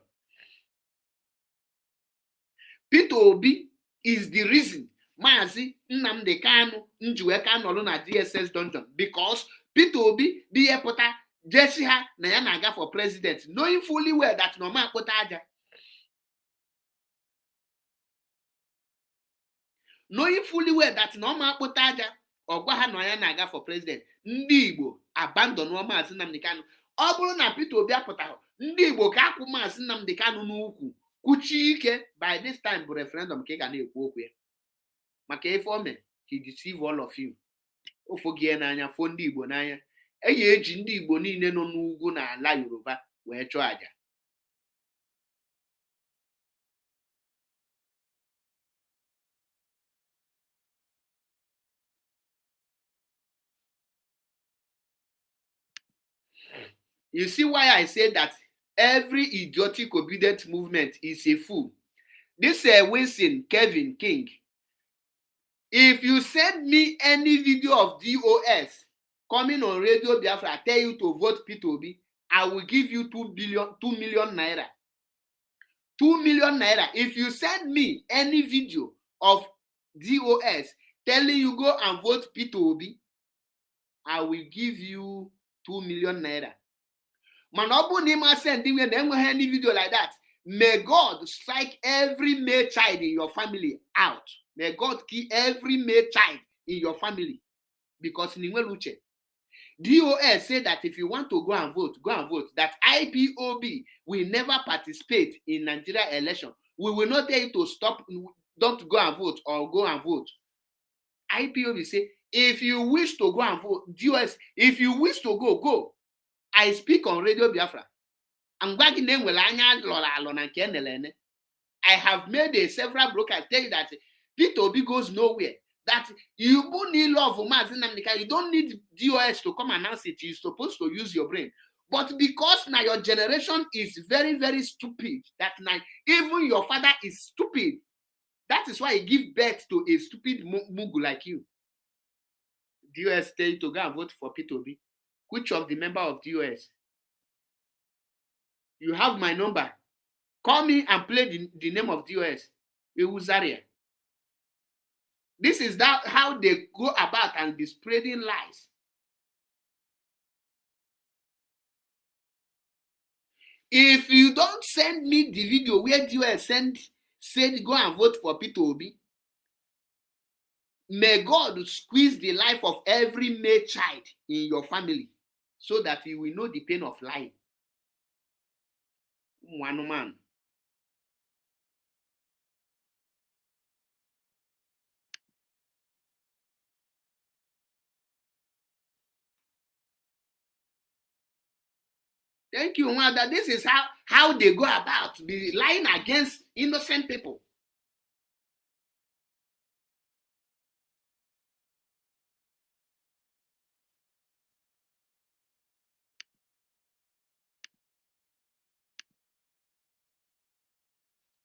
Peter Obi is the reason mazi Nnamdi Kanu njiwe kanolu na DSS dungeon, because Peter Obi di epota jeshi ha na ya na-aga for president, knowing fully well that no ma akpota aja. Knowing fully well that no ma akpota aja, ogwa ha no ya na-aga for president. Ndị Igbo abandon mazi Nnamdi Kanu. Ọ bụrụ na Peter Obi apụtaghị, ndị Igbo ka akwụ mazi Nnamdi Kanu n'ukwu kwuchi ike. By this time bụ referendum ka ị ga na-ekwu okwu ya. Maka ife ome, he deceive all of you. Ofogie n'anya, fo ndị Igbo n'anya. Eji ndị Igbo niile nọ n'ugwu na ala Yoruba wee chụọ aja. You see why I say that every idiotic obedient movement is a fool. This Wilson Kevin King. If you send me any video of DOS coming on Radio Biafra, I tell you to vote Peter Obi, I will give you 2 million naira. 2 million naira. If you send me any video of DOS telling you go and vote Peter Obi, I will give you 2 million naira. Man, send any video like that. May God strike every male child in your family out. May God kill every male child in your family. Because DOS said that if you want to go and vote, go and vote. That IPOB will never participate in Nigeria election. We will not tell you to stop, don't go and vote or go and vote. IPOB say If you wish to go and vote, DOS, if you wish to go, go. I speak on Radio Biafra. I have made several brokers tell you that Peter Obi goes nowhere. That you need love for mazi Nnamdi. You don't need DOS to come announce it. You're supposed to use your brain. But because now your generation is very, very stupid, that now even your father is stupid. That is why he give birth to a stupid mugu like you. DOS tell you to go and vote for Peter Obi. Which of the member of DOS? You have my number. Call me and play the name of DOS. Zaria. This is how they go about and be spreading lies. If you don't send me the video where DOS said go and vote for Peter Obi, may God squeeze the life of every male child in your family so that you will know the pain of lying. One man. Thank you, Wanda. This is how they go about be lying against innocent people.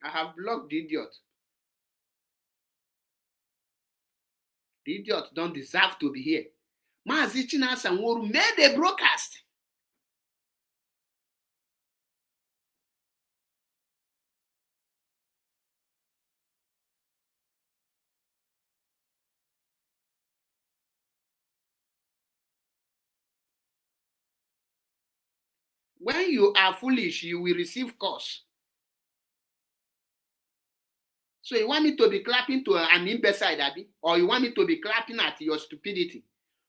I have blocked the idiot. The idiot don't deserve to be here. Mazi Chinasa Nworu made a broadcast. When you are foolish, you will receive curse. So you want me to be clapping to an imbecile, Abby? Or you want me to be clapping at your stupidity?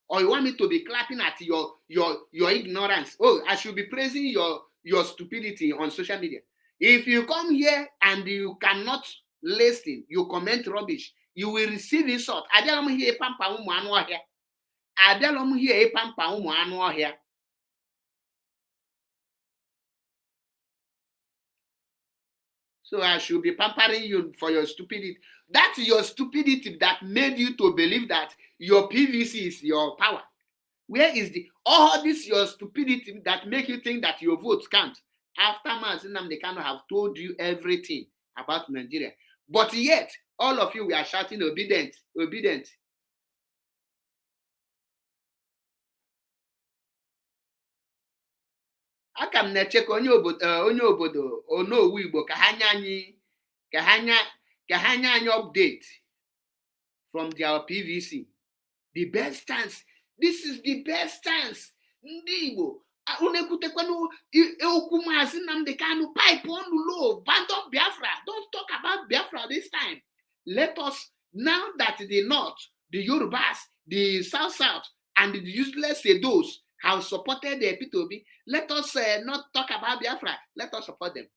Or you want me to be clapping at your ignorance? Oh, I should be praising your stupidity on social media. If you come here and you cannot listen, you comment rubbish, you will receive insult. Adelom here pampa umu anu ohia. Adelom here pampa umu anu ohia. So I should be pampering you for your stupidity. That's your stupidity that made you to believe that your PVC is your power. Where is all this your stupidity that make you think that your votes count? After mazi Nnamdi Kanu have told you everything about Nigeria. But yet, all of you were shouting obedient, obedient. Aka m na-eche ka onye obodo onowu Igbo ka ha nye anyị update from their PVC. The best chance. This is the best chance. Ndị Igbo unekwutekwanụ okwu mazi Nnamdi Kanu pipe on low, abandon Biafra. Don't talk about Biafra this time. Let us, now that the North, the Yorubas, the South, and the useless those have supported the Peter Obi, let us not talk about Biafra. Let us support them.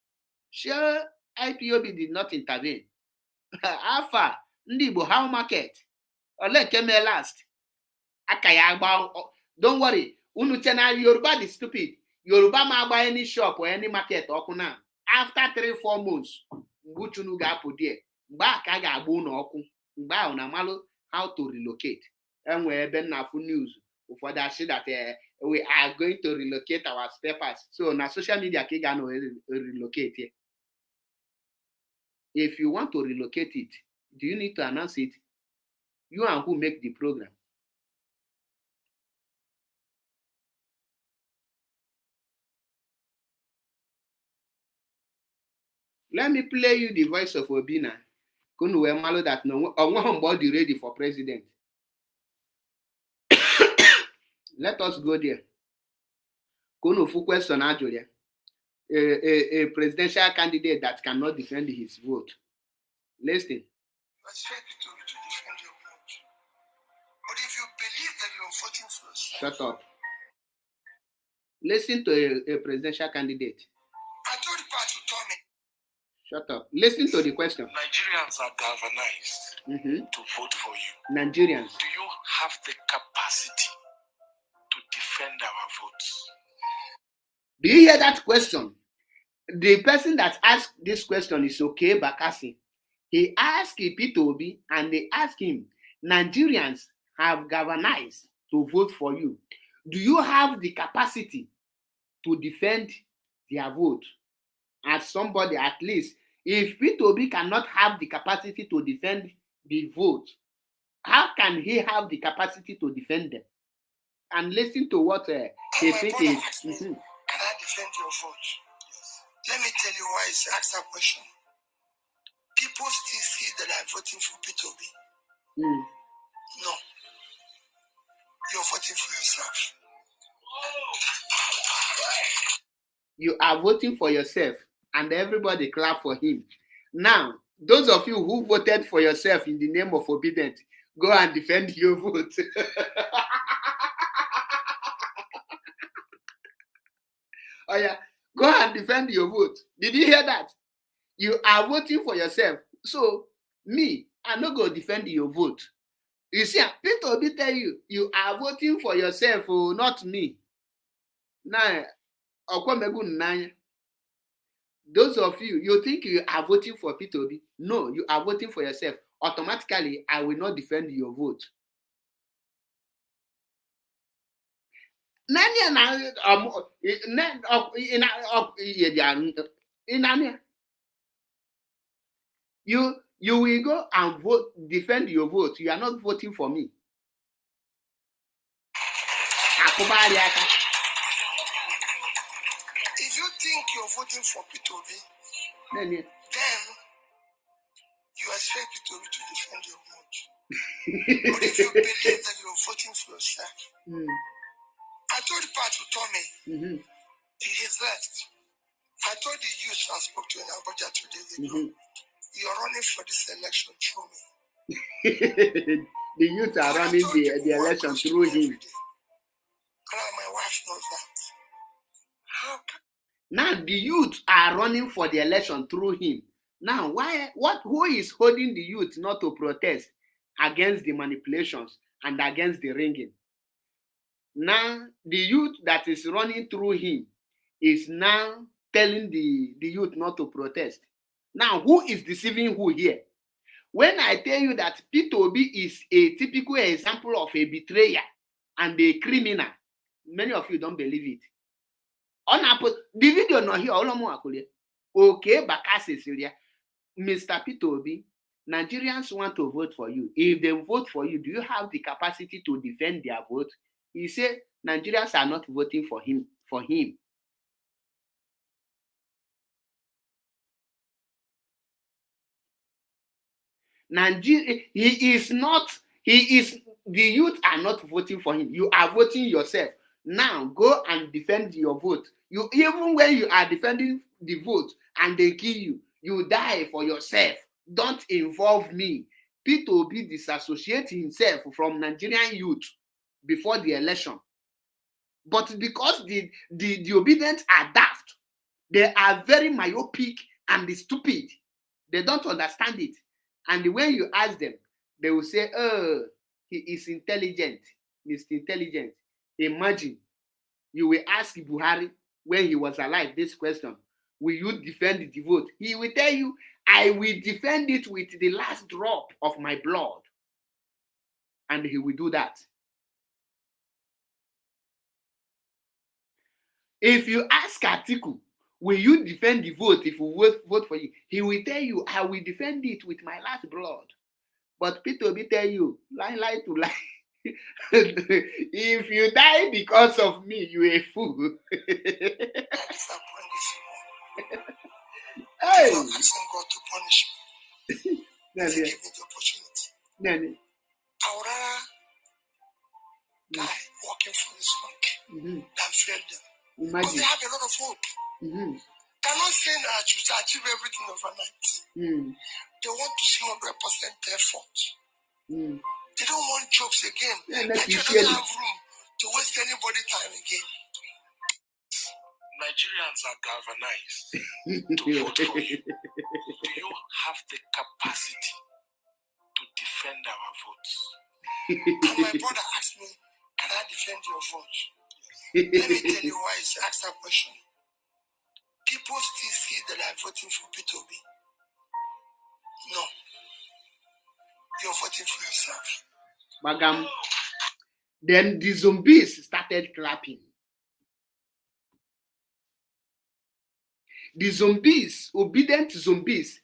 Sure, IPOB did not intervene. Alpha, Ndị Igbo, how market? Ole keme last. Don't worry. Unu chena Yoruba is stupid. Yoruba ma buy any shop or any market oku na. After 3-4 months, Mbuchunu ga apụ there. Mgbe aka ga agba unu ọkụ. Mgbe ahụ na malụ how to relocate. Enwe ebe na fu news. Ụfọdụ asị that we are going to relocate our spare parts. So na social media ka ị ga no relocate here. If you want to relocate it, do you need to announce it? You and who make the program? Let me play you the voice of Obina. Kunu we malo that no body ready for president. Let us go there. Kunu fu question ajuria. A presidential candidate that cannot defend his vote. Listen. Expect to defend your vote. But if you believe that you're voting for yourself, Shut up. Listen to a presidential candidate. I told the party to tell me. Shut up. Listen to the question. Nigerians are galvanized to vote for you. Nigerians. Do you have the capacity to defend our votes? Do you hear that question? The person that asked this question is Okay Bakassi. He asked Peter Obi and they asked him, Nigerians have galvanized to vote for you. Do you have the capacity to defend their vote? As somebody, at least, if Peter Obi cannot have the capacity to defend the vote, how can he have the capacity to defend them? And listen to what they think is. Can I defend your vote? Yes. Let me tell you why I asked that question. People still see that I'm voting for Peter Obi. No. You're voting for yourself. You are voting for yourself, and everybody clap for him. Now, those of you who voted for yourself in the name of obedience, go and defend your vote. Oh yeah, go and defend your vote. Did you hear that? You are voting for yourself. So, me, I'm not going to defend your vote. You see, Peter Obi tell you, you are voting for yourself, oh, not me. Now, those of you, you think you are voting for Peter Obi. No, you are voting for yourself. Automatically, I will not defend your vote. You will go and vote, defend your vote. You are not voting for me. If you think you're voting for Peter Obi, then you expect Peter Obi to defend your vote. But if you believe that you're voting for yourself, I told Pat to Tommy, he's left. I told the youth I spoke to in Abuja 2 days ago, you're running for this election through me. The youth are running the election through him. My wife knows that. Now the youth are running for the election through him. Now, who is holding the youth not to protest against the manipulations and against the ringing? Now, the youth that is running through him is now telling the youth not to protest. Now, who is deceiving who here? When I tell you that Peter Obi is a typical example of a betrayer and a criminal, many of you don't believe it. The video not here. Okay, Bakassi Syria, Mr. Peter Obi, Nigerians want to vote for you. If they vote for you, do you have the capacity to defend their vote? He said Nigerians are not voting for him. Nigeria, the youth are not voting for him. You are voting yourself. Now go and defend your vote. Even when you are defending the vote and they kill you, you die for yourself. Don't involve me. Peter Obi disassociate himself from Nigerian youth before the election. But because the obedient are daft, they are very myopic and stupid. They don't understand it. And when you ask them, they will say, oh, he is intelligent, Mr. Intelligent. Imagine, you will ask Buhari when he was alive this question, will you defend the vote? He will tell you, I will defend it with the last drop of my blood. And he will do that. If you ask Atiku, will you defend the vote if we vote for you? He will tell you, I will defend it with my last blood. But Peter will tell you, lie to lie. If you die because of me, you a fool. Hey! I'm asking God to punish me. Give me the opportunity. I would rather die walking through the smoke than fail them. Because they have a lot of hope. They're not saying that I should achieve everything overnight. They want to see 100% effort. They don't want jokes again. Nigeria doesn't have room to waste anybody's time again. Nigerians are galvanized to vote for you. have the capacity to defend our votes. And my brother asked me, can I defend your vote? Let me tell you why he asked that question. People still see that I'm voting for P2B. No. You're voting for yourself. Bagam. Then the zombies started clapping. The zombies, obedient zombies,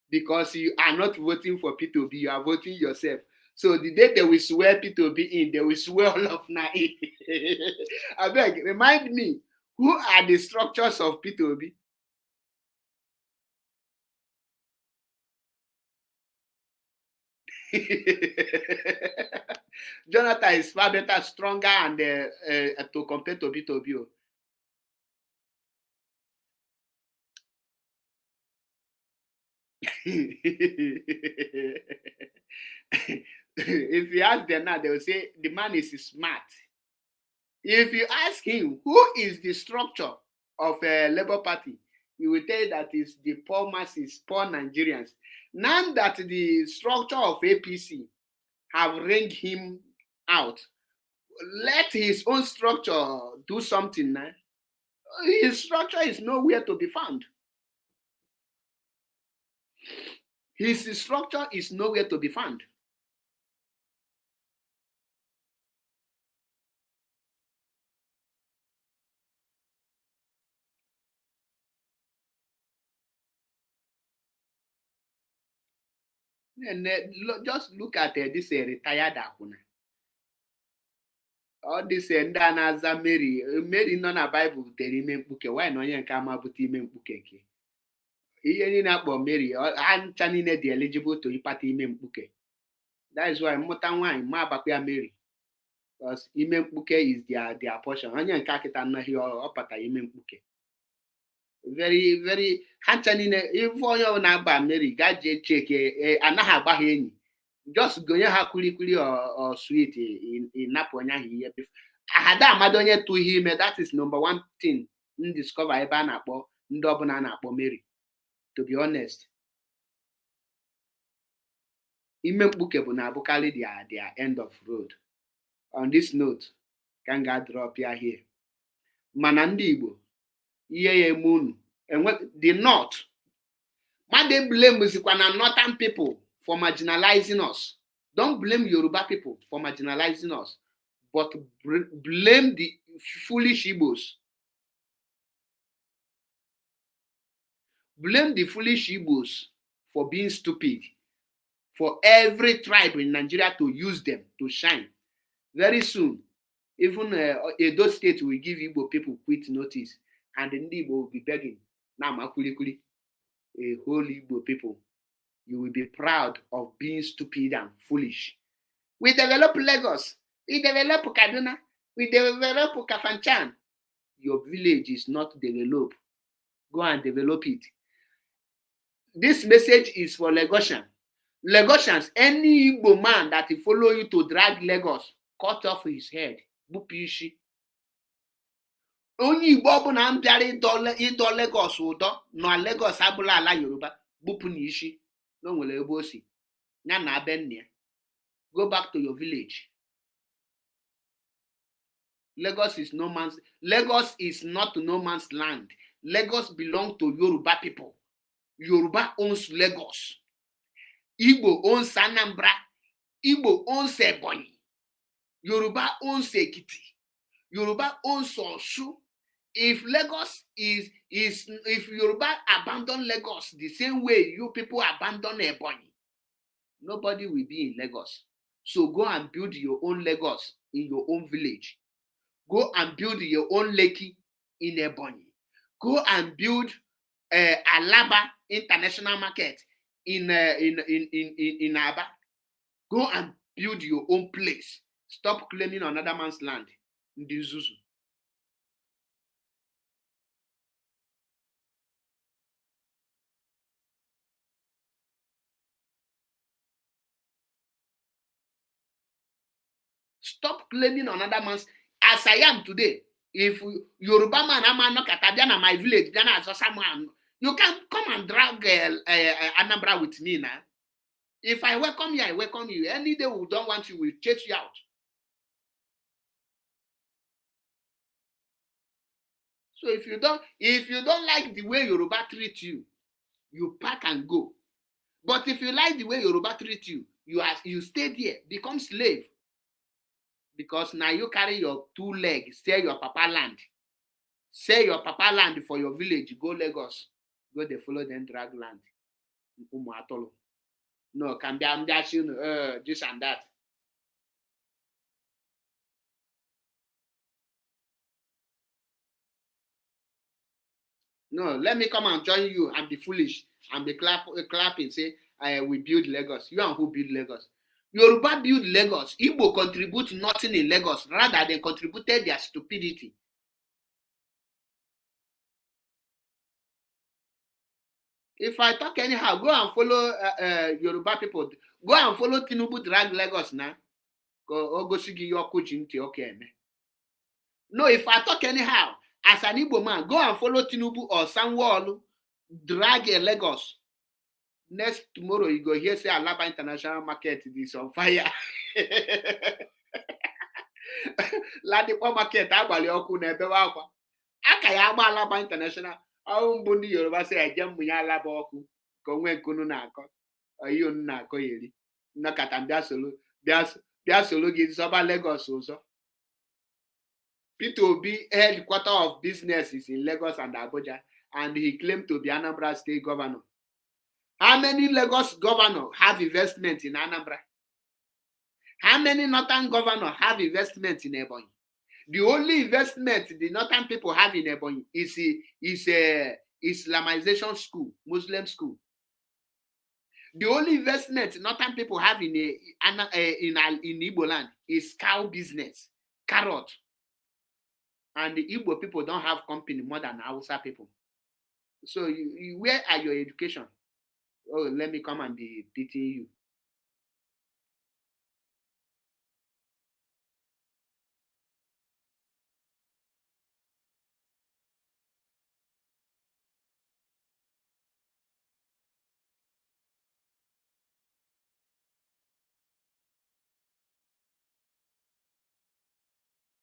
because you are not voting for P2B, you are voting yourself. So the day they will swear P2B in, they will swear all of now in. I beg, remind me, who are the structures of P2B? Jonathan is far better, stronger, and to compare to P2B. If you ask them now, they will say the man is smart. If you ask him who is the structure of a Labour Party, he will tell you that it's the poor masses, poor Nigerians. Now that the structure of APC have wringed him out, let his own structure do something now. His structure is nowhere to be found. His structure is nowhere to be found. And just look at this retired Akuna. All this ndị a na-aza Mary nọ na Baịbụl butere ime mkpuke, why na onye nke ama bute ime mkpuke nke ihe niile akpọ Mary, ha ncha niile dị eligible to ịkpata ime mkpuke. That is why mmụta nwaanyị ma agbakwa ya Mary, because ime mkpuke is their portion. Onye nke akịta anaghị ọpata ime mkpuke. Very very ha ncha niile, ife onye ọ na-agba Mary gaje cheke anaghị agba ha enyi, just gonye ha kwilikwili or sweet ịnapụ onye ahụ ihe. Ada amado onye tụ ihe ime, that is number one thing m discover ebe a na-akpọ ndị ọbụla a na-akpọ Mary, to be honest. Ime mkpuke bụ na-abụkarị their end of road. On this note, ka m ga-drop ya here. Mana ndị Igbo, ihe ya eme unu the North, mmadụ blamezikwa na Northern people for marginalizing us. Don't blame Yoruba people for marginalizing us, but blame the foolish Igbos. Blame the foolish Igbos for being stupid, for every tribe in Nigeria to use them to shine. Very soon, even Edo State will give Igbo people quit notice, and the Igbo will be begging. Now, makulikuli, a whole Igbo people, you will be proud of being stupid and foolish. We develop Lagos, we develop Kaduna, we develop Kafanchan. Your village is not developed. Go and develop it. This message is for Lagosians. Lagosians, any Igbo man that will follow you to drag Lagos, cut off his head. Bupishi. Onye Igbo ọbụla m bịara ịdọ Lagos ụdọ na Lagos abụla ala Yoruba, bupụ n'isi na nwere ebe o si ya na abe nne ya. Go back to your village. Lagos is not no man's land. Lagos belongs to Yoruba people. Yoruba owns Lagos. Igbo owns Anambra. Igbo owns Ebonyi. Yoruba owns Ekiti. Yoruba owns Osun. If Yoruba abandon Lagos the same way you people abandon Ebonyi, nobody will be in Lagos. So go and build your own Lagos in your own village. Go and build your own Lekki in Ebonyi. Go and build Alaba International Market in Aba. Go and build your own place. Stop claiming another man's land. Ndizuzu. Stop claiming another man's. As I am today, if Yoruba man ama no katabia na my village, then as someone You can come and drag Anambra with me now. If I welcome you, I welcome you. Any day we don't want you, we'll chase you out. So if you don't like the way Yoruba treat you, you pack and go. But if you like the way Yoruba treat you, you stay there, become slave. Because now you carry your 2 legs, sell your papa land. Sell your papa land for your village, go Lagos. Go they follow them drag land. No, can be this and that. No, let me come and join you and be foolish and be clapping, say, we build Lagos. You and who build Lagos? Yoruba build Lagos. Igbo contribute nothing in Lagos. Rather, they contributed their stupidity. If I talk anyhow, go and follow Yoruba people. Go and follow Tinubu drag Lagos now. No, if I talk anyhow, as an Igbo man, go and follow Tinubu or Sanwo-Olu drag Lagos. Next tomorrow, you go here say Alaba International Market is on fire. Ladipo Market, agbali ọkụ na-ebewe akwa. Aka ya agba Alaba International. Ọ mbụ ndị Yoruba sị eje mmụnye Alaba ọkụ ka onwe nkunu na-akọ. Oyi onu na-akọ yeri. Nnọkọta bịa solo gị zọba Lagos ụzọ. Peter Obi, headquarter of business is in Lagos and Abuja, and he claimed to be Anambra State governor. How many Lagos governors have investment in Anambra? How many northern governors have investment in Ebonyi? The only investment the northern people have in Ebonyi is a Islamization school, Muslim school. The only investment northern people have in Igbo land is cow business, carrot. And the Igbo people don't have company more than Hausa people. So where are your education? Oh, let me come and be pitying you.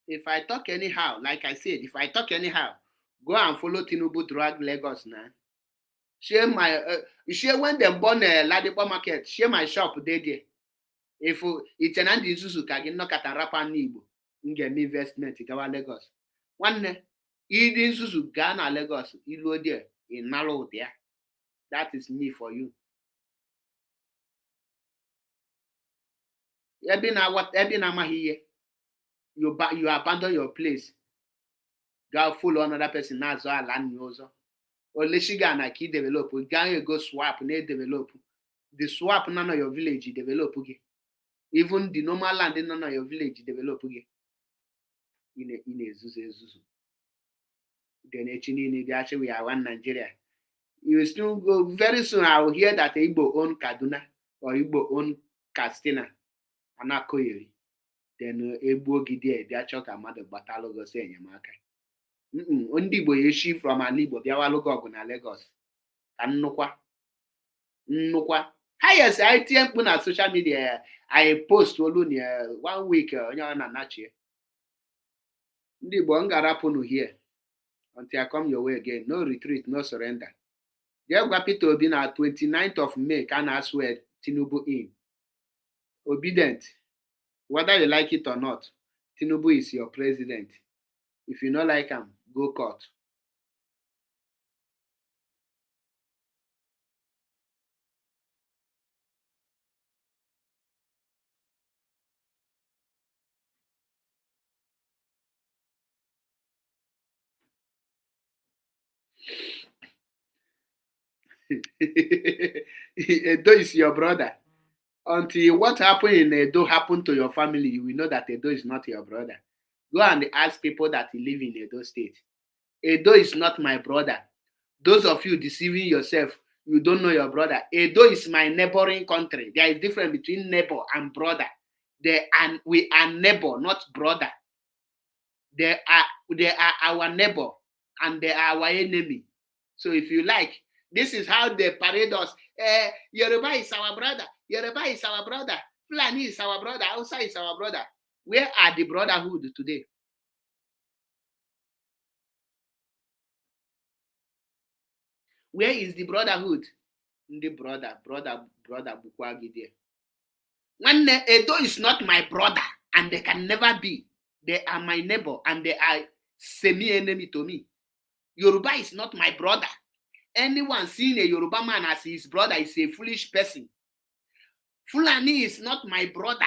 If I talk anyhow, like I said, if I talk anyhow, go and follow Tinubu drag Lagos now. Share my share when them born Ladipo Market, share my shop there. If it's an Nnamdi Suzuka, you knock at a rapper Igbo, you get investment in Lagos. One Idin Suzu Ghana Lagos, you go there in Nalo there. That is me for you. Here. You abandon your place. Go follow another person now, so I land you also. Only she gonna key develop. We go swap, develop. The swap none of your village develop again. Even the normal land in none of your village develop again. In a zuzu. Then we are one Nigeria. You still go very soon. I will hear that Igbo own Kaduna or Igbo own Katsina. Anakoyeri. Then Igbo Gide, Biachoka mother batalo go say Yamaka. Ndị Igbo eshi from an Igbo bịawa lụgo ọgụ na Lagos ka nnukwa highest I tie mkpu na social media I post olu na 1 week onye ọ na-anachi ndị Igbo m ga-arapụnụ here until I come your way again. No retreat, no surrender. Jee gwa Peter Obi na 29th of May ka na-aswear Tinubu in. Obedient, whether you like it or not, Tinubu is your president. If you don't like him, go court. Edo is your brother. Until what happened in Edo happened to your family, you will know that Edo is not your brother. Go and ask people that live in Edo State. Edo is not my brother. Those of you deceiving yourself, you don't know your brother. Edo is my neighboring country. There is difference between neighbor and brother. We are neighbor, not brother. They are our neighbor and they are our enemy. So if you like, This is how they parade us. Yoruba is our brother. Yoruba is our brother. Fulani is our brother. Hausa is our brother. Where are the brotherhood today? Where is the brotherhood? The brother bukwa gị there. Nwanne, Edo is not my brother, and they can never be. They are my neighbor, and they are semi-enemy to me. Yoruba is not my brother. Anyone seeing a Yoruba man as his brother is a foolish person. Fulani is not my brother.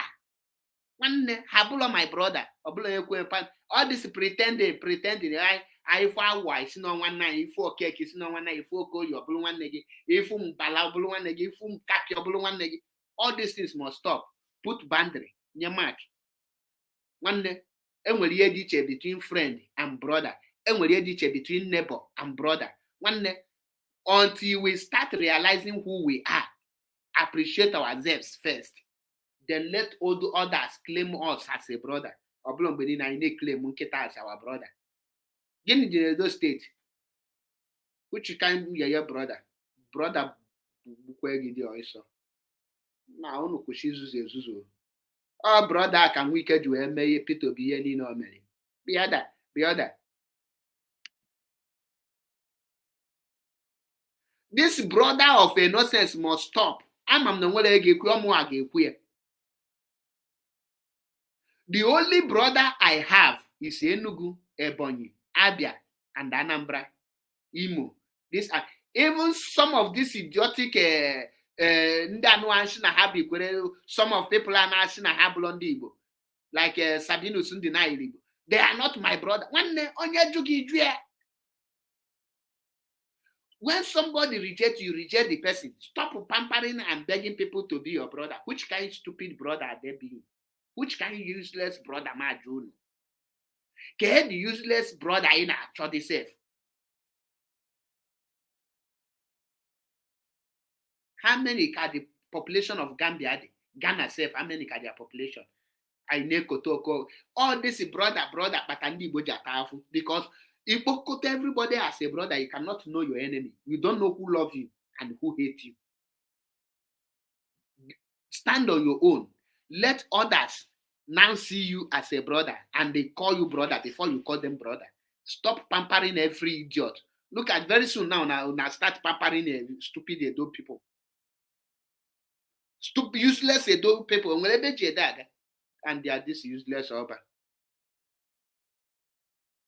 Nwanne, habula my brother. All this pretending. I for awa isi no nwanne anyị, ifu okeke isi no nwanne anyị, ifu okoye obulu nwanne gị, ifu mbala obulu nwanne gị, ifu mkapi obulu nwanne gị. All these things must stop. Put boundary. Nye mark. Nwanne, enwere ihe dị iche between friend and brother. Enwere ihe dị iche between neighbor and brother. Nwanne, until we start realizing who we are, appreciate ourselves first, then let all others claim us as a brother. Obulu mgbe niile anyị na-claim nkịta as our brother. Gịnị dị n'Edo steeti? Which kind of your brother? Brother bukwe gị dị ọsọ. Na unu kwụsị izuzu. Ọ brother ka nwe ike ji wee mee ihe Peter Obi ihe niile o mere. Bịada. This brother of a nonsense must stop. Ama m na nwere ego ekwu, ọmụ a ga-ekwu ya. The only brother I have is Enugu, Ebonyi, Abia, and Anambra, Imo. These are even some of these idiotic some of people are not Igbo, like Sabinus Igbo. They are not my brother. When somebody rejects you, reject the person. Stop pampering and begging people to be your brother. Which kind of stupid brother are they being? Which kind of useless brother ma June? Can the useless brother in a church safe? How many can the population of Gambia, Ghana safe? How many can their population? I know Kotoko. All this is brother, but Andi Bojatafu. Because if you put everybody as a brother, you cannot know your enemy. You don't know who loves you and who hates you. Stand on your own. Let others now see you as a brother and they call you brother before you call them brother. Stop pampering every idiot. Look at very soon now start pampering stupid Edo people. Stupid, useless Edo people. And they are this useless over.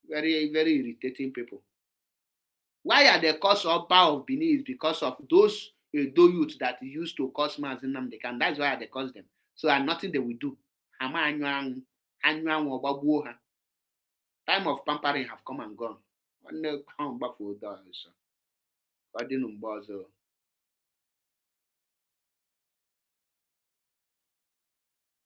Very, very irritating people. Why are the cause of Oba of Benin? Is because of those Edo youth that used to cause mazi Nnamdi, and that's why they cause them. So and nothing they will do. Time of pampering have come and gone.